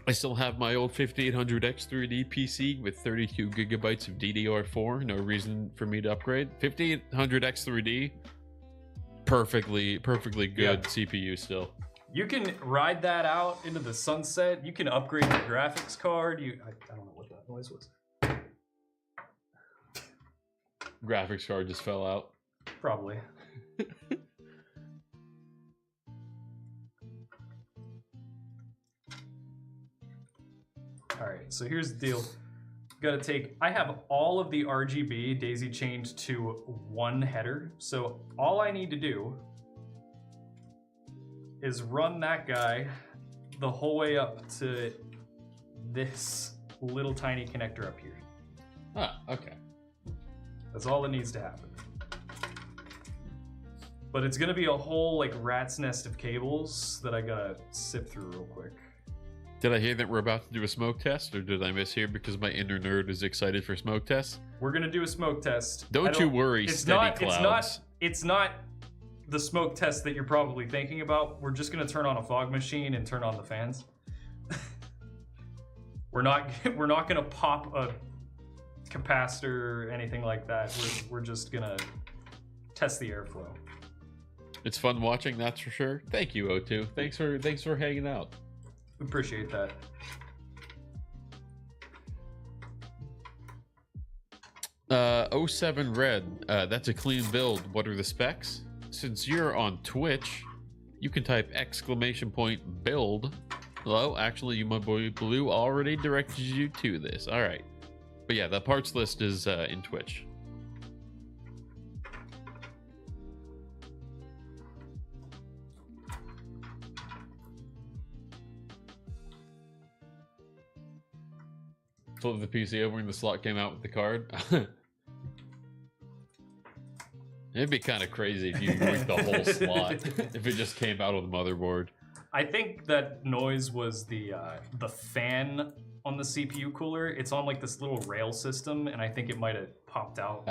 I still have my old 5800X 3D PC with 32 gigabytes of DDR4. No reason for me to upgrade. 5800X 3D, perfectly good CPU still. You can ride that out into the sunset. You can upgrade your graphics card. I don't know what that noise was. Graphics card just fell out. Probably. All right, so here's the deal. I have all of the RGB daisy chained to one header. So all I need to do is run that guy the whole way up to this little tiny connector up here. Ah, okay. That's all that needs to happen. But it's gonna be a whole like rat's nest of cables that I gotta sift through real quick. Did I hear that we're about to do a smoke test, or did I mishear because my inner nerd is excited for smoke tests? We're gonna do a smoke test. Don't you worry, steady clouds. It's not the smoke test that you're probably thinking about. We're just gonna turn on a fog machine and turn on the fans. We're not gonna pop a capacitor or anything like that. We're just gonna test the airflow. It's fun watching, that's for sure. Thank you, O2. Thanks for hanging out. Appreciate that. '07 Red, that's a clean build. What are the specs? Since you're on Twitch, you can type !build. Hello, actually, you my boy Blue already directed you to this. All right, but yeah, the parts list is in Twitch. Flip the PC over and the slot came out with the card. It'd be kind of crazy if you ripped the whole slot. If it just came out of the motherboard. I think that noise was the fan on the CPU cooler. It's on like this little rail system, and I think it might have popped out.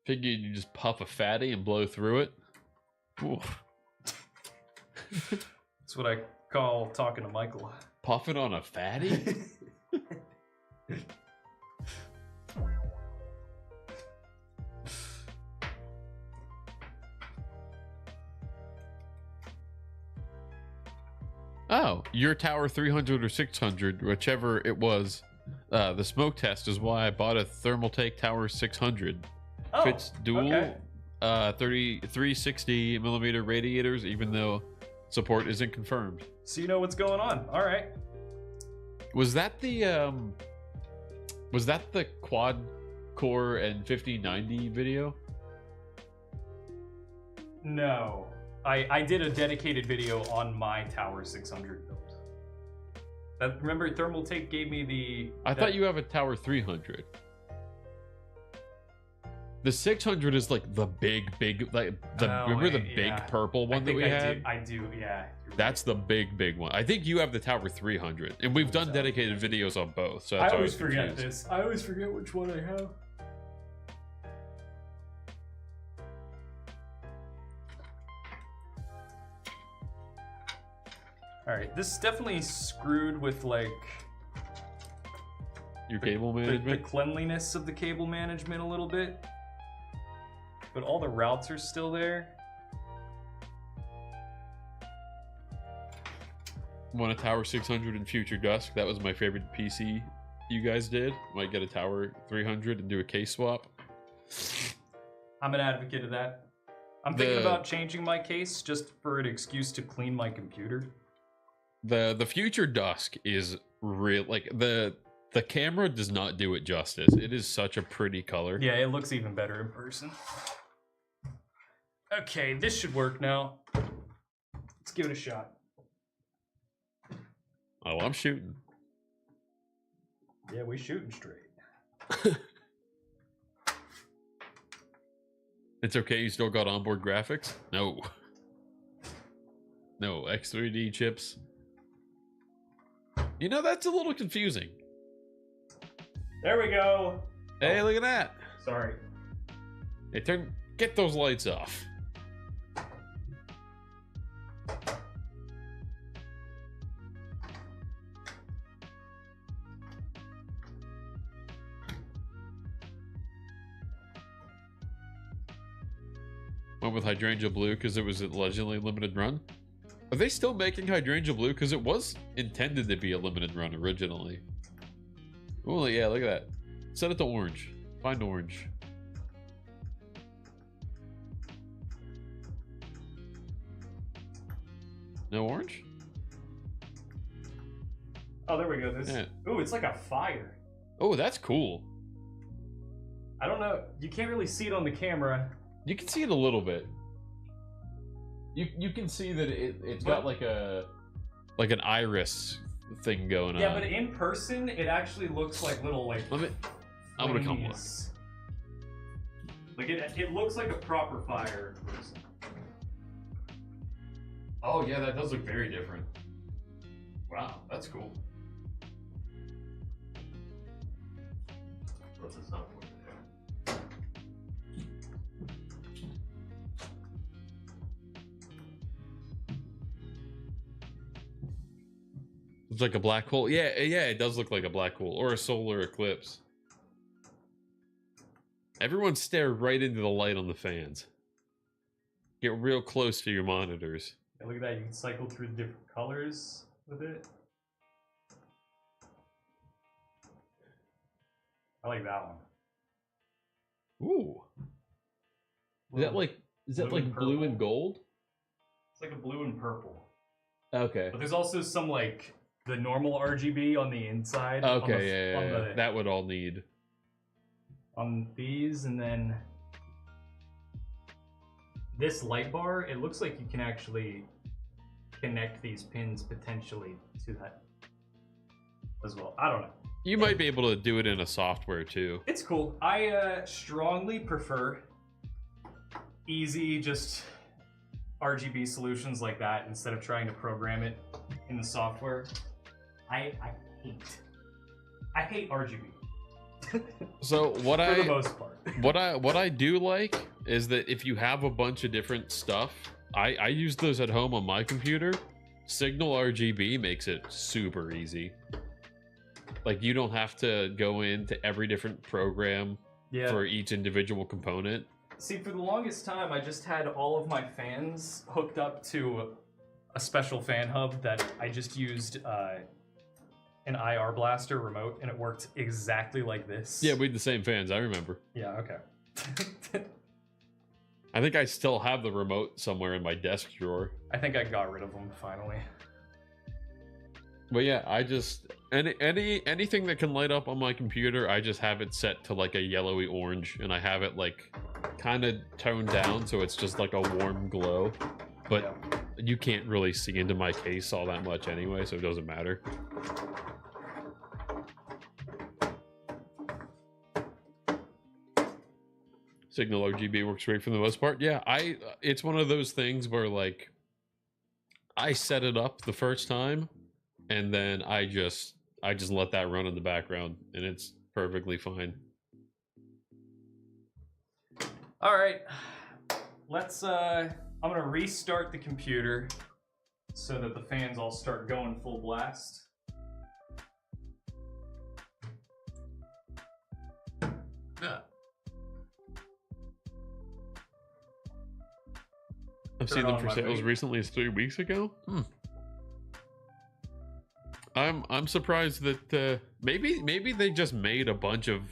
Figured you just puff a fatty and blow through it. That's what I call talking to Michael. Puffing on a fatty? Oh, your tower 300 or 600, whichever it was. The smoke test is why I bought a Thermaltake Tower 600. Oh, Fits dual okay. 360 millimeter radiators, even though support isn't confirmed. So you know what's going on. All right. Was that the quad core and 5090 video? No. I did a dedicated video on my Tower 600 build. Remember, Thermaltake gave me the... I thought you have a Tower 300. The 600 is like the big, like remember the big purple one that we had? I do, yeah. That's the big one. I think you have the Tower 300, and we've done dedicated videos on both. So that's I always forget confused. this. I always forget which one I have. All right, this is definitely screwed with like your cable the management. cleanliness of the cable management a little bit, but all the routes are still there. Want a Tower 600 in Future Dusk? That was my favorite PC you guys did. Might get a Tower 300 and do a case swap. I'm an advocate of that. I'm thinking about changing my case just for an excuse to clean my computer. The Future Dusk is real. Like the camera does not do it justice. It is such a pretty color. Yeah, it looks even better in person. Okay, this should work now. Let's give it a shot. Oh, I'm shooting. Yeah, we shooting straight. It's okay. You still got onboard graphics? No. No X3D chips. You know, that's a little confusing. There we go. Hey, look at that. Sorry. Hey, get those lights off. Went with Hydrangea Blue because it was a legendly limited run. Are they still making Hydrangea Blue? Because it was intended to be a limited run originally. Oh, yeah, look at that. Set it to orange. Find orange. No orange? Oh, there we go. This. Yeah. Ooh, it's like a fire. Oh, that's cool. I don't know. You can't really see it on the camera. You can see it a little bit. You can see that it's got like an iris thing going on. Yeah, but in person, it actually looks like little like. I'm gonna come look. flames. Like it looks like a proper fire in person. Oh yeah, that does look very different. Wow, that's cool. What's this not for there? It's like a black hole. Yeah, it does look like a black hole or a solar eclipse. Everyone stare right into the light on the fans. Get real close to your monitors. Yeah, look at that, you can cycle through the different colors with it. I like that one. Ooh. Is that like blue and gold? It's like a blue and purple. Okay. But there's also some like the normal RGB on the inside. Okay, yeah. That would all need. On these, and then this light bar, it looks like you can actually connect these pins potentially to that as well. I don't know. You might be able to do it in a software too. It's cool. I strongly prefer easy, just RGB solutions like that instead of trying to program it in the software. I hate RGB. So what for the most part. what I do like is that if you have a bunch of different stuff, I use those at home on my computer. Signal RGB makes it super easy. Like you don't have to go into every different program for each individual component. See, for the longest time, I just had all of my fans hooked up to a special fan hub that I just used an IR blaster remote, and it worked exactly like this. Yeah, we had the same fans, I remember. Yeah, okay. I think I still have the remote somewhere in my desk drawer. I think I got rid of them finally. But yeah, I just anything that can light up on my computer, I just have it set to like a yellowy orange, and I have it like kind of toned down so it's just like a warm glow. But you can't really see into my case all that much anyway, so it doesn't matter. Signal RGB works great for the most part. Yeah, it's one of those things where like I set it up the first time and then I just let that run in the background and it's perfectly fine. All right. Let's I'm going to restart the computer so that the fans all start going full blast. I've seen them for sale as recently as 3 weeks ago. I'm surprised that maybe they just made a bunch of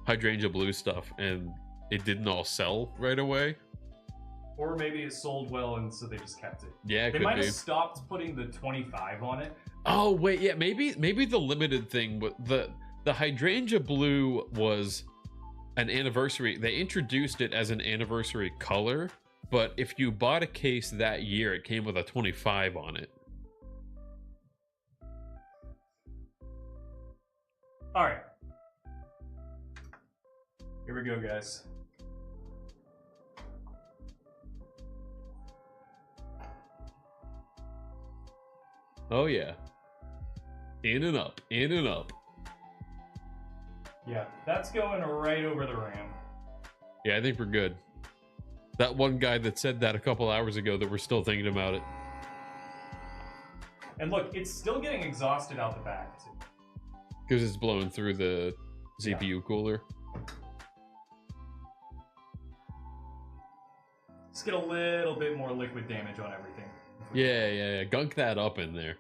hydrangea blue stuff and it didn't all sell right away. Or maybe it sold well and so they just kept it. Yeah, they might have stopped putting the 25 on it. Oh wait, yeah, maybe the limited thing, but the hydrangea blue was an anniversary. They introduced it as an anniversary color. But if you bought a case that year, it came with a 25 on it. All right. Here we go, guys. Oh, yeah. In and up, in and up. Yeah, that's going right over the RAM. Yeah, I think we're good. That one guy that said that a couple hours ago that we're still thinking about it. And look, it's still getting exhausted out the back, too. Because it's blowing through the CPU cooler. Let's get a little bit more liquid damage on everything. Yeah. Gunk that up in there.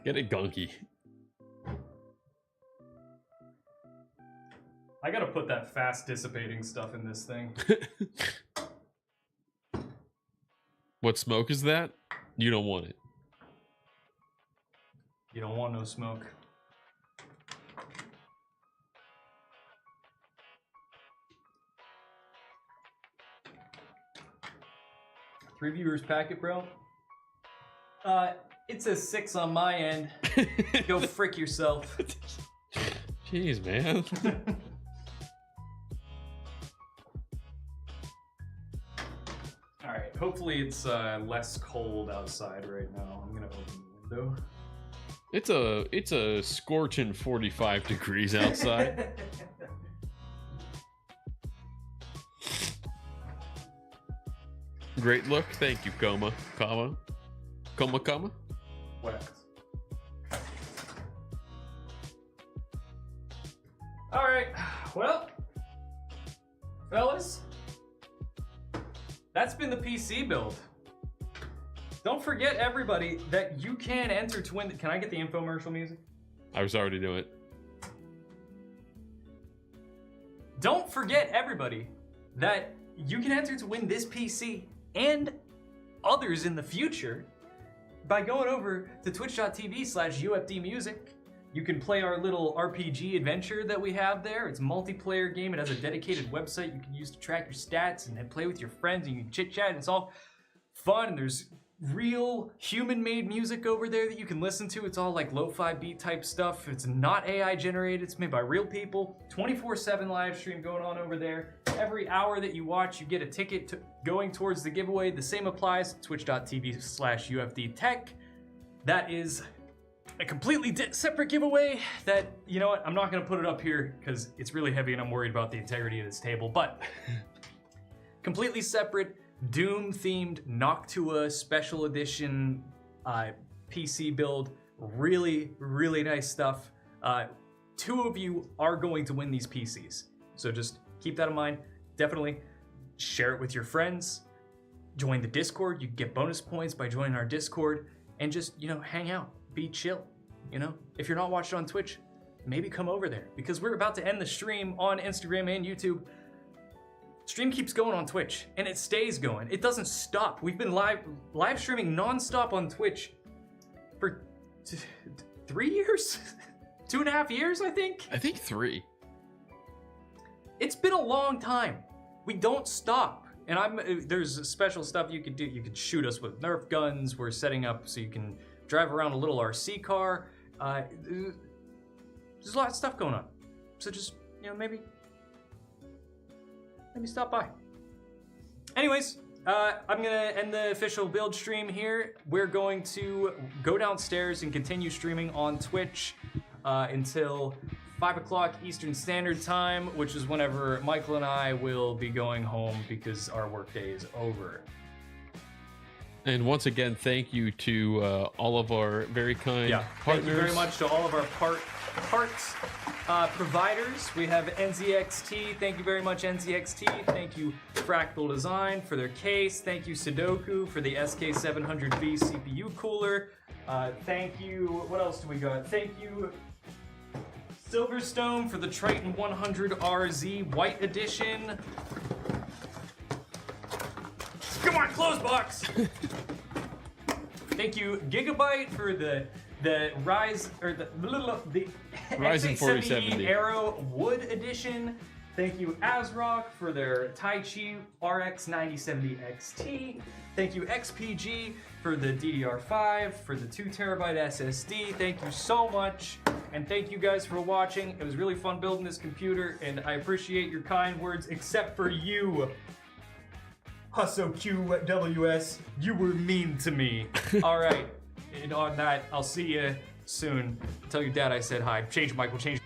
Get it gunky. I gotta put that fast dissipating stuff in this thing. What smoke is that? You don't want it. You don't want no smoke. Three viewers packet, bro. It says 6 on my end. Go frick yourself. Jeez, man. Alright, hopefully it's less cold outside right now. I'm gonna open the window. It's a scorching 45 degrees outside. Great look. Thank you, Coma. Wet. Alright, well, fellas, that's been the PC build. don't forget, everybody, that you can enter to win. Can I get the infomercial music? I was already doing it. Don't forget, everybody, that you can enter to win this PC and others in the future by going over to twitch.tv/UFDmusic. You can play our little RPG adventure that we have there. It's a multiplayer game. It has a dedicated website you can use to track your stats and then play with your friends, and you can chit chat, and it's all fun. And there's real human-made music over there that you can listen to. It's all like lo-fi beat type stuff. It's not AI generated. It's made by real people. 24/7 live stream going on over there. Every hour that you watch, you get a ticket going towards the giveaway. The same applies to twitch.tv/UFDtech. That is a completely separate giveaway that, you know what, I'm not gonna put it up here because it's really heavy and I'm worried about the integrity of this table, but completely separate, Doom-themed Noctua Special Edition PC build. Really, really nice stuff. 2 of you are going to win these PCs. So just keep that in mind. Definitely share it with your friends. Join the Discord. You can get bonus points by joining our Discord. And just, you know, hang out. Be chill. You know? If you're not watching on Twitch, maybe come over there. Because we're about to end the stream on Instagram and YouTube. Stream keeps going on Twitch, and it stays going. It doesn't stop. We've been live streaming non-stop on Twitch for 3 years? 2.5 years, I think? I think 3. It's been a long time. We don't stop. And there's special stuff you could do. You could shoot us with Nerf guns. We're setting up so you can drive around a little RC car. There's a lot of stuff going on. So just, you know, maybe stop by. Anyways, I'm gonna end the official build stream here. We're going to go downstairs and continue streaming on Twitch until 5 o'clock Eastern Standard Time, which is whenever Michael and I will be going home because our workday is over. And once again, thank you to all of our very kind partners. Thank you very much to all of our parts providers. We have NZXT. Thank you very much, NZXT. Thank you, Fractal Design, for their case. Thank you, Sudoku, for the SK700B CPU cooler. Thank you, what else do we got? Thank you, Silverstone, for the Triton 100RZ White Edition. Come on, close box! Thank you, Gigabyte, for the Rise, or the Ryzen 4070 Aero Wood Edition. Thank you, ASRock, for their Taichi RX 9070 XT. Thank you, XPG, for the DDR5, for the 2TB SSD. Thank you so much. And thank you guys for watching. It was really fun building this computer, and I appreciate your kind words, except for you, Husso QWS. You were mean to me. All right, and on that, I'll see you soon. Tell your dad I said hi. Change, Michael, change.